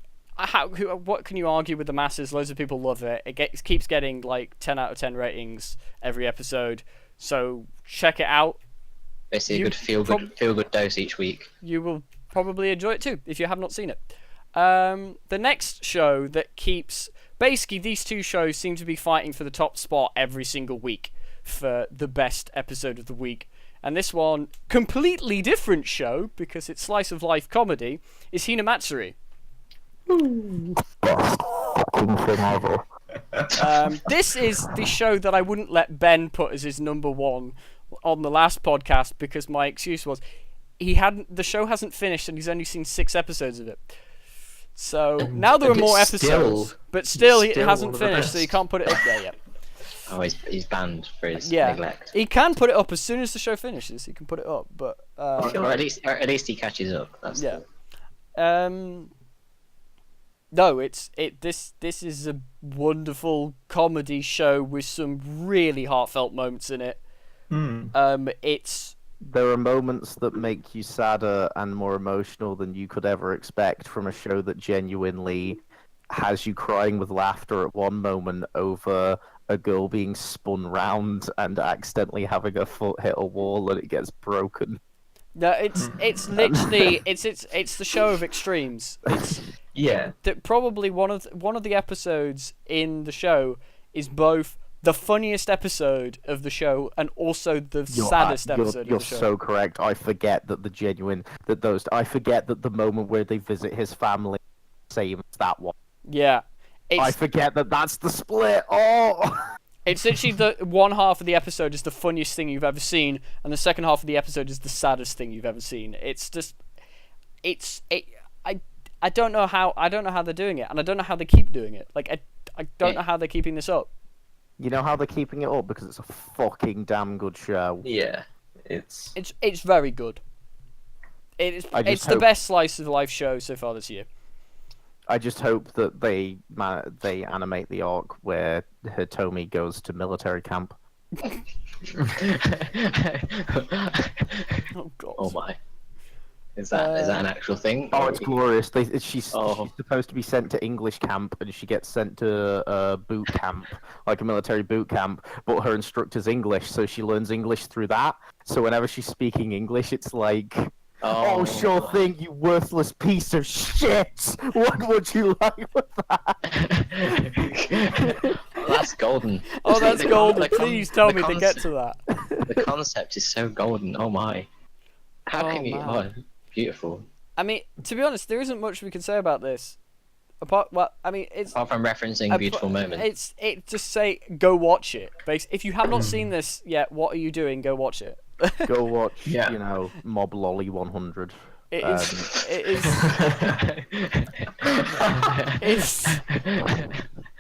what can you argue with the masses? Loads of people love it. It keeps getting like 10 out of 10 ratings every episode. So check it out. Basically, a good feel good dose each week. You will probably enjoy it too if you have not seen it. The next show that keeps basically these two shows seem to be fighting for the top spot every single week for the best episode of the week. And this one, completely different show because it's slice of life comedy, is Hinamatsuri. This is the show that I wouldn't let Ben put as his number one on the last podcast because my excuse was the show hasn't finished and he's only seen 6 episodes of it. So now there are more episodes, but still it hasn't finished, so you can't put it up there yet. Oh, he's banned for his neglect. He can put it up as soon as the show finishes. He can put it up, but or at least he catches up. That's No, this is a wonderful comedy show with some really heartfelt moments in it. It's There are moments that make you sadder and more emotional than you could ever expect from a show that genuinely has you crying with laughter at one moment over a girl being spun round and accidentally having her foot hit a wall and it gets broken. No, it's literally it's the show of extremes. It's Yeah. probably one of the episodes in the show is both the funniest episode of the show and also the saddest episode You're of the show. so correct. I forget that I forget that the moment where they visit his family, same as that one. Yeah, I forget that that's the split. Oh. it's literally the one half of the episode is the funniest thing you've ever seen, and the second half of the episode is the saddest thing you've ever seen. It's just, I don't know how they're doing it, and I don't know how they keep doing it. Like I don't know how they're keeping this up. You know how they're keeping it up? Because it's a fucking damn good show. Yeah. It's It's very good. It's the hope- best slice of life show so far this year. I just hope that they animate the arc where Hitomi goes to military camp. Oh god. Oh my. Is that an actual thing? Oh, it's glorious. She's Oh. supposed to be sent to English camp, and she gets sent to a boot camp, like a military boot camp. But her instructor's English, so she learns English through that. So whenever she's speaking English, it's like, "Oh, sure thing, you worthless piece of shit. What would you like with that?" That's golden. Oh, that's The- golden. the con- Please tell the me they get to that. The concept is so golden. Oh my. How Oh, can you? man. Oh, beautiful. I mean, to be honest, there isn't much we can say about this. Apart from referencing beautiful moments. It just say go watch it. If you have not seen this yet, what are you doing? Go watch it. Go watch, Yeah. Mob Lolly 100. It is. It's.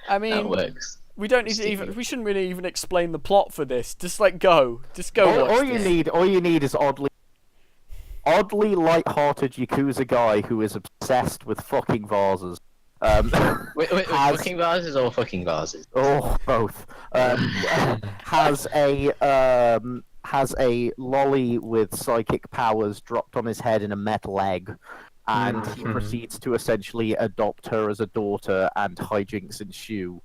I mean, That works. we don't need to even. We shouldn't really even explain the plot for this. Just go. Just go watch All this. you need is oddly light-hearted Yakuza guy who is obsessed with fucking vases. Wait, has- fucking vases or fucking vases? Oh, both. Has a lolly with psychic powers dropped on his head in a metal egg, and he proceeds to essentially adopt her as a daughter, and hijinks ensue.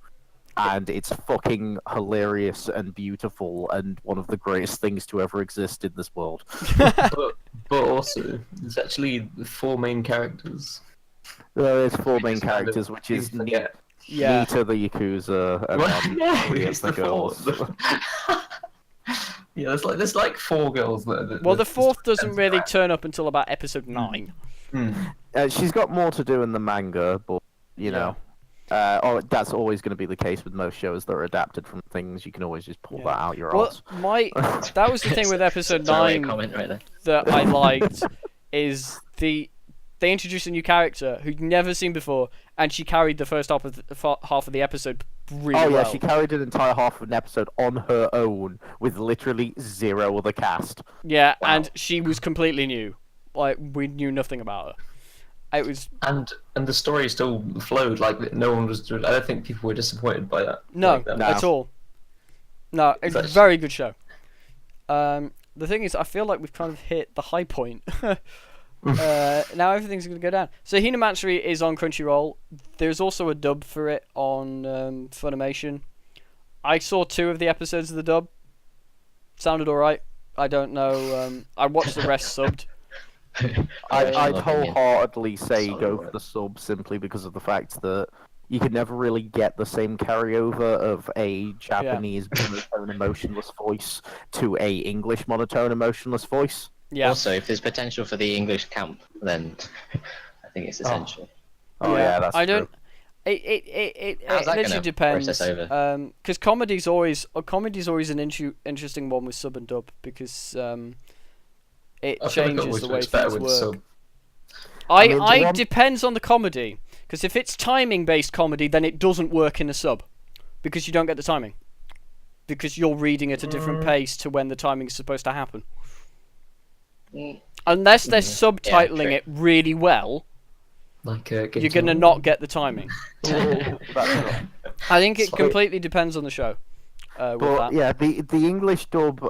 And it's fucking hilarious and beautiful, and one of the greatest things to ever exist in this world. but also there's actually 4 main characters. There is 4 main Just kind of characters, which is easy to get. Yeah. Nita the Yakuza, and then Yeah, 3 it's of the girls. 4. Yeah, there's like 4 girls that Well, the fourth doesn't really turn up until about episode 9. She's got more to do in the manga, but you know, that's always going to be the case with most shows that are adapted from things. You can always just pull that out your Well, arse. that was the thing with episode Throwaway 9 comment right there. that I liked is they introduced a new character who'd never seen before, and she carried the first half of the episode really Oh yeah, well. she carried an entire half of an episode on her own with literally 0 other cast. Yeah, Wow. and she was completely new. Like, we knew nothing about her. It was and the story still flowed. Like no one was. I don't think people were disappointed by that. no, Like that. No. at all. No, it's a That's- very good show. The thing is, I feel like we've kind of hit the high point. Now everything's going to go down. So Hinamatsuri is on Crunchyroll. There's also a dub for it on Funimation. I saw 2 of the episodes of the dub. Sounded alright. I don't know. I watched the rest subbed. I'd Yeah. wholeheartedly say Sorry, go right. for the sub simply because of the fact that you could never really get the same carryover of a Japanese monotone emotionless voice to a English monotone emotionless voice. Yeah. Also, if there's potential for the English camp, then I think it's essential. Oh yeah, that's I true. don't. It How's that literally gonna depends. process over? Because comedy's always an interesting one with sub and dub because it I feel like changes always the way works better things with work. sub. I mean, the one- depends on the comedy because if it's timing based comedy, then it doesn't work in a sub because you don't get the timing because you're reading at a different pace to when the timing is supposed to happen. Unless they're subtitling true. it really well, Like you're gonna not get the timing. That's right. I think it So- completely depends on the show. with But that. yeah, the English dub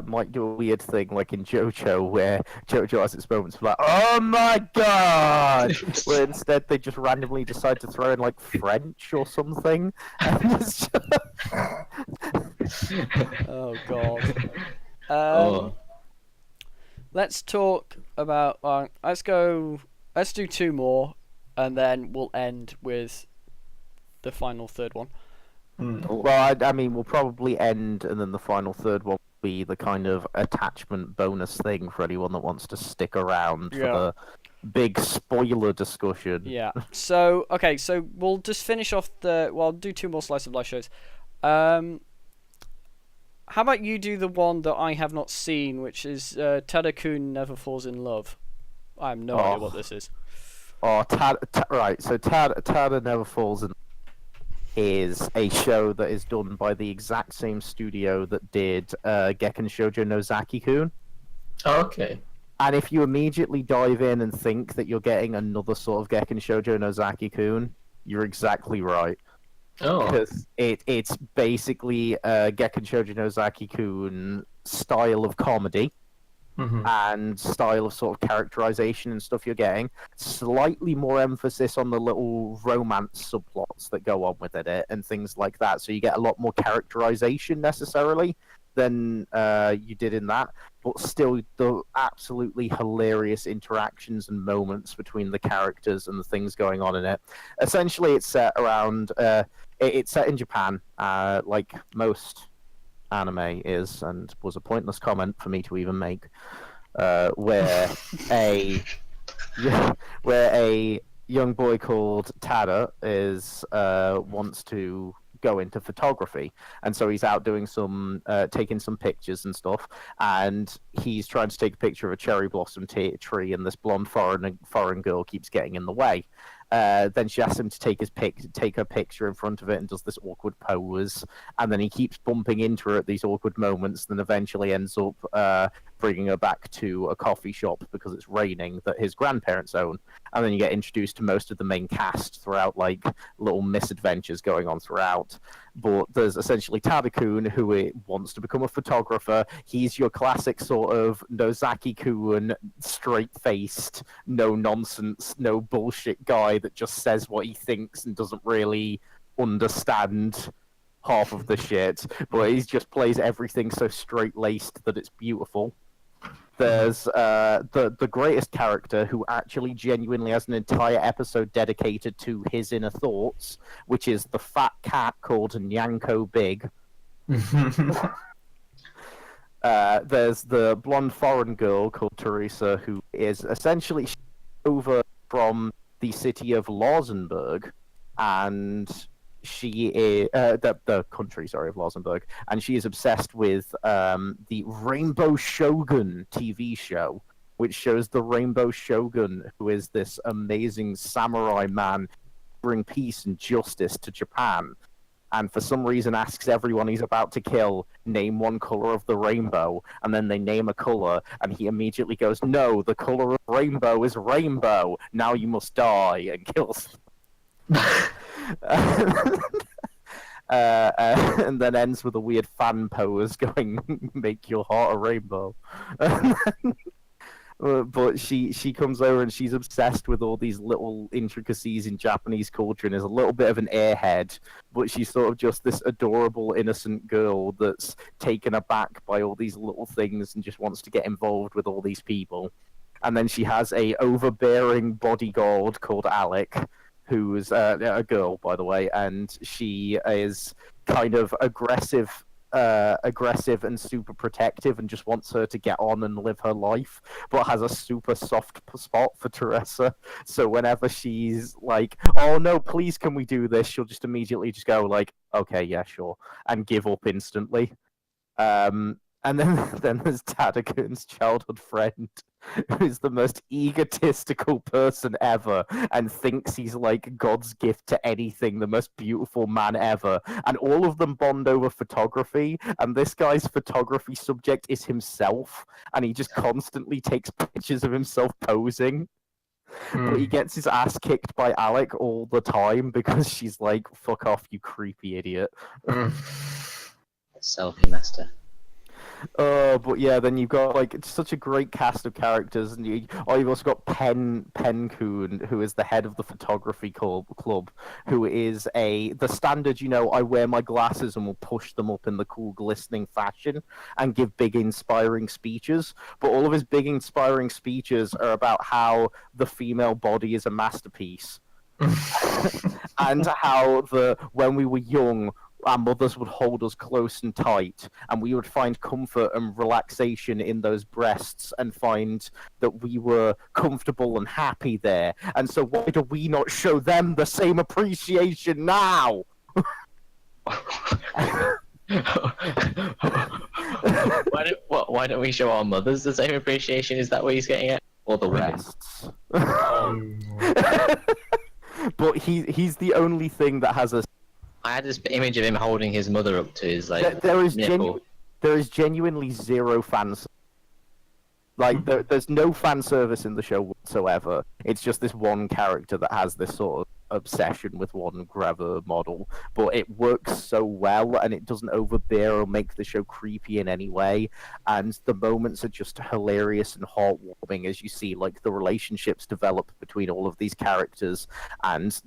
might do a weird thing like in JoJo, where JoJo has its moments of like, oh my god, where instead they just randomly decide to throw in like French or something. And it's Oh god. Oh. Let's talk about. Let's go. Let's do two more, and then we'll end with the final third one. Well, I mean, we'll probably end, and then the final third one will be the kind of attachment bonus thing for anyone that wants to stick around for the big spoiler discussion. Yeah. So okay. So we'll just finish off the. Well, I'll do two more slice of life shows. How about you do the one that I have not seen, which is Tada-kun Never Falls in Love. I have no idea what this is. Oh, right. So Tada Never Falls in is a show that is done by the exact same studio that did Gekken Shoujo no Zaki-kun. Oh, okay. And if you immediately dive in and think that you're getting another sort of Gekken Shoujo no Zaki-kun, you're exactly right. Oh. Because it's basically Gekken Shoujo no Zaki-kun style of comedy. And style of sort of characterization and stuff you're getting. Slightly more emphasis on the little romance subplots that go on within it and things like that. So you get a lot more characterization necessarily than you did in that. But still, the absolutely hilarious interactions and moments between the characters and the things going on in it. Essentially, it's set around... it's set in Japan, like most anime is, and was a pointless comment for me to even make, where a young boy called Tada is wants to go into photography, and so he's out doing some taking some pictures and stuff, and he's trying to take a picture of a cherry blossom tree, and this blonde foreign girl keeps getting in the way. Then she asks him to take her picture in front of it, and does this awkward pose, and then he keeps bumping into her at these awkward moments, then eventually ends up bringing her back to a coffee shop because it's raining that his grandparents own, and then you get introduced to most of the main cast throughout, like little misadventures going on throughout. But there's essentially Tada-kun, who wants to become a photographer. He's your classic sort of Nozaki-kun, straight-faced, no-nonsense, no bullshit guy that just says what he thinks and doesn't really understand half of the shit. But he just plays everything so straight-laced that it's beautiful. There's the greatest character who actually genuinely has an entire episode dedicated to his inner thoughts, which is the fat cat called Nyanko Big. There's the blonde foreign girl called Teresa, who is essentially over from the city of Lausenburg, and she is the country, sorry, of Lausenburg, and she is obsessed with the Rainbow Shogun TV show, which shows the Rainbow Shogun, who is this amazing samurai man, bring peace and justice to Japan. And for some reason asks everyone he's about to kill, name one color of the rainbow, and then they name a color, and he immediately goes, no, the color of rainbow is rainbow, now you must die, and kills them. And then ends with a weird fan pose going, make your heart a rainbow. But she comes over and she's obsessed with all these little intricacies in Japanese culture and is a little bit of an airhead, but she's sort of just this adorable, innocent girl that's taken aback by all these little things and just wants to get involved with all these people. And then she has a overbearing bodyguard called Alec, who is a girl, by the way, and she is kind of aggressive and super protective and just wants her to get on and live her life, but has a super soft spot for Teresa. So whenever she's like, oh no, please can we do this, she'll just immediately just go like, okay, yeah, sure, and give up instantly. And then there's Tada-kun's childhood friend, who's the most egotistical person ever and thinks he's like God's gift to anything, the most beautiful man ever. And all of them bond over photography, and this guy's photography subject is himself, and he just constantly takes pictures of himself posing. But he gets his ass kicked by Alec all the time because she's like, fuck off, you creepy idiot. Selfie master. But yeah, then you've got like it's such a great cast of characters, and you've also got Pen-kun, who is the head of the photography club, who is the standard. I wear my glasses and will push them up in the cool, glistening fashion, and give big, inspiring speeches. But all of his big, inspiring speeches are about how the female body is a masterpiece, and how when we were young, our mothers would hold us close and tight, and we would find comfort and relaxation in those breasts and find that we were comfortable and happy there. And so why do we not show them the same appreciation now? Why don't we show our mothers the same appreciation? Is that what he's getting at? Or the women? But he's the only thing that has a... I had this image of him holding his mother up to his there is nipple. There is genuinely zero fans. Like there's no fan service in the show whatsoever. It's just this one character that has this sort of obsession with one grabber model, but it works so well, and it doesn't overbear or make the show creepy in any way. And the moments are just hilarious and heartwarming as you see like the relationships develop between all of these characters, and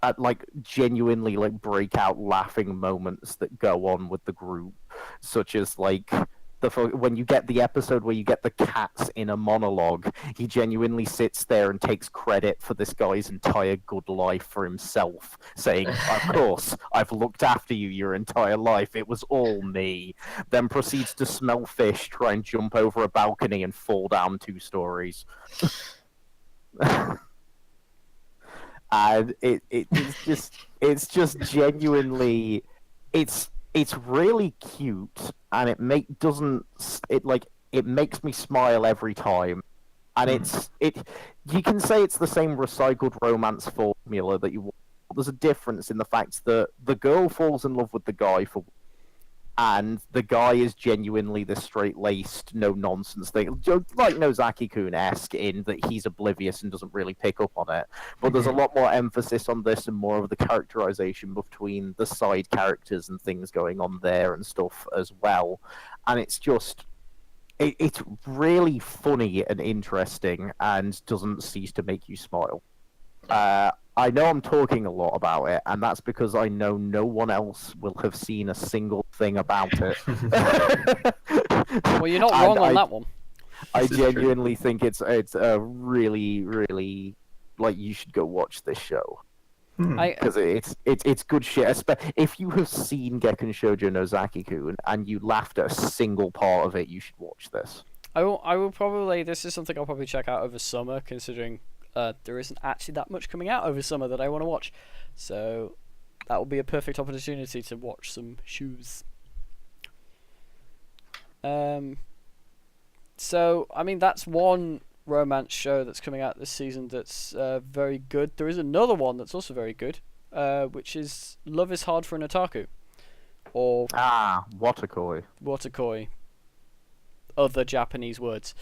at like genuinely like breakout laughing moments that go on with the group, such as like when you get the episode where you get the cats in a monologue, he genuinely sits there and takes credit for this guy's entire good life for himself, saying, "Of course, I've looked after you your entire life. It was all me." Then proceeds to smell fish, try and jump over a balcony, and fall down 2 stories. And it's just genuinely, it's really cute, and it makes me smile every time. And you can say it's the same recycled romance formula that you. There's a difference in the fact that the girl falls in love with the guy and the guy is genuinely this straight-laced, no-nonsense thing, like Nozaki-kun-esque in that he's oblivious and doesn't really pick up on it. But there's a lot more emphasis on this and more of the characterization between the side characters and things going on there and stuff as well. And it's just... It's really funny and interesting and doesn't cease to make you smile. I know I'm talking a lot about it, and that's because I know no one else will have seen a single thing about it. Well, you're not wrong on that one. I genuinely think it's a really, really, like, you should go watch this show. Because it's good shit. If you have seen Gekkan Shoujo Nozaki-kun and you laughed at a single part of it, you should watch this. I will probably... This is something I'll probably check out over summer, considering... there isn't actually that much coming out over summer that I want to watch, so that will be a perfect opportunity to watch some shoes. So I mean that's one romance show that's coming out this season that's very good. There is another one that's also very good, which is Love is Hard for an Otaku, or Watakoi. Other Japanese words.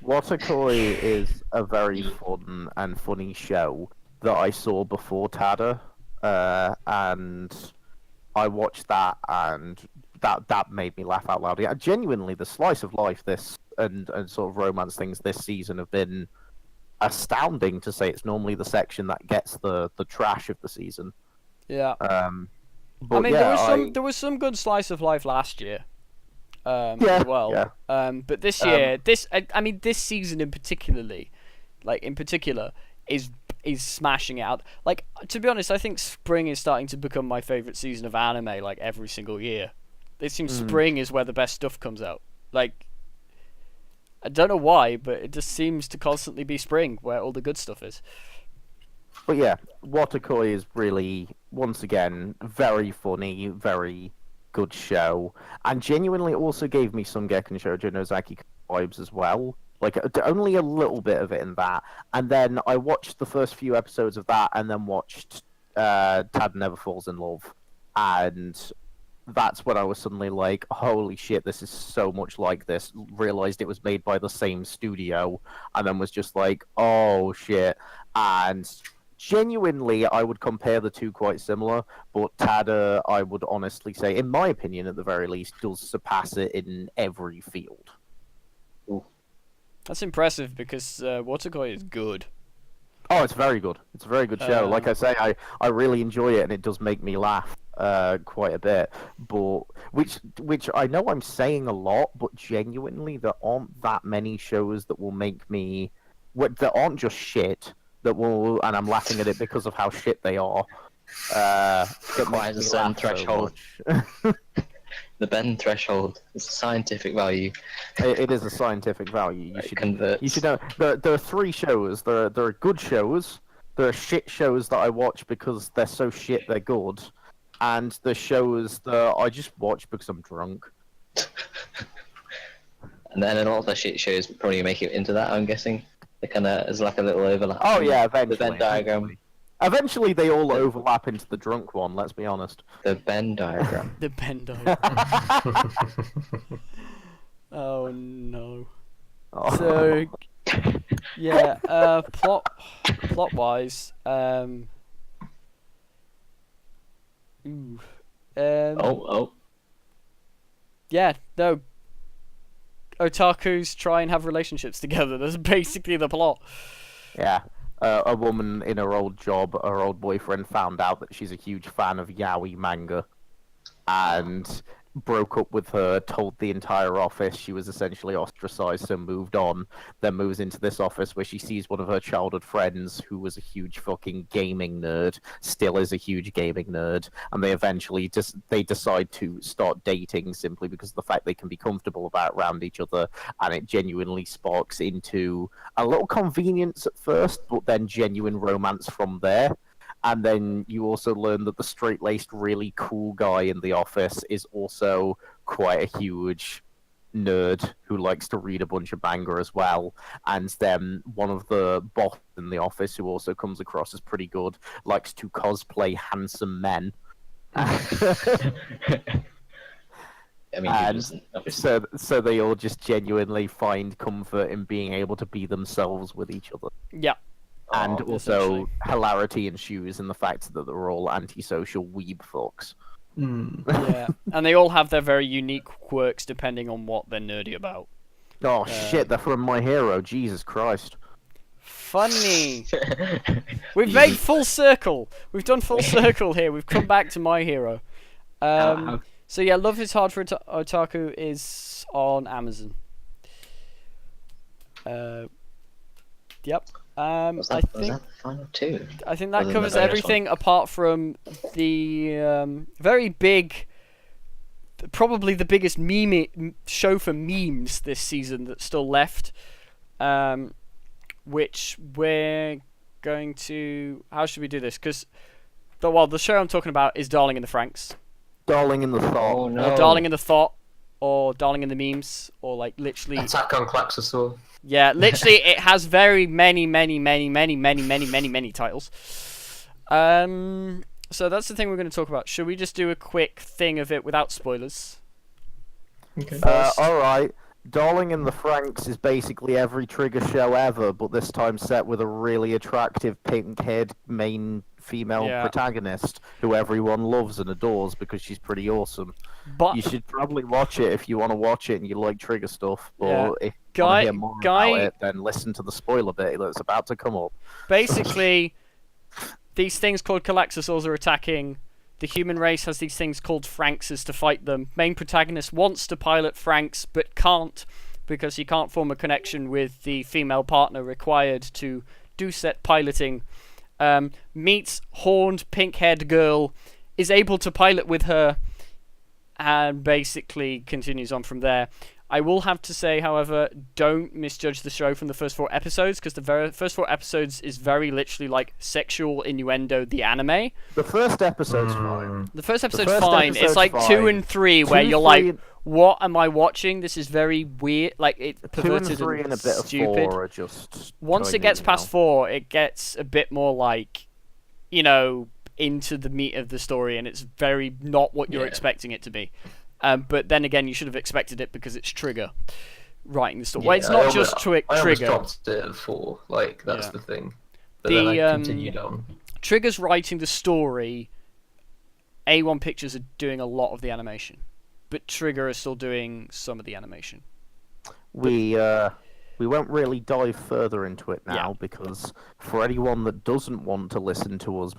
Watakoi is a very fun and funny show that I saw before Tada, and I watched that, and that made me laugh out loud. Yeah, genuinely, the slice of life and sort of romance things this season have been astounding, to say it's normally the section that gets the trash of the season. Yeah. But I mean, yeah, there was some good slice of life last year. Yeah, as well. yeah. But this year, this season in particular, is smashing it out. Like, to be honest, I think spring is starting to become my favorite season of anime. Like every single year, it seems spring is where the best stuff comes out. Like, I don't know why, but it just seems to constantly be spring where all the good stuff is. But yeah, Watakoi is really, once again, very funny, very good show, and genuinely also gave me some Gekkan Shoujo Nozaki vibes as well. Like, only a little bit of it in that. And then I watched the first few episodes of that, and then watched Tad Never Falls in Love. And that's when I was suddenly like, holy shit, this is so much like this. Realized it was made by the same studio, and then was just like, oh shit. And genuinely, I would compare the two quite similar, but Tada, I would honestly say, in my opinion at the very least, does surpass it in every field. That's impressive because Waterkoi is good. Oh, it's very good. It's a very good show. Like I say, I really enjoy it, and it does make me laugh quite a bit. But which I know I'm saying a lot, but genuinely, there aren't that many shows that will make me. That aren't just shit. That will, and I'm laughing at it because of how shit they are. Requires a certain threshold. The Ben threshold is a scientific value. It is a scientific value. You should know. There are three shows. There are good shows. There are shit shows that I watch because they're so shit they're good, and the shows that I just watch because I'm drunk. And then in all the shit shows probably make it into that. I'm guessing. They kind of is like a little overlap. Oh yeah, eventually. The Venn diagram. Eventually, they all overlap into the drunk one. Let's be honest. The Venn diagram. The Ben diagram. Oh no. Oh. So, yeah, plot wise, yeah, no. Otakus try and have relationships together. That's basically the plot. Yeah. A woman in her old job, her old boyfriend found out that she's a huge fan of yaoi manga and broke up with her, told the entire office she was essentially ostracized, so moved on, then moves into this office where she sees one of her childhood friends who was a huge fucking gaming nerd, still is a huge gaming nerd, and they eventually they decide to start dating simply because of the fact they can be comfortable around each other, and it genuinely sparks into a little convenience at first, but then genuine romance from there. And then you also learn that the straight-laced, really cool guy in the office is also quite a huge nerd who likes to read a bunch of manga as well. And then one of the bosses in the office, who also comes across as pretty good, likes to cosplay handsome men. I mean, and so they all just genuinely find comfort in being able to be themselves with each other. Yeah. And also, hilarity ensues in the fact that they're all antisocial weeb fucks. Yeah, and they all have their very unique quirks depending on what they're nerdy about. Oh shit, they're from My Hero, Jesus Christ. Funny! We've made full circle! We've done full circle here, we've come back to My Hero. So yeah, Love is Hard for Otaku is on Amazon. Yep. Was that the final two? I think that covers everything apart from the very big, probably the biggest show for memes this season that's still left, which we're going to... How should we do this? Because, the show I'm talking about is Darling in the Franxx. Darling in the Thought. Oh, no. Or Darling in the Thought, or Darling in the Memes, or like literally... Attack on Klaxosaur. Yeah, literally, it has very many titles. So that's the thing we're going to talk about. Should we just do a quick thing of it without spoilers? Okay. Alright. Darling in the Franxx is basically every Trigger show ever, but this time set with a really attractive pink-haired main female protagonist who everyone loves and adores because she's pretty awesome. But you should probably watch it if you want to watch it and you like Trigger stuff. But if you want to hear more about it, then listen to the spoiler bit that's about to come up. Basically, these things called Klaxosaurs are attacking. The human race has these things called Franxxes to fight them. Main protagonist wants to pilot Franxx, but can't because he can't form a connection with the female partner required to do set piloting. Meets horned, pink-haired girl, is able to pilot with her, and basically continues on from there. I will have to say, however, don't misjudge the show from the first 4 episodes, because the first 4 episodes is very literally like sexual innuendo, the anime. The first episode's fine. The first episode's fine. It's like 2 and 3 where you're like, what am I watching? This is very weird. Like, it's perverted 2 and 3 and a bit stupid. of 4 are just... Once it gets past 4, it gets a bit more like, into the meat of the story, and it's very not what you're expecting it to be. But then again, you should have expected it because it's Trigger writing the story. Well, it's not just Trigger. I almost dropped it at 4. Like, that's the thing. but then I continued on. Trigger's writing the story. A1 Pictures are doing a lot of the animation, but Trigger is still doing some of the animation. We won't really dive further into it now because for anyone that doesn't want to listen to us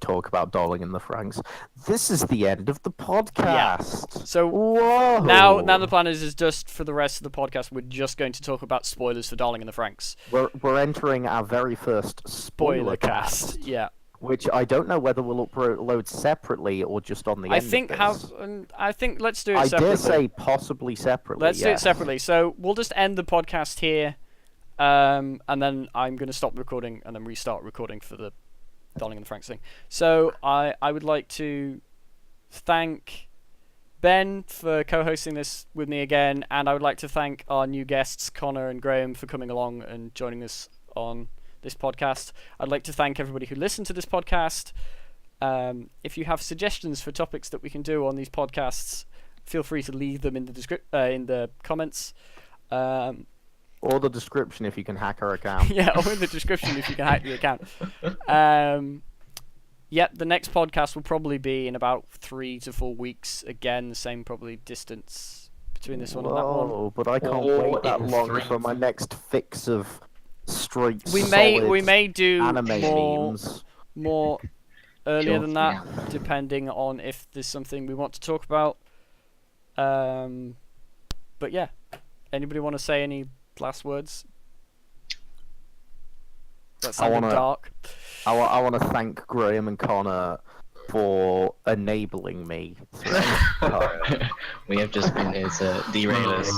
talk about Darling in the Franxx, this is the end of the podcast. Yeah. So whoa. Now the plan is just for the rest of the podcast, we're just going to talk about spoilers for Darling in the Franxx. We're entering our very first spoiler cast. Yeah. Which I don't know whether we'll upload separately or just on the end of this. I think let's do it separately. I dare say possibly separately. Let's do it separately. So we'll just end the podcast here, and then I'm going to stop recording and then restart recording for the Darling in the Franxx thing. So I would like to thank Ben for co-hosting this with me again, and I would like to thank our new guests Connor and Graham for coming along and joining us on this podcast. I'd like to thank everybody who listened to this podcast. If you have suggestions for topics that we can do on these podcasts, feel free to leave them in the comments. Or the description if you can hack our account. Yeah, or in the description if you can hack the account. The next podcast will probably be in about 3 to 4 weeks. Again, the same probably distance between this one and that one. Oh, but I can't wait that long for my next fix of straight we may do anime memes. More earlier than that, depending on if there's something we want to talk about. But yeah, anybody want to say any last words? That sounded dark. I want to thank Graham and Connor for enabling me. We have just been here to derail us.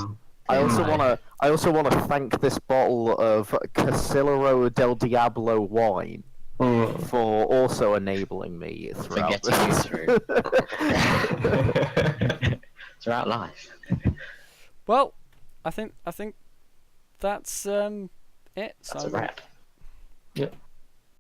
I also want to thank this bottle of Casillero del Diablo wine for also enabling me throughout this. Throughout life. Well, I think that's it. That's a wrap. Yep.